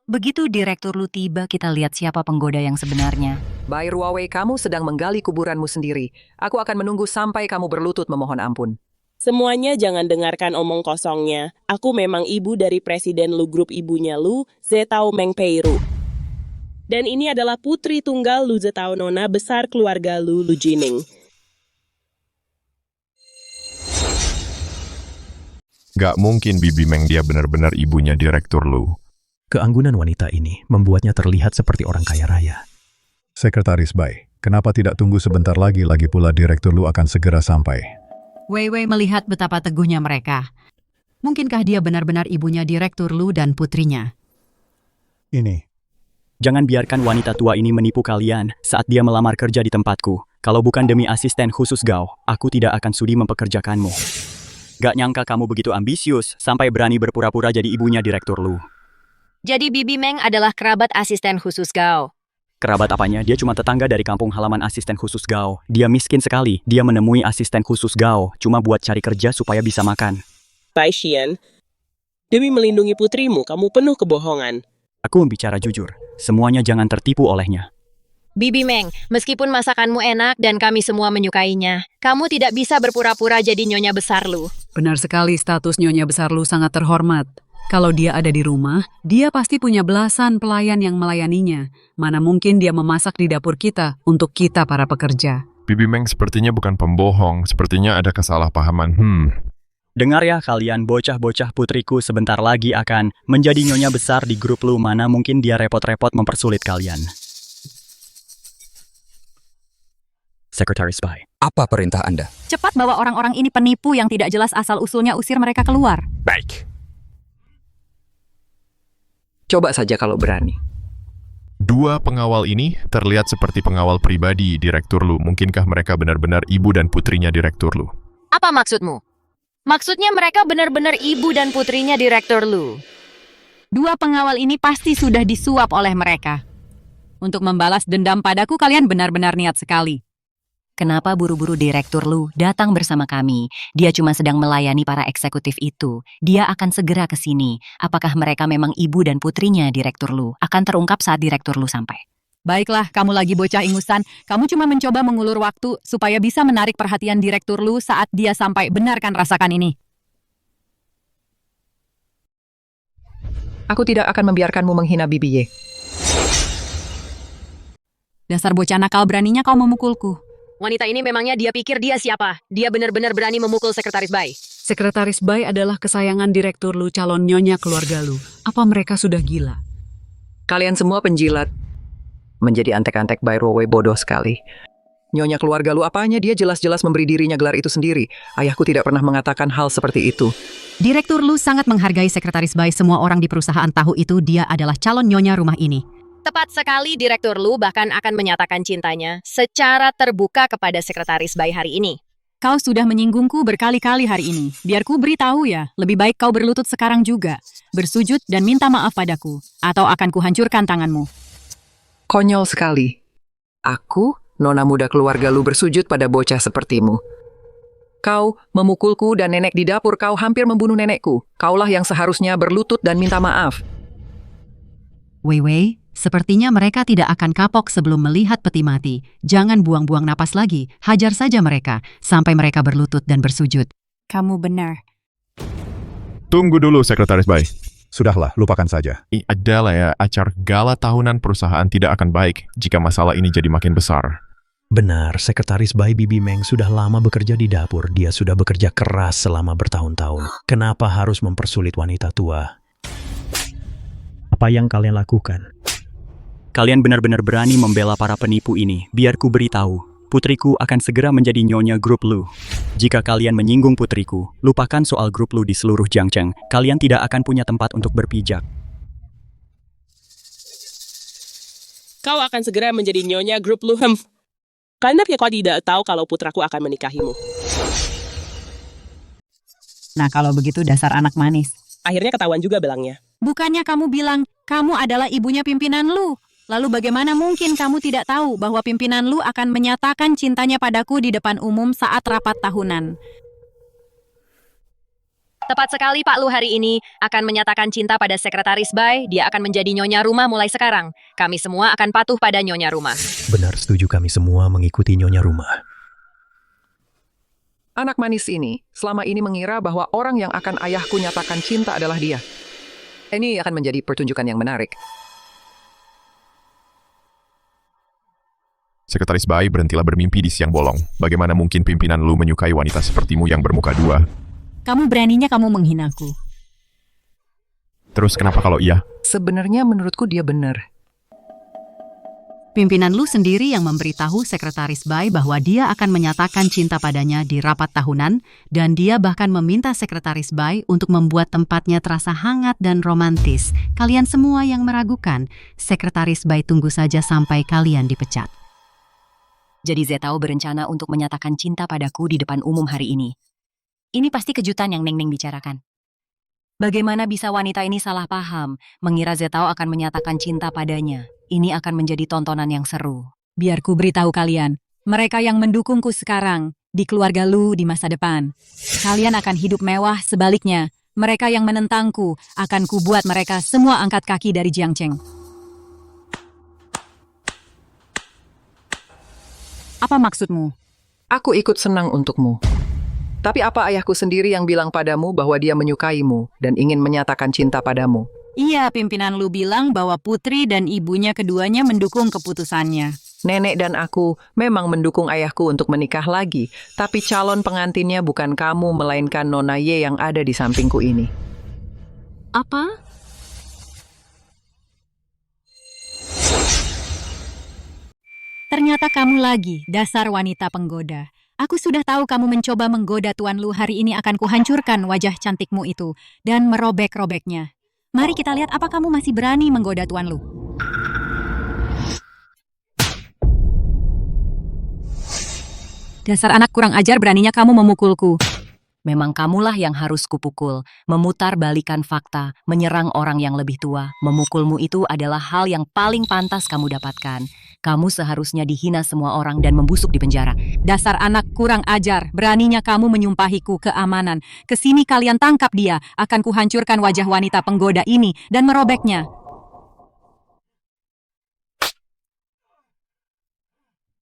Begitu direktur Lu tiba, kita lihat siapa penggoda yang sebenarnya. Bai Ruowei, kamu sedang menggali kuburanmu sendiri. Aku akan menunggu sampai kamu berlutut memohon ampun. Semuanya jangan dengarkan omong kosongnya. Aku memang ibu dari presiden Lu Grup, ibunya Lu, Zetao Meng Peiru. Dan ini adalah putri tunggal Lu Zetao, nona besar keluarga Lu, Lu Jining. Gak mungkin Bibi Meng dia benar-benar ibunya direktur Lu. Keanggunan wanita ini membuatnya terlihat seperti orang kaya raya. Sekretaris Bai, kenapa tidak tunggu sebentar lagi pula direktur Lu akan segera sampai. Wei melihat betapa teguhnya mereka. Mungkinkah dia benar-benar ibunya direktur Lu dan putrinya? Ini. Jangan biarkan wanita tua ini menipu kalian saat dia melamar kerja di tempatku. Kalau bukan demi asisten khusus Gao, aku tidak akan sudi mempekerjakanmu. Gak nyangka kamu begitu ambisius sampai berani berpura-pura jadi ibunya direktur Lu. Jadi Bibi Meng adalah kerabat asisten khusus Gao. Kerabat apanya? Dia cuma tetangga dari kampung halaman asisten khusus Gao. Dia miskin sekali. Dia menemui asisten khusus Gao cuma buat cari kerja supaya bisa makan. Tai Xian, demi melindungi putrimu, kamu penuh kebohongan. Aku bicara jujur. Semuanya jangan tertipu olehnya. Bibi Meng, meskipun masakanmu enak dan kami semua menyukainya, kamu tidak bisa berpura-pura jadi nyonya besar Lu. Benar sekali, status nyonya besar Lu sangat terhormat. Kalau dia ada di rumah, dia pasti punya belasan pelayan yang melayaninya. Mana mungkin dia memasak di dapur kita untuk kita para pekerja. Bibi Meng sepertinya bukan pembohong, sepertinya ada kesalahpahaman. Dengar ya kalian, bocah-bocah putriku sebentar lagi akan menjadi nyonya besar di grup Lu. Mana mungkin dia repot-repot mempersulit kalian. Sekretaris Bai. Apa perintah Anda? Cepat bawa orang-orang ini penipu yang tidak jelas asal-usulnya, usir mereka keluar. Baik. Coba saja kalau berani. Dua pengawal ini terlihat seperti pengawal pribadi direktur Lu. Mungkinkah mereka benar-benar ibu dan putrinya direktur Lu? Apa maksudmu? Maksudnya mereka benar-benar ibu dan putrinya direktur Lu. Dua pengawal ini pasti sudah disuap oleh mereka. Untuk membalas dendam padaku, kalian benar-benar niat sekali. Kenapa buru-buru direktur Lu datang bersama kami? Dia cuma sedang melayani para eksekutif itu. Dia akan segera ke sini. Apakah mereka memang ibu dan putrinya direktur Lu? Akan terungkap saat direktur Lu sampai. Baiklah, kamu lagi bocah ingusan. Kamu cuma mencoba mengulur waktu supaya bisa menarik perhatian direktur Lu saat dia sampai. Benarkan, rasakan ini. Aku tidak akan membiarkanmu menghina Bibi Ye. Dasar bocah nakal, beraninya kau memukulku. Wanita ini memangnya dia pikir dia siapa? Dia benar-benar berani memukul Sekretaris Bai. Sekretaris Bai adalah kesayangan Direktur Lu, calon nyonya keluarga Lu. Apa mereka sudah gila? Kalian semua penjilat. Menjadi antek-antek Bai Ruowei bodoh sekali. Nyonya keluarga Lu apanya, dia jelas-jelas memberi dirinya gelar itu sendiri. Ayahku tidak pernah mengatakan hal seperti itu. Direktur Lu sangat menghargai Sekretaris Bai. Semua orang di perusahaan tahu itu dia adalah calon nyonya rumah ini. Tepat sekali, Direktur Lu bahkan akan menyatakan cintanya secara terbuka kepada Sekretaris Bai hari ini. Kau sudah menyinggungku berkali-kali hari ini. Biar ku beritahu ya, lebih baik kau berlutut sekarang juga. Bersujud dan minta maaf padaku, atau akan kuhancurkan tanganmu. Konyol sekali. Aku, nona muda keluarga Lu, bersujud pada bocah sepertimu. Kau memukulku dan nenek di dapur, kau hampir membunuh nenekku. Kaulah yang seharusnya berlutut dan minta maaf. Wei, sepertinya mereka tidak akan kapok sebelum melihat peti mati. Jangan buang-buang napas lagi, hajar saja mereka, sampai mereka berlutut dan bersujud. Kamu benar. Tunggu dulu, Sekretaris Bai. Sudahlah, lupakan saja. Adalah ya, acara gala tahunan perusahaan tidak akan baik jika masalah ini jadi makin besar. Benar, Sekretaris Bai Bibi Meng sudah lama bekerja di dapur. Dia sudah bekerja keras selama bertahun-tahun. Kenapa harus mempersulit wanita tua? Apa yang kalian lakukan? Kalian benar-benar berani membela para penipu ini. Biar ku beritahu, putriku akan segera menjadi nyonya grup Lu. Jika kalian menyinggung putriku, lupakan soal grup Lu di seluruh Jiangcheng. Kalian tidak akan punya tempat untuk berpijak. Kau akan segera menjadi nyonya grup Lu. Karena kau tidak tahu kalau putraku akan menikahimu. Nah, kalau begitu dasar anak manis. Akhirnya ketahuan juga belangnya. Bukannya kamu bilang kamu adalah ibunya pimpinan Lu? Lalu bagaimana mungkin kamu tidak tahu bahwa pimpinan Lu akan menyatakan cintanya padaku di depan umum saat rapat tahunan? Tepat sekali, Pak Lu hari ini akan menyatakan cinta pada Sekretaris Bai. Dia akan menjadi nyonya rumah mulai sekarang. Kami semua akan patuh pada nyonya rumah. Benar, setuju, kami semua mengikuti nyonya rumah. Anak manis ini selama ini mengira bahwa orang yang akan ayahku nyatakan cinta adalah dia. Ini akan menjadi pertunjukan yang menarik. Sekretaris Bai, berhentilah bermimpi di siang bolong. Bagaimana mungkin pimpinan Lu menyukai wanita sepertimu yang bermuka dua? Kamu beraninya kamu menghinaku. Terus kenapa kalau iya? Sebenarnya menurutku dia benar. Pimpinan Lu sendiri yang memberitahu Sekretaris Bai bahwa dia akan menyatakan cinta padanya di rapat tahunan, dan dia bahkan meminta Sekretaris Bai untuk membuat tempatnya terasa hangat dan romantis. Kalian semua yang meragukan, Sekretaris Bai tunggu saja sampai kalian dipecat. Jadi Zetao berencana untuk menyatakan cinta padaku di depan umum hari ini. Ini pasti kejutan yang Neng-Neng bicarakan. Bagaimana bisa wanita ini salah paham, mengira Zetao akan menyatakan cinta padanya? Ini akan menjadi tontonan yang seru. Biar ku beritahu kalian, mereka yang mendukungku sekarang, di keluarga Lu di masa depan. Kalian akan hidup mewah, sebaliknya, mereka yang menentangku, akan kubuat mereka semua angkat kaki dari Jiangcheng. Apa maksudmu? Aku ikut senang untukmu. Tapi apa ayahku sendiri yang bilang padamu bahwa dia menyukaimu dan ingin menyatakan cinta padamu? Iya, pimpinan Lu bilang bahwa putri dan ibunya keduanya mendukung keputusannya. Nenek dan aku memang mendukung ayahku untuk menikah lagi, tapi calon pengantinnya bukan kamu, melainkan Nona Ye yang ada di sampingku ini. Apa? Ternyata kamu lagi, dasar wanita penggoda. Aku sudah tahu kamu mencoba menggoda Tuan Lu. Hari ini akan kuhancurkan wajah cantikmu itu dan merobek-robeknya. Mari kita lihat apa kamu masih berani menggoda Tuan Lu. Dasar anak kurang ajar, beraninya kamu memukulku. Memang kamulah yang harus kupukul, memutar balikan fakta, menyerang orang yang lebih tua. Memukulmu itu adalah hal yang paling pantas kamu dapatkan. Kamu seharusnya dihina semua orang dan membusuk di penjara. Dasar anak kurang ajar, beraninya kamu menyumpahiku keamanan. Kesini kalian tangkap dia, akan kuhancurkan wajah wanita penggoda ini dan merobeknya.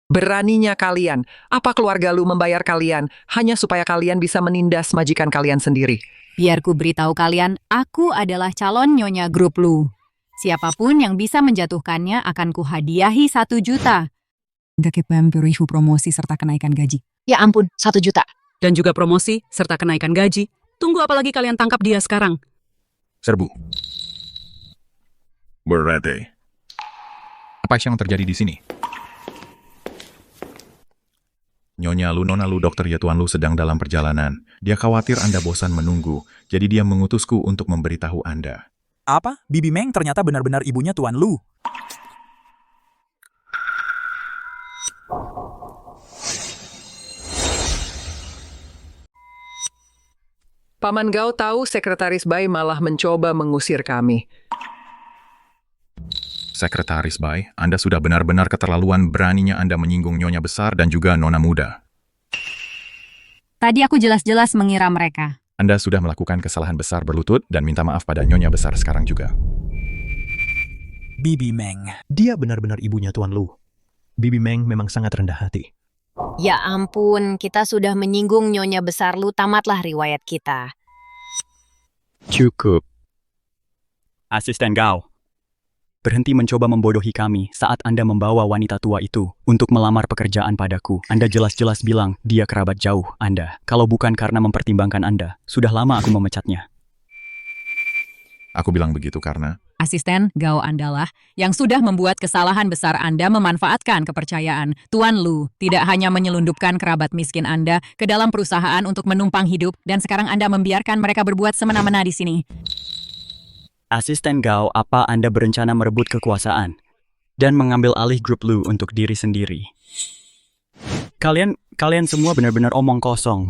Beraninya kalian, apa keluarga Lu membayar kalian hanya supaya kalian bisa menindas majikan kalian sendiri? Biar ku beritahu kalian, aku adalah calon nyonya grup Lu. Siapapun yang bisa menjatuhkannya akan kuhadiahi 1 juta. GKPM berihu promosi serta kenaikan gaji. Ya ampun, 1 juta. Dan juga promosi serta kenaikan gaji. Tunggu apalagi kalian tangkap dia sekarang. Serbu. Berarti. Apa yang terjadi di sini? Nyonya Lu, Nona Lu, Dokter ya Tuan Lu sedang dalam perjalanan. Dia khawatir Anda bosan menunggu, jadi dia mengutusku untuk memberitahu Anda. Apa? Bibi Meng ternyata benar-benar ibunya Tuan Lu. Paman Gao tahu Sekretaris Bai malah mencoba mengusir kami. Sekretaris Bai, Anda sudah benar-benar keterlaluan beraninya Anda menyinggung Nyonya Besar dan juga Nona Muda. Tadi aku jelas-jelas mengira mereka. Anda sudah melakukan kesalahan besar berlutut dan minta maaf pada Nyonya Besar sekarang juga. Bibi Meng. Dia benar-benar ibunya Tuan Lu. Bibi Meng memang sangat rendah hati. Ya ampun, kita sudah menyinggung Nyonya Besar Lu, tamatlah riwayat kita. Cukup. Asisten Gao, berhenti mencoba membodohi kami saat Anda membawa wanita tua itu untuk melamar pekerjaan padaku. Anda jelas-jelas bilang dia kerabat jauh Anda. Kalau bukan karena mempertimbangkan Anda, sudah lama aku memecatnya. Aku bilang begitu karena... Asisten Gao Andalah yang sudah membuat kesalahan besar. Anda memanfaatkan kepercayaan Tuan Lu, tidak hanya menyelundupkan kerabat miskin Anda ke dalam perusahaan untuk menumpang hidup, dan sekarang Anda membiarkan mereka berbuat semena-mena di sini. Asisten Gao, apa Anda berencana merebut kekuasaan dan mengambil alih grup Lu untuk diri sendiri? Kalian semua benar-benar omong kosong.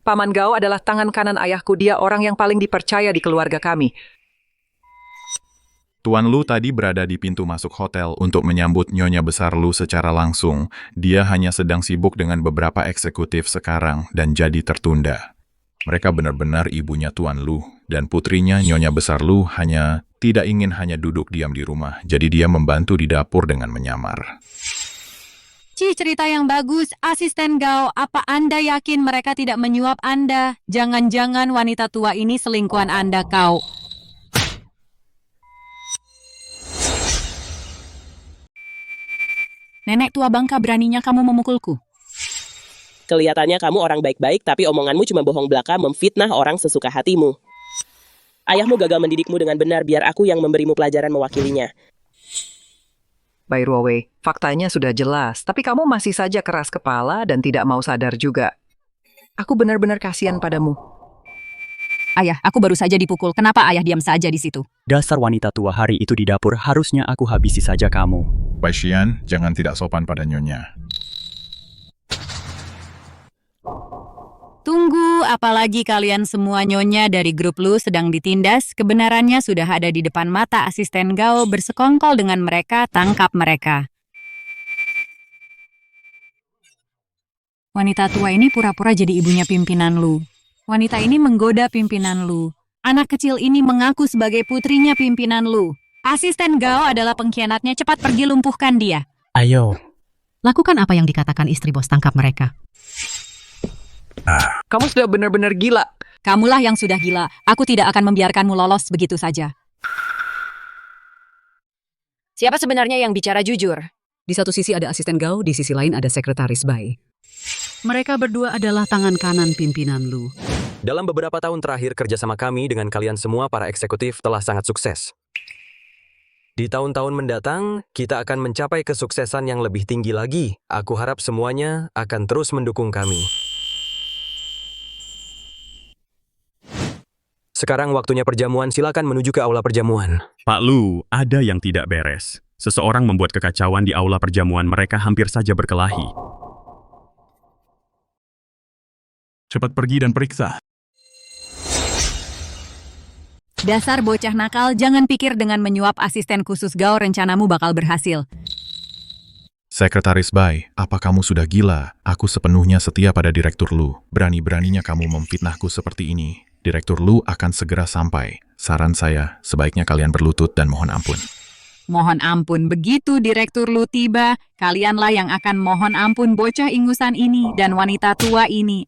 Paman Gao adalah tangan kanan ayahku. Dia orang yang paling dipercaya di keluarga kami. Tuan Lu tadi berada di pintu masuk hotel untuk menyambut Nyonya Besar Lu secara langsung. Dia hanya sedang sibuk dengan beberapa eksekutif sekarang dan jadi tertunda. Mereka benar-benar ibunya Tuan Lu, dan putrinya Nyonya Besar Lu hanya tidak ingin hanya duduk diam di rumah, jadi dia membantu di dapur dengan menyamar. Cerita yang bagus, Asisten Gao. Apa Anda yakin mereka tidak menyuap Anda? Jangan-jangan wanita tua ini selingkuhan Anda, kau. Nenek tua bangka, beraninya kamu memukulku. Kelihatannya kamu orang baik-baik, tapi omonganmu cuma bohong belaka memfitnah orang sesuka hatimu. Ayahmu gagal mendidikmu dengan benar, biar aku yang memberimu pelajaran mewakilinya. Bai Ruowei, faktanya sudah jelas, tapi kamu masih saja keras kepala dan tidak mau sadar juga. Aku benar-benar kasihan padamu. Ayah, aku baru saja dipukul. Kenapa ayah diam saja di situ? Dasar wanita tua, hari itu di dapur harusnya aku habisi saja kamu. Bai Xian, jangan tidak sopan pada Nyonya. Tunggu, apalagi kalian semua Nyonya dari grup Lu sedang ditindas. Kebenarannya sudah ada di depan mata. Asisten Gao bersekongkol dengan mereka, tangkap mereka. Wanita tua ini pura-pura jadi ibunya pimpinan Lu. Wanita ini menggoda pimpinan Lu. Anak kecil ini mengaku sebagai putrinya pimpinan Lu. Asisten Gao adalah pengkhianatnya, cepat pergi lumpuhkan dia. Ayo. Lakukan apa yang dikatakan istri bos, tangkap mereka. Kamu sudah benar-benar gila. Kamulah yang sudah gila. Aku tidak akan membiarkanmu lolos begitu saja. Siapa sebenarnya yang bicara jujur? Di satu sisi ada Asisten Gao, di sisi lain ada Sekretaris Bai. Mereka berdua adalah tangan kanan pimpinan Lu. Dalam beberapa tahun terakhir, kerjasama kami dengan kalian semua para eksekutif telah sangat sukses. Di tahun-tahun mendatang, kita akan mencapai kesuksesan yang lebih tinggi lagi. Aku harap semuanya akan terus mendukung kami. Sekarang waktunya perjamuan, silakan menuju ke aula perjamuan. Pak Lu, ada yang tidak beres. Seseorang membuat kekacauan di aula perjamuan, mereka hampir saja berkelahi. Cepat pergi dan periksa. Dasar bocah nakal, jangan pikir dengan menyuap asisten khusus Gao rencanamu bakal berhasil. Sekretaris Bai, apa kamu sudah gila? Aku sepenuhnya setia pada Direktur Lu. Berani-beraninya kamu memfitnahku seperti ini. Direktur Lu akan segera sampai. Saran saya, sebaiknya kalian berlutut dan mohon ampun. Mohon ampun, begitu Direktur Lu tiba, kalianlah yang akan mohon ampun bocah ingusan ini dan wanita tua ini.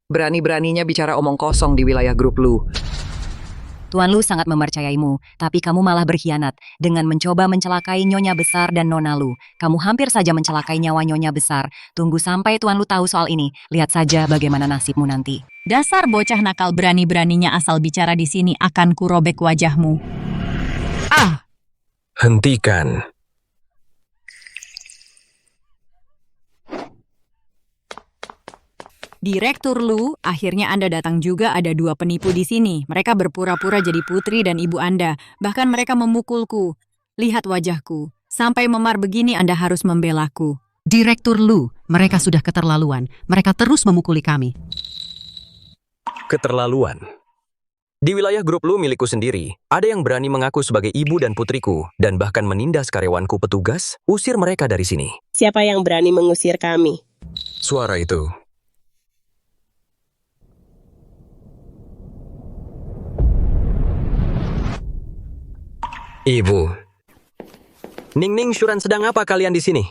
Berani-beraninya bicara omong kosong di wilayah grup Lu. Tuan Lu sangat mempercayaimu, tapi kamu malah berkhianat dengan mencoba mencelakai Nyonya Besar dan Nona Lu. Kamu hampir saja mencelakai nyawa Nyonya Besar. Tunggu sampai Tuan Lu tahu soal ini. Lihat saja bagaimana nasibmu nanti. Dasar bocah nakal, berani-beraninya asal bicara di sini, akan kurobek wajahmu. Ah! Hentikan. Direktur Lu, akhirnya Anda datang juga. Ada 2 penipu di sini. Mereka berpura-pura jadi putri dan ibu Anda. Bahkan mereka memukulku. Lihat wajahku. Sampai memar begini Anda harus membelaku. Direktur Lu, mereka sudah keterlaluan. Mereka terus memukuli kami. Keterlaluan. Di wilayah grup Lu milikku sendiri, ada yang berani mengaku sebagai ibu dan putriku dan bahkan menindas karyawanku petugas. Usir mereka dari sini. Siapa yang berani mengusir kami? Suara itu. Ibu. Ning Syuran, sedang apa kalian di sini?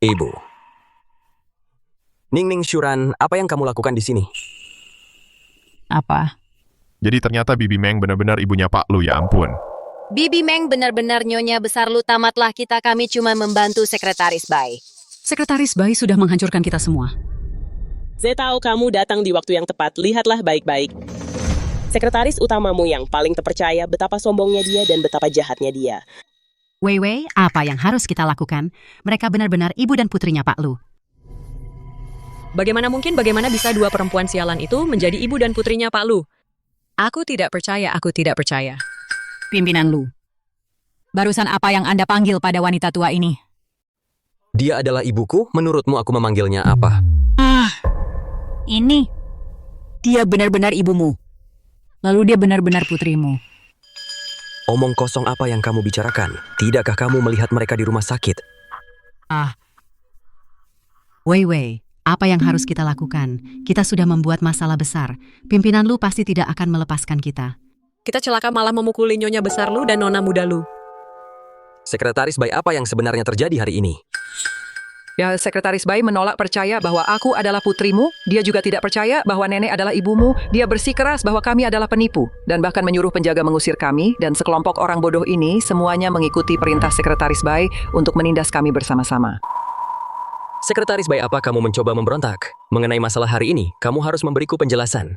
Ibu. Ning Syuran, apa yang kamu lakukan di sini? Apa? Jadi ternyata Bibi Meng benar-benar ibunya Pak Lu, ya ampun. Bibi Meng benar-benar Nyonya Besar Lu, tamatlah kita, kami cuma membantu Sekretaris Bai. Sekretaris Bai sudah menghancurkan kita semua. Saya tahu kamu datang di waktu yang tepat, lihatlah baik-baik. Sekretaris utamamu yang paling terpercaya, betapa sombongnya dia dan betapa jahatnya dia. Wei, apa yang harus kita lakukan? Mereka benar-benar ibu dan putrinya Pak Lu. Bagaimana bisa 2 perempuan sialan itu menjadi ibu dan putrinya Pak Lu? Aku tidak percaya. Pimpinan Lu. Barusan apa yang Anda panggil pada wanita tua ini? Dia adalah ibuku, menurutmu aku memanggilnya apa? Ini. Dia benar-benar ibumu. Lalu dia benar-benar putrimu. Omong kosong apa yang kamu bicarakan? Tidakkah kamu melihat mereka di rumah sakit? Wei, apa yang harus kita lakukan? Kita sudah membuat masalah besar. Pimpinan Lu pasti tidak akan melepaskan kita. Kita celaka malah memukuli Nyonya Besar Lu dan Nona Muda Lu. Sekretaris Bai, apa yang sebenarnya terjadi hari ini? Ya, Sekretaris Bai menolak percaya bahwa aku adalah putrimu. Dia juga tidak percaya bahwa nenek adalah ibumu. Dia bersikeras bahwa kami adalah penipu. Dan bahkan menyuruh penjaga mengusir kami. Dan sekelompok orang bodoh ini semuanya mengikuti perintah Sekretaris Bai untuk menindas kami bersama-sama. Sekretaris Bai, apa kamu mencoba memberontak? Mengenai masalah hari ini, kamu harus memberiku penjelasan.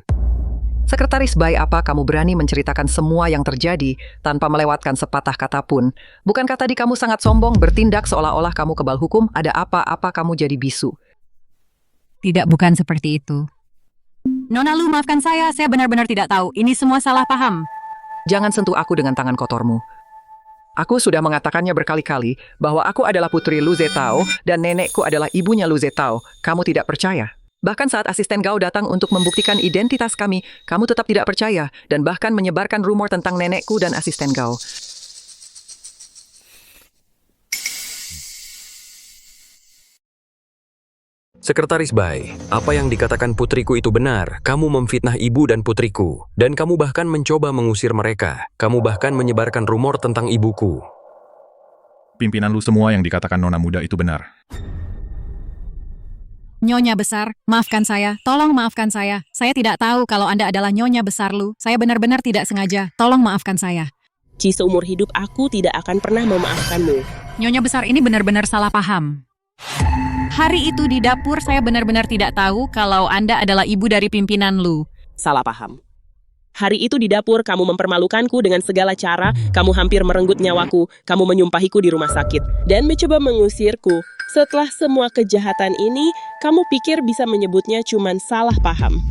Sekretaris Bai, apa kamu berani menceritakan semua yang terjadi tanpa melewatkan sepatah kata pun? Bukankah tadi kamu sangat sombong bertindak seolah-olah kamu kebal hukum? Ada apa-apa kamu jadi bisu? Tidak, bukan seperti itu. Nona Lu, maafkan saya benar-benar tidak tahu. Ini semua salah paham. Jangan sentuh aku dengan tangan kotormu. Aku sudah mengatakannya berkali-kali bahwa aku adalah putri Lu Zetao dan nenekku adalah ibunya Lu Zetao. Kamu tidak percaya? Bahkan saat asisten Gao datang untuk membuktikan identitas kami, kamu tetap tidak percaya dan bahkan menyebarkan rumor tentang nenekku dan asisten Gao. Sekretaris Bai, apa yang dikatakan putriku itu benar. Kamu memfitnah ibu dan putriku, dan kamu bahkan mencoba mengusir mereka. Kamu bahkan menyebarkan rumor tentang ibuku. Pimpinan Lu, semua yang dikatakan Nona Muda itu benar. Nyonya Besar, maafkan saya. Tolong maafkan saya. Saya tidak tahu kalau Anda adalah Nyonya Besar Lu. Saya benar-benar tidak sengaja. Tolong maafkan saya. Seumur hidup aku tidak akan pernah memaafkanmu. Nyonya Besar ini benar-benar salah paham. Hari itu di dapur saya benar-benar tidak tahu kalau Anda adalah ibu dari pimpinan Lu. Salah paham. Hari itu di dapur kamu mempermalukanku dengan segala cara, kamu hampir merenggut nyawaku, kamu menyumpahiku di rumah sakit, dan mencoba mengusirku. Setelah semua kejahatan ini, kamu pikir bisa menyebutnya cuman salah paham.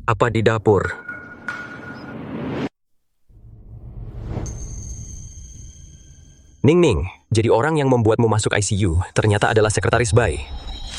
Apa di dapur? Ning, jadi orang yang membuatmu masuk ICU ternyata adalah Sekretaris Bai.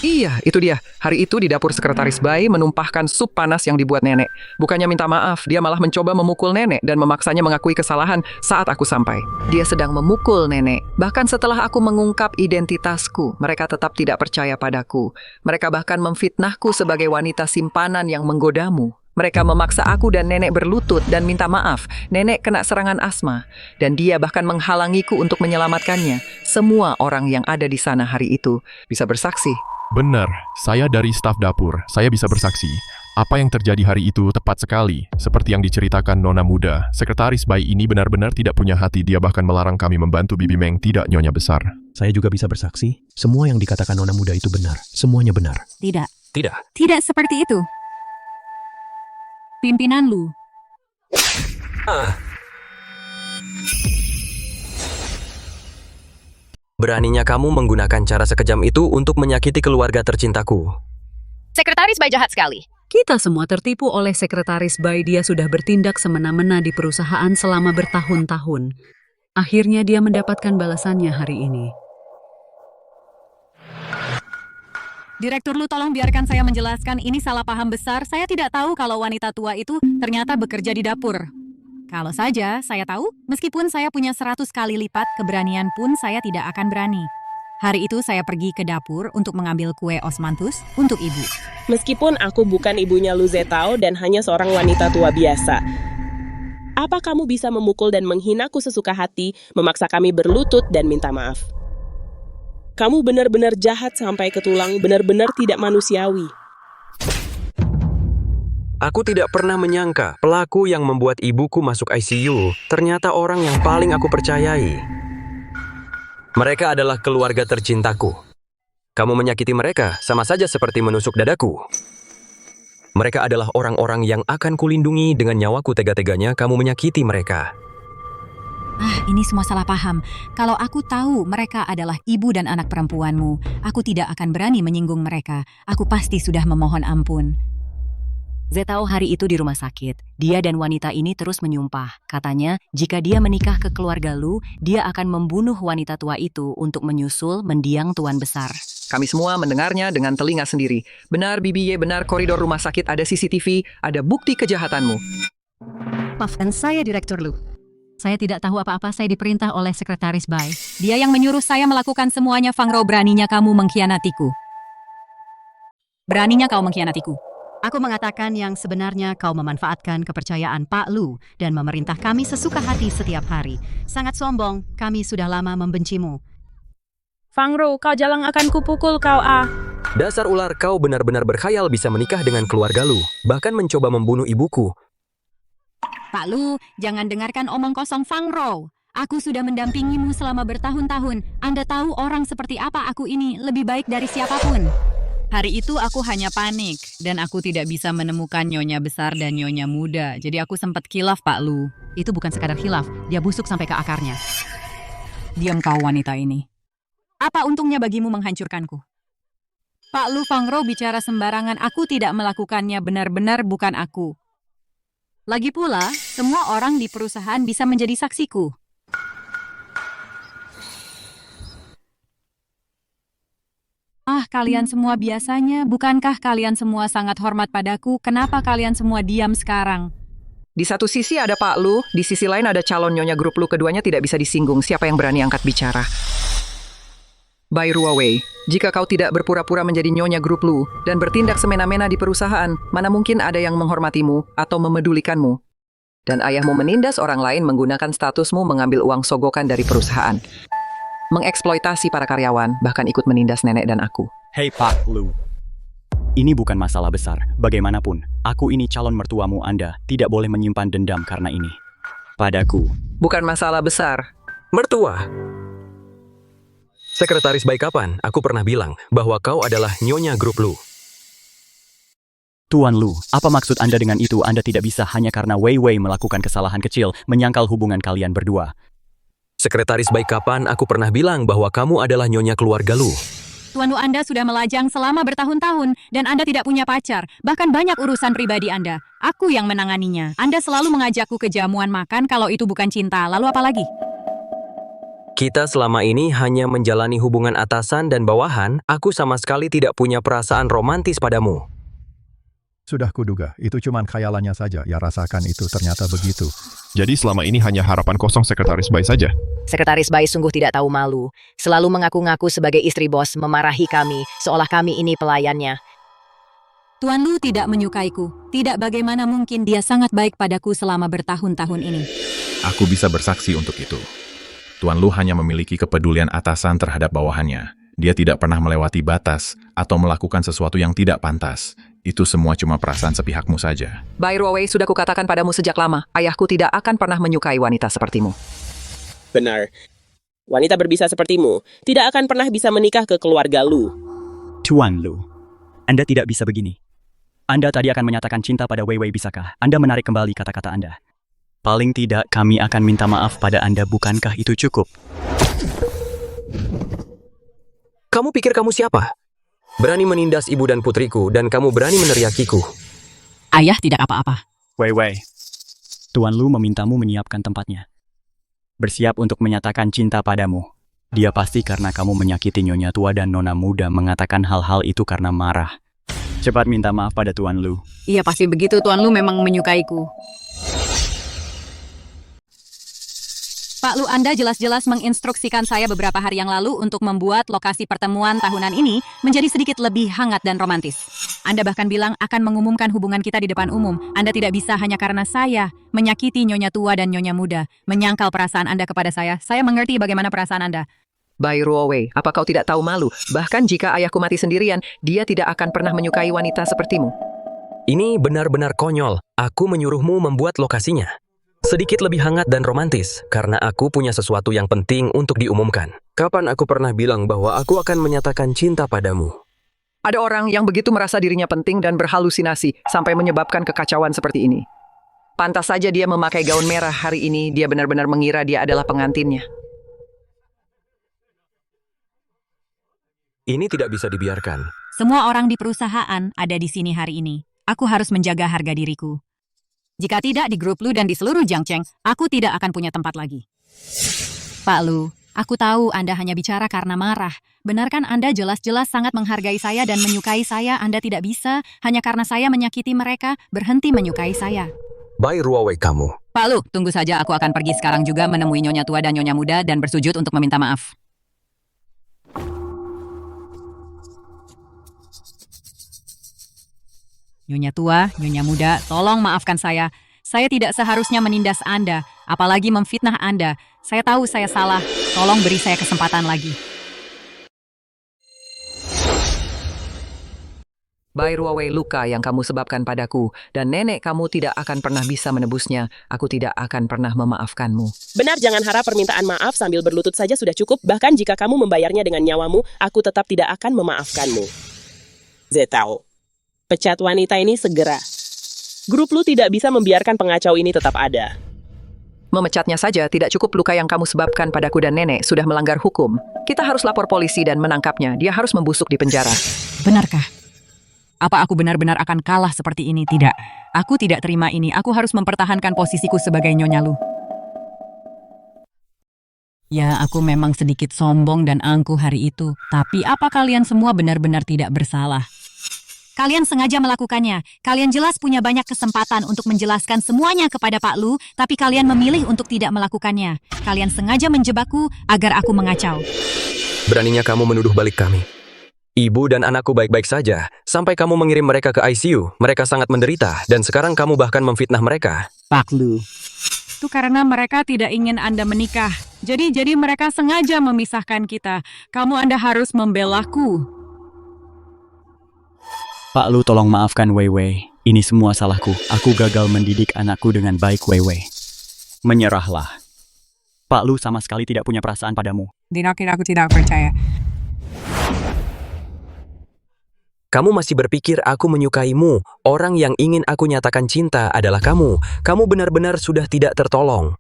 Iya, itu dia. Hari itu di dapur Sekretaris Bai menumpahkan sup panas yang dibuat nenek. Bukannya minta maaf, dia malah mencoba memukul nenek dan memaksanya mengakui kesalahan saat aku sampai. Dia sedang memukul nenek. Bahkan setelah aku mengungkap identitasku, mereka tetap tidak percaya padaku. Mereka bahkan memfitnahku sebagai wanita simpanan yang menggodamu. Mereka memaksa aku dan nenek berlutut dan minta maaf. Nenek kena serangan asma. Dan dia bahkan menghalangiku untuk menyelamatkannya. Semua orang yang ada di sana hari itu bisa bersaksi. Benar, saya dari staf dapur. Saya bisa bersaksi. Apa yang terjadi hari itu tepat sekali. Seperti yang diceritakan Nona Muda. Sekretaris bayi ini benar-benar tidak punya hati. Dia bahkan melarang kami membantu Bibi Meng, tidak Nyonya Besar. Saya juga bisa bersaksi. Semua yang dikatakan Nona Muda itu benar. Semuanya benar. Tidak. Tidak. Tidak seperti itu. Pimpinan Lu. Beraninya kamu menggunakan cara sekejam itu untuk menyakiti keluarga tercintaku. Sekretaris Bai jahat sekali. Kita semua tertipu oleh Sekretaris Bai. Dia sudah bertindak semena-mena di perusahaan selama bertahun-tahun. Akhirnya dia mendapatkan balasannya hari ini. Direktur Lu, tolong biarkan saya menjelaskan. Ini salah paham besar. Saya tidak tahu kalau wanita tua itu ternyata bekerja di dapur. Kalau saja saya tahu, meskipun saya punya 100 kali lipat, keberanian pun saya tidak akan berani. Hari itu saya pergi ke dapur untuk mengambil kue osmanthus untuk ibu. Meskipun aku bukan ibunya Lu Zetao dan hanya seorang wanita tua biasa. Apa kamu bisa memukul dan menghinaku sesuka hati, memaksa kami berlutut dan minta maaf? Kamu benar-benar jahat sampai ke tulang, benar-benar tidak manusiawi. Aku tidak pernah menyangka pelaku yang membuat ibuku masuk ICU ternyata orang yang paling aku percayai. Mereka adalah keluarga tercintaku. Kamu menyakiti mereka sama saja seperti menusuk dadaku. Mereka adalah orang-orang yang akan kulindungi dengan nyawaku. Tega-teganya kamu menyakiti mereka. Ini semua salah paham. Kalau aku tahu mereka adalah ibu dan anak perempuanmu, aku tidak akan berani menyinggung mereka. Aku pasti sudah memohon ampun. Zetao hari itu di rumah sakit. Dia dan wanita ini terus menyumpah. Katanya, jika dia menikah ke keluarga Lu, dia akan membunuh wanita tua itu untuk menyusul mendiang tuan besar. Kami semua mendengarnya dengan telinga sendiri. Benar, Bibi Ye, benar, koridor rumah sakit ada CCTV, ada bukti kejahatanmu. Maafkan saya, Direktur Lu. Saya tidak tahu apa-apa, saya diperintah oleh Sekretaris Bai. Dia yang menyuruh saya melakukan semuanya. Fang Rou, beraninya kamu mengkhianatiku. Beraninya kau mengkhianatiku. Aku mengatakan yang sebenarnya kau memanfaatkan kepercayaan Pak Lu dan memerintah kami sesuka hati setiap hari. Sangat sombong, kami sudah lama membencimu. Fang Rou, kau jalang akan kupukul kau Dasar ular, kau benar-benar berkhayal bisa menikah dengan keluarga Lu, bahkan mencoba membunuh ibuku. Pak Lu, jangan dengarkan omong kosong Fang Rou. Aku sudah mendampingimu selama bertahun-tahun. Anda tahu orang seperti apa aku ini lebih baik dari siapapun. Hari itu aku hanya panik, dan aku tidak bisa menemukan Nyonya Besar dan Nyonya Muda, jadi aku sempat khilaf, Pak Lu. Itu bukan sekadar khilaf, dia busuk sampai ke akarnya. Diam kau wanita ini. Apa untungnya bagimu menghancurkanku? Pak Lu, Fang Rou bicara sembarangan, aku tidak melakukannya, benar-benar bukan aku. Lagi pula, semua orang di perusahaan bisa menjadi saksiku. Kalian semua biasanya, bukankah kalian semua sangat hormat padaku? Kenapa kalian semua diam sekarang? Di satu sisi ada Pak Lu, di sisi lain ada calon Nyonya Grup Lu. Keduanya tidak bisa disinggung. Siapa yang berani angkat bicara? Bai Ruowei, jika kau tidak berpura-pura menjadi Nyonya Grup Lu dan bertindak semena-mena di perusahaan, mana mungkin ada yang menghormatimu atau memedulikanmu? Dan ayahmu menindas orang lain menggunakan statusmu mengambil uang sogokan dari perusahaan. Mengeksploitasi para karyawan, bahkan ikut menindas nenek dan aku. Hei Pak Lu. Ini bukan masalah besar. Bagaimanapun, aku ini calon mertuamu. Anda tidak boleh menyimpan dendam karena ini. Padaku. Bukan masalah besar. Mertua. Sekretaris Bai, kapan aku pernah bilang bahwa kau adalah Nyonya Grup Lu? Tuan Lu, apa maksud Anda dengan itu? Anda tidak bisa hanya karena Wei Wei melakukan kesalahan kecil menyangkal hubungan kalian berdua. Sekretaris Bai, kapan aku pernah bilang bahwa kamu adalah Nyonya keluarga Lu? Tuan Lu, Anda sudah melajang selama bertahun-tahun dan Anda tidak punya pacar. Bahkan banyak urusan pribadi Anda. Aku yang menanganinya. Anda selalu mengajakku ke jamuan makan kalau itu bukan cinta. Lalu apa lagi? Kita selama ini hanya menjalani hubungan atasan dan bawahan. Aku sama sekali tidak punya perasaan romantis padamu. Sudah kuduga, itu cuma khayalannya saja. Ya rasakan itu ternyata begitu. Jadi selama ini hanya harapan kosong Sekretaris Bai saja? Sekretaris Bai sungguh tidak tahu malu. Selalu mengaku-ngaku sebagai istri bos, memarahi kami, seolah kami ini pelayannya. Tuan Lu tidak menyukaiku. Tidak, bagaimana mungkin, dia sangat baik padaku selama bertahun-tahun ini. Aku bisa bersaksi untuk itu. Tuan Lu hanya memiliki kepedulian atasan terhadap bawahannya. Dia tidak pernah melewati batas atau melakukan sesuatu yang tidak pantas. Itu semua cuma perasaan sepihakmu saja. Bai Ruowei, sudah kukatakan padamu sejak lama, ayahku tidak akan pernah menyukai wanita sepertimu. Benar. Wanita berbisa sepertimu tidak akan pernah bisa menikah ke keluarga Lu. Tuan Lu, Anda tidak bisa begini. Anda tadi akan menyatakan cinta pada Wei Wei, bisakah Anda menarik kembali kata-kata Anda? Paling tidak kami akan minta maaf pada Anda, bukankah itu cukup? Kamu pikir kamu siapa? Berani menindas ibu dan putriku, dan kamu berani meneriakiku. Ayah tidak apa-apa. Wei Wei, Tuan Lu memintamu menyiapkan tempatnya. Bersiap untuk menyatakan cinta padamu. Dia pasti karena kamu menyakiti Nyonya Tua dan Nona Muda mengatakan hal-hal itu karena marah. Cepat minta maaf pada Tuan Lu. Iya pasti begitu, Tuan Lu memang menyukaiku. Pak Lu, Anda jelas-jelas menginstruksikan saya beberapa hari yang lalu untuk membuat lokasi pertemuan tahunan ini menjadi sedikit lebih hangat dan romantis. Anda bahkan bilang akan mengumumkan hubungan kita di depan umum. Anda tidak bisa hanya karena saya menyakiti Nyonya Tua dan Nyonya Muda, menyangkal perasaan Anda kepada saya. Saya mengerti bagaimana perasaan Anda. Bai Ruowei, apa kau tidak tahu malu? Bahkan jika ayahku mati sendirian, dia tidak akan pernah menyukai wanita sepertimu. Ini benar-benar konyol. Aku menyuruhmu membuat lokasinya sedikit lebih hangat dan romantis, karena aku punya sesuatu yang penting untuk diumumkan. Kapan aku pernah bilang bahwa aku akan menyatakan cinta padamu? Ada orang yang begitu merasa dirinya penting dan berhalusinasi sampai menyebabkan kekacauan seperti ini. Pantas saja dia memakai gaun merah hari ini, dia benar-benar mengira dia adalah pengantinnya. Ini tidak bisa dibiarkan. Semua orang di perusahaan ada di sini hari ini. Aku harus menjaga harga diriku. Jika tidak di grup Lu dan di seluruh Jiangcheng, aku tidak akan punya tempat lagi. Pak Lu, aku tahu Anda hanya bicara karena marah. Benarkan Anda jelas-jelas sangat menghargai saya dan menyukai saya? Anda tidak bisa, hanya karena saya menyakiti mereka, berhenti menyukai saya. Bai Ruowei kamu. Pak Lu, tunggu saja, aku akan pergi sekarang juga menemui Nyonya Tua dan Nyonya Muda dan bersujud untuk meminta maaf. Nyonya Tua, Nyonya Muda, tolong maafkan saya. Saya tidak seharusnya menindas Anda, apalagi memfitnah Anda. Saya tahu saya salah. Tolong beri saya kesempatan lagi. Bai Ruowei, luka yang kamu sebabkan padaku, dan nenek kamu tidak akan pernah bisa menebusnya. Aku tidak akan pernah memaafkanmu. Benar, jangan harap permintaan maaf sambil berlutut saja sudah cukup. Bahkan jika kamu membayarnya dengan nyawamu, aku tetap tidak akan memaafkanmu. Zetao. Pecat wanita ini segera. Grup Lu tidak bisa membiarkan pengacau ini tetap ada. Memecatnya saja tidak cukup. Luka yang kamu sebabkan padaku dan nenek sudah melanggar hukum. Kita harus lapor polisi dan menangkapnya. Dia harus membusuk di penjara. Benarkah? Apa aku benar-benar akan kalah seperti ini? Tidak. Aku tidak terima ini. Aku harus mempertahankan posisiku sebagai Nyonya Lu. Ya, aku memang sedikit sombong dan angkuh hari itu. Tapi apa kalian semua benar-benar tidak bersalah? Kalian sengaja melakukannya. Kalian jelas punya banyak kesempatan untuk menjelaskan semuanya kepada Pak Lu, tapi kalian memilih untuk tidak melakukannya. Kalian sengaja menjebakku agar aku mengacau. Beraninya kamu menuduh balik kami. Ibu dan anakku baik-baik saja, sampai kamu mengirim mereka ke ICU. Mereka sangat menderita, dan sekarang kamu bahkan memfitnah mereka. Pak Lu. Itu karena mereka tidak ingin Anda menikah. Jadi mereka sengaja memisahkan kita. Anda harus membelaku. Pak Lu, tolong maafkan Wei Wei. Ini semua salahku. Aku gagal mendidik anakku dengan baik, Wei Wei. Menyerahlah. Pak Lu sama sekali tidak punya perasaan padamu. Dinokin, aku tidak percaya. Kamu masih berpikir aku menyukaimu. Orang yang ingin aku nyatakan cinta adalah kamu. Kamu benar-benar sudah tidak tertolong.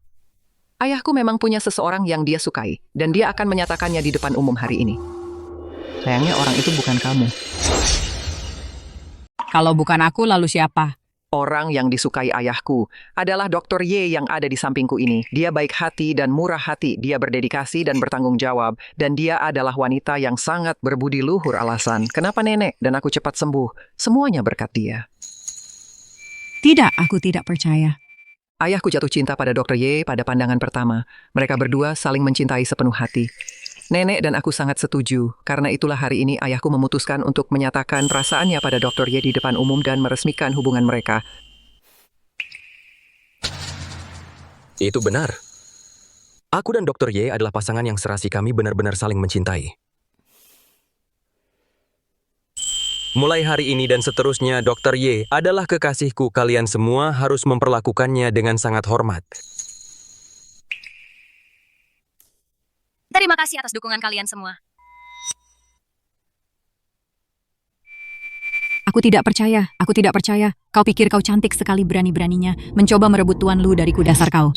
Ayahku memang punya seseorang yang dia sukai, dan dia akan menyatakannya di depan umum hari ini. Sayangnya orang itu bukan kamu. Kalau bukan aku, lalu siapa? Orang yang disukai ayahku adalah Dr. Ye yang ada di sampingku ini. Dia baik hati dan murah hati. Dia berdedikasi dan bertanggung jawab. Dan dia adalah wanita yang sangat berbudi luhur. Alasan kenapa nenek dan aku cepat sembuh. Semuanya berkat dia. Tidak, aku tidak percaya. Ayahku jatuh cinta pada Dr. Ye pada pandangan pertama. Mereka berdua saling mencintai sepenuh hati. Nenek dan aku sangat setuju, karena itulah hari ini ayahku memutuskan untuk menyatakan perasaannya pada Dr. Ye di depan umum dan meresmikan hubungan mereka. Itu benar. Aku dan Dr. Ye adalah pasangan yang serasi, kami benar-benar saling mencintai. Mulai hari ini dan seterusnya, Dr. Ye adalah kekasihku. Kalian semua harus memperlakukannya dengan sangat hormat. Terima kasih atas dukungan kalian semua. Aku tidak percaya. Kau pikir kau cantik sekali berani-beraninya mencoba merebut Tuan Lu dariku, dasar kau.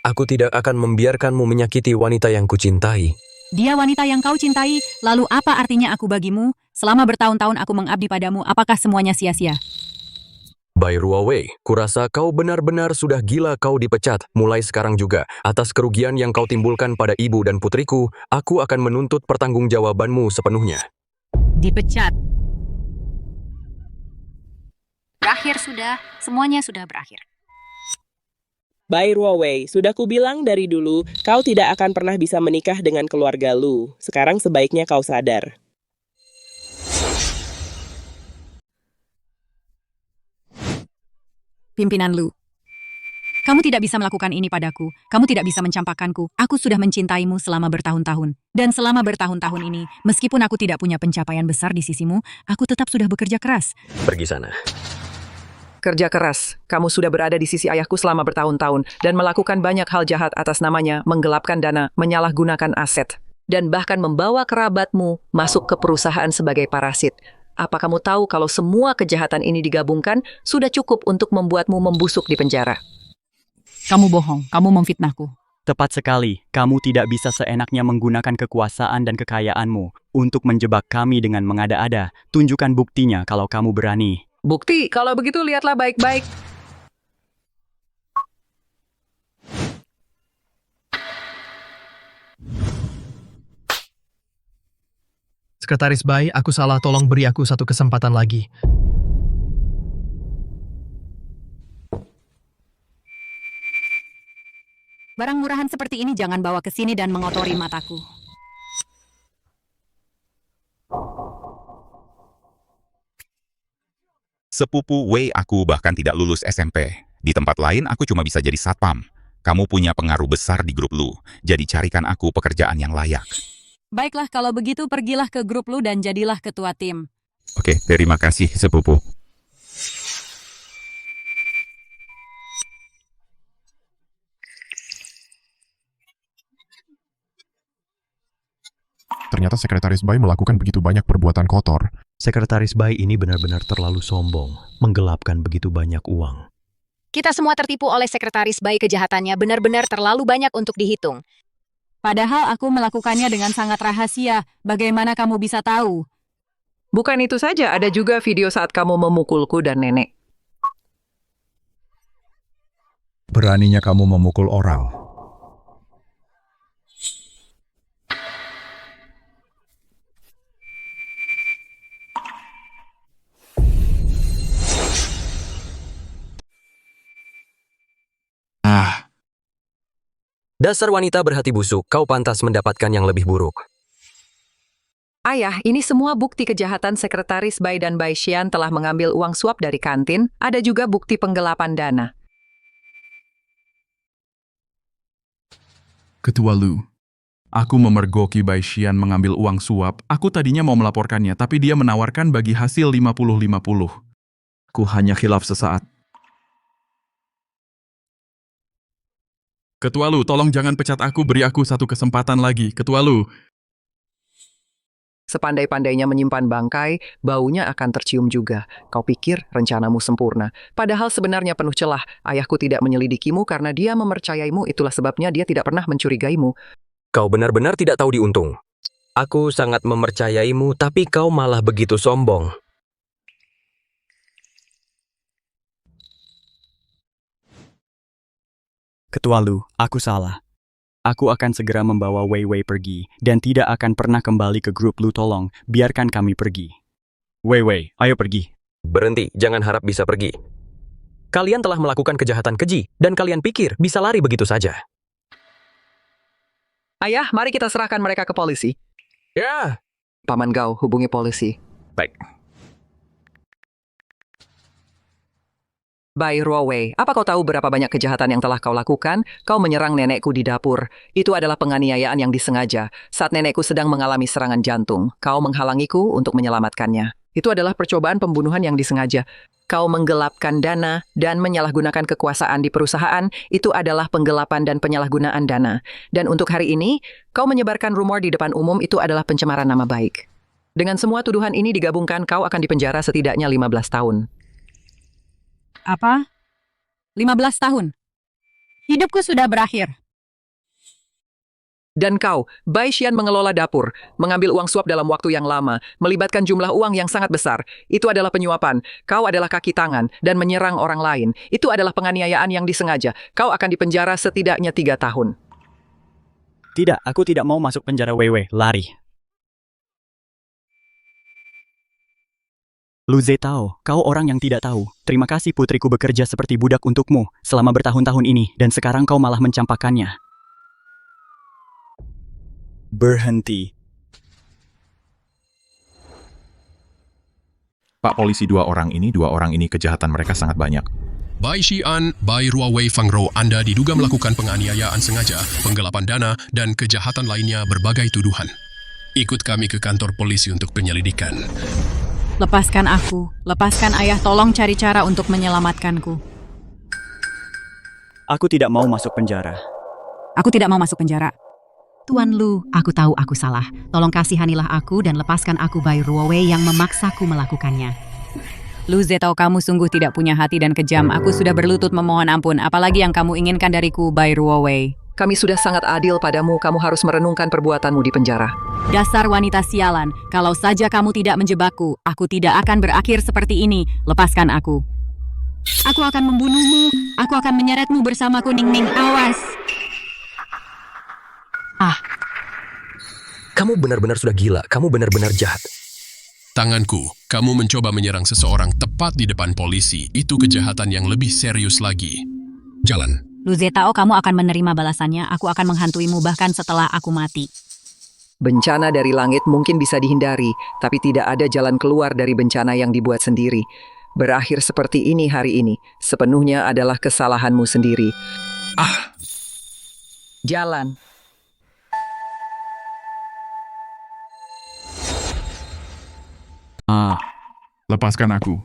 Aku tidak akan membiarkanmu menyakiti wanita yang kucintai. Dia wanita yang kau cintai, lalu apa artinya aku bagimu? Selama bertahun-tahun aku mengabdi padamu, apakah semuanya sia-sia? Bai Ruowei, kurasa kau benar-benar sudah gila. Kau dipecat. Mulai sekarang juga, atas kerugian yang kau timbulkan pada ibu dan putriku, aku akan menuntut pertanggungjawabanmu sepenuhnya. Dipecat. Berakhir sudah, semuanya sudah berakhir. Bai Ruowei, sudah kubilang dari dulu, kau tidak akan pernah bisa menikah dengan keluarga Lu. Sekarang sebaiknya kau sadar. Pimpinan Lu. Kamu tidak bisa melakukan ini padaku. Kamu tidak bisa mencampakkanku. Aku sudah mencintaimu selama bertahun-tahun. Dan selama bertahun-tahun ini, meskipun aku tidak punya pencapaian besar di sisimu, aku tetap sudah bekerja keras. Pergi sana. Kerja keras. Kamu sudah berada di sisi ayahku selama bertahun-tahun dan melakukan banyak hal jahat atas namanya, menggelapkan dana, menyalahgunakan aset, dan bahkan membawa kerabatmu masuk ke perusahaan sebagai parasit. Apa kamu tahu kalau semua kejahatan ini digabungkan sudah cukup untuk membuatmu membusuk di penjara? Kamu bohong, kamu memfitnahku. Tepat sekali, kamu tidak bisa seenaknya menggunakan kekuasaan dan kekayaanmu untuk menjebak kami dengan mengada-ada. Tunjukkan buktinya kalau kamu berani. Bukti, kalau begitu lihatlah baik-baik. Sekretaris Bai, aku salah, tolong beri aku satu kesempatan lagi. Barang murahan seperti ini jangan bawa ke sini dan mengotori mataku. Sepupu Wei aku bahkan tidak lulus SMP. Di tempat lain aku cuma bisa jadi satpam. Kamu punya pengaruh besar di grup Lu, jadi carikan aku pekerjaan yang layak. Baiklah, kalau begitu pergilah ke grup Lu dan jadilah ketua tim. Oke, terima kasih sepupu. Ternyata Sekretaris Bai melakukan begitu banyak perbuatan kotor. Sekretaris Bai ini benar-benar terlalu sombong, menggelapkan begitu banyak uang. Kita semua tertipu oleh Sekretaris Bai, kejahatannya benar-benar terlalu banyak untuk dihitung. Padahal aku melakukannya dengan sangat rahasia. Bagaimana kamu bisa tahu? Bukan itu saja, ada juga video saat kamu memukulku dan nenek. Beraninya kamu memukul orang. Dasar wanita berhati busuk, kau pantas mendapatkan yang lebih buruk. Ayah, ini semua bukti kejahatan Sekretaris Bai dan Bai Xian telah mengambil uang suap dari kantin. Ada juga bukti penggelapan dana. Ketua Lu, aku memergoki Bai Xian mengambil uang suap. Aku tadinya mau melaporkannya, tapi dia menawarkan bagi hasil 50-50. Ku hanya khilaf sesaat. Ketua Lu, tolong jangan pecat aku, beri aku satu kesempatan lagi. Ketua Lu. Sepandai-pandainya menyimpan bangkai, baunya akan tercium juga. Kau pikir rencanamu sempurna. Padahal sebenarnya penuh celah. Ayahku tidak menyelidikimu karena dia mempercayaimu, itulah sebabnya dia tidak pernah mencurigaimu. Kau benar-benar tidak tahu diuntung. Aku sangat mempercayaimu, tapi kau malah begitu sombong. Ketua Lu, aku salah. Aku akan segera membawa Wei Wei pergi, dan tidak akan pernah kembali ke grup Lu. Tolong, biarkan kami pergi. Wei Wei, ayo pergi. Berhenti, jangan harap bisa pergi. Kalian telah melakukan kejahatan keji, dan kalian pikir bisa lari begitu saja. Ayah, mari kita serahkan mereka ke polisi. Ya. Paman Gao, hubungi polisi. Baik. Bai Ruowei, apa kau tahu berapa banyak kejahatan yang telah kau lakukan? Kau menyerang nenekku di dapur. Itu adalah penganiayaan yang disengaja. Saat nenekku sedang mengalami serangan jantung, kau menghalangiku untuk menyelamatkannya. Itu adalah percobaan pembunuhan yang disengaja. Kau menggelapkan dana dan menyalahgunakan kekuasaan di perusahaan. Itu adalah penggelapan dan penyalahgunaan dana. Dan untuk hari ini, kau menyebarkan rumor di depan umum. Itu adalah pencemaran nama baik. Dengan semua tuduhan ini digabungkan, kau akan dipenjara setidaknya 15 tahun. Apa? 15 tahun. Hidupku sudah berakhir. Dan kau, Bai Xian mengelola dapur, mengambil uang suap dalam waktu yang lama, melibatkan jumlah uang yang sangat besar. Itu adalah penyuapan. Kau adalah kaki tangan dan menyerang orang lain. Itu adalah penganiayaan yang disengaja. Kau akan dipenjara setidaknya 3 tahun. Tidak, aku tidak mau masuk penjara Weiwei. Lari. Lu Zetao, kau orang yang tidak tahu. Terima kasih putriku bekerja seperti budak untukmu selama bertahun-tahun ini, dan sekarang kau malah mencampakkannya. Berhenti. Pak polisi, dua orang ini kejahatan mereka sangat banyak. Bai Xian, Bai Ruowei Fangro, Anda diduga melakukan penganiayaan sengaja, penggelapan dana, dan kejahatan lainnya berbagai tuduhan. Ikut kami ke kantor polisi untuk penyelidikan. Lepaskan aku. Lepaskan ayah, tolong cari cara untuk menyelamatkanku. Aku tidak mau masuk penjara. Aku tidak mau masuk penjara. Tuan Lu, aku tahu aku salah. Tolong kasihanilah aku dan lepaskan aku Bai Ruowei yang memaksaku melakukannya. Lu Zetao, kamu sungguh tidak punya hati dan kejam. Aku sudah berlutut memohon ampun. Apalagi yang kamu inginkan dariku, Bai Ruowei? Kami sudah sangat adil padamu. Kamu harus merenungkan perbuatanmu di penjara. Dasar wanita sialan. Kalau saja kamu tidak menjebakku, aku tidak akan berakhir seperti ini. Lepaskan aku. Aku akan membunuhmu. Aku akan menyeretmu bersamaku, Ning-Ning. Awas. Kamu benar-benar sudah gila. Kamu benar-benar jahat. Tanganku, kamu mencoba menyerang seseorang tepat di depan polisi. Itu kejahatan yang lebih serius lagi. Jalan. Lu Zetao, kamu akan menerima balasannya. Aku akan menghantuimu bahkan setelah aku mati. Bencana dari langit mungkin bisa dihindari, tapi tidak ada jalan keluar dari bencana yang dibuat sendiri. Berakhir seperti ini hari ini, sepenuhnya adalah kesalahanmu sendiri. Jalan. Lepaskan aku.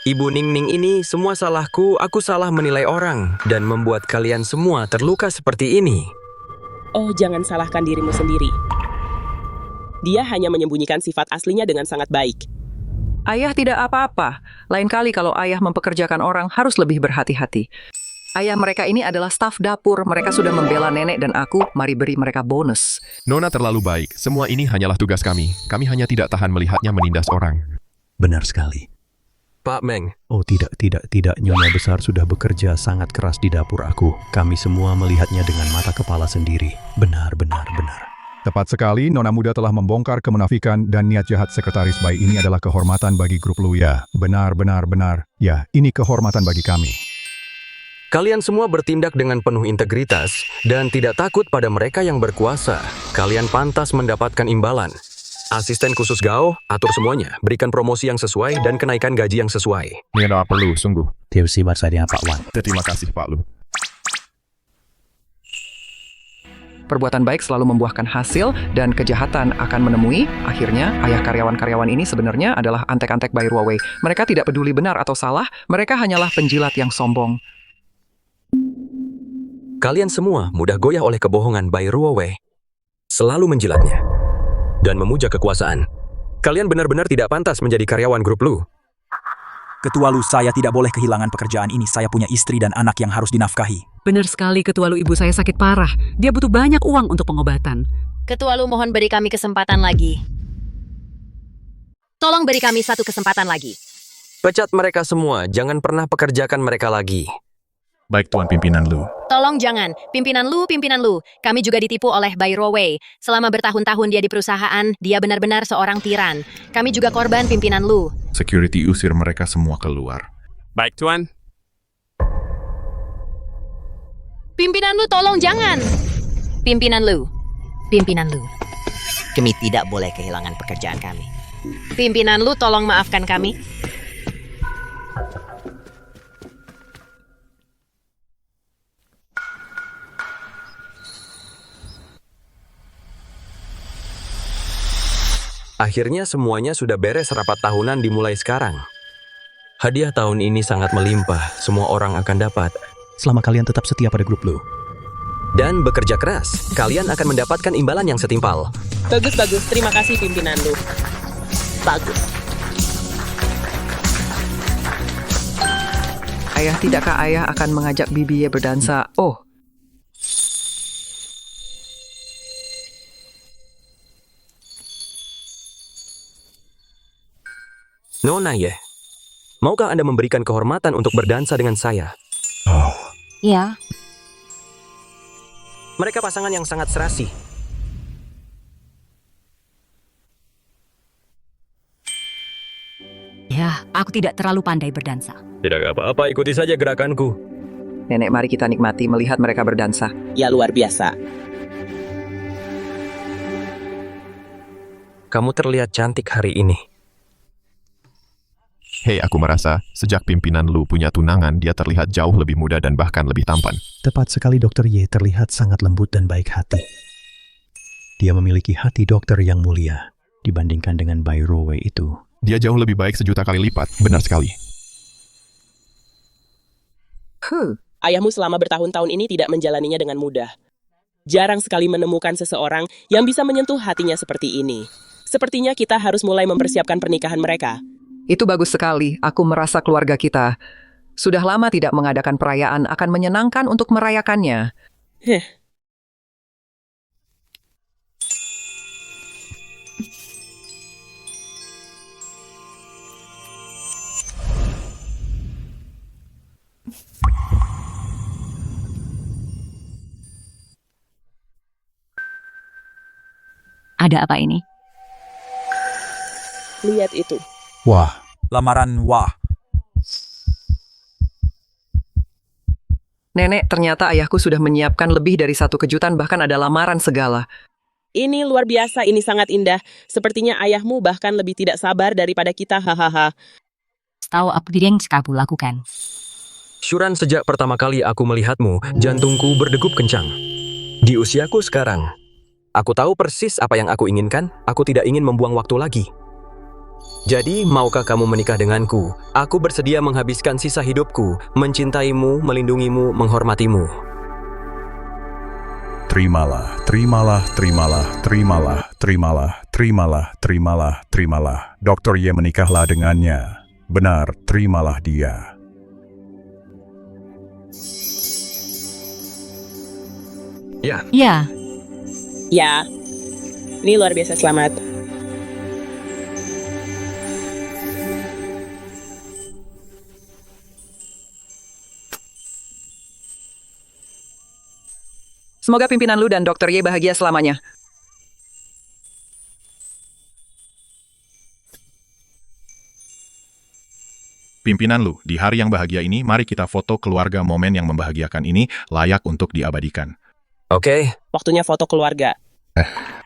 Ibu Ning-Ning ini semua salahku. Aku salah menilai orang dan membuat kalian semua terluka seperti ini. Oh, jangan salahkan dirimu sendiri. Dia hanya menyembunyikan sifat aslinya dengan sangat baik. Ayah tidak apa-apa. Lain kali kalau ayah mempekerjakan orang harus lebih berhati-hati. Ayah mereka ini adalah staf dapur. Mereka sudah membela nenek dan aku. Mari beri mereka bonus. Nona terlalu baik. Semua ini hanyalah tugas kami. Kami hanya tidak tahan melihatnya menindas orang. Benar sekali. Pak Meng. Oh tidak. Nyonya besar sudah bekerja sangat keras di dapur aku. Kami semua melihatnya dengan mata kepala sendiri. Benar. Tepat sekali, Nona Muda telah membongkar kemunafikan dan niat jahat Sekretaris Bai. Ini adalah kehormatan bagi grup Lu ya. Benar. Ya, ini kehormatan bagi kami. Kalian semua bertindak dengan penuh integritas dan tidak takut pada mereka yang berkuasa. Kalian pantas mendapatkan imbalan. Asisten khusus Gao, atur semuanya. Berikan promosi yang sesuai dan kenaikan gaji yang sesuai. Tidak perlu, sungguh. Terima kasih Pak Wan. Terima kasih, Pak Lu. Perbuatan baik selalu membuahkan hasil dan kejahatan akan menemui. Akhirnya, ayah karyawan-karyawan ini sebenarnya adalah antek-antek Bai Ruowei. Mereka tidak peduli benar atau salah. Mereka hanyalah penjilat yang sombong. Kalian semua mudah goyah oleh kebohongan Bai Ruowei. Selalu menjilatnya dan memuja kekuasaan. Kalian benar-benar tidak pantas menjadi karyawan grup Lu. Ketua Lu, saya tidak boleh kehilangan pekerjaan ini. Saya punya istri dan anak yang harus dinafkahi. Benar sekali, Ketua Lu, ibu saya sakit parah. Dia butuh banyak uang untuk pengobatan. Ketua Lu, mohon beri kami kesempatan lagi. Tolong beri kami satu kesempatan lagi. Pecat mereka semua. Jangan pernah pekerjakan mereka lagi. Baik, Tuan Pimpinan Lu. Tolong jangan. Pimpinan Lu. Kami juga ditipu oleh Bai Ruowei. Selama bertahun-tahun dia di perusahaan, dia benar-benar seorang tiran. Kami juga korban Pimpinan Lu. Security usir mereka semua keluar. Baik, Tuan. Pimpinan Lu, tolong jangan. Pimpinan Lu. Kami tidak boleh kehilangan pekerjaan kami. Pimpinan Lu, tolong maafkan kami. Akhirnya semuanya sudah beres, rapat tahunan dimulai sekarang. Hadiah tahun ini sangat melimpah, semua orang akan dapat. Selama kalian tetap setia pada grup Lu. Dan bekerja keras, kalian akan mendapatkan imbalan yang setimpal. Bagus, terima kasih pimpinan Lu. Bagus. Ayah, tidakkah ayah akan mengajak Bibi berdansa? Oh, Nona Ye, maukah Anda memberikan kehormatan untuk berdansa dengan saya? Ya, Mereka pasangan yang sangat serasi. ya, aku tidak terlalu pandai berdansa. Tidak apa-apa, ikuti saja gerakanku. Nenek, mari kita nikmati melihat mereka berdansa. Ya, luar biasa. Kamu terlihat cantik hari ini. Hei, aku merasa sejak pimpinan Lu punya tunangan, dia terlihat jauh lebih muda dan bahkan lebih tampan. Tepat sekali, Dr. Ye terlihat sangat lembut dan baik hati. Dia memiliki hati dokter yang mulia dibandingkan dengan Bai Ruowei itu. Dia jauh lebih baik 1.000.000 kali lipat, benar sekali. Ayahmu selama bertahun-tahun ini tidak menjalaninya dengan mudah. Jarang sekali menemukan seseorang yang bisa menyentuh hatinya seperti ini. Sepertinya kita harus mulai mempersiapkan pernikahan mereka. Itu bagus sekali. Aku merasa keluarga kita sudah lama tidak mengadakan perayaan, akan menyenangkan untuk merayakannya. Ada apa ini? Lihat itu. Wah. Lamaran wah. Nenek, ternyata ayahku sudah menyiapkan lebih dari satu kejutan, bahkan ada lamaran segala. Ini luar biasa, ini sangat indah. Sepertinya ayahmu bahkan lebih tidak sabar daripada kita, hahaha. Tahu apa yang kamu lakukan? Syuran, sejak pertama kali aku melihatmu, jantungku berdegup kencang. Di usiaku sekarang, aku tahu persis apa yang aku inginkan. Aku tidak ingin membuang waktu lagi. Jadi, maukah kamu menikah denganku? Aku bersedia menghabiskan sisa hidupku, mencintaimu, melindungimu, menghormatimu. Terimalah, terimalah, terimalah, terimalah, terimalah, terimalah, terimalah, terimalah. Dr. Ye menikahlah dengannya. Benar, terimalah dia. Ya. Ya. Ya. Ini luar biasa, selamat. Semoga pimpinan Lu dan Dr. Ye bahagia selamanya. Pimpinan Lu, di hari yang bahagia ini, mari kita foto keluarga. Momen yang membahagiakan ini layak untuk diabadikan. Oke. Waktunya foto keluarga.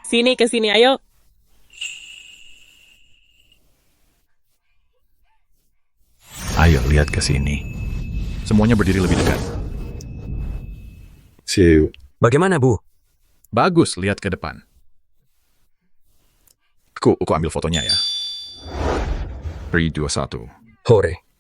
Sini, ke sini, ayo. Ayo, lihat ke sini. Semuanya berdiri lebih dekat. Bagaimana, Bu? Bagus, lihat ke depan. Aku ambil fotonya ya. 3, 2, 1. Hore.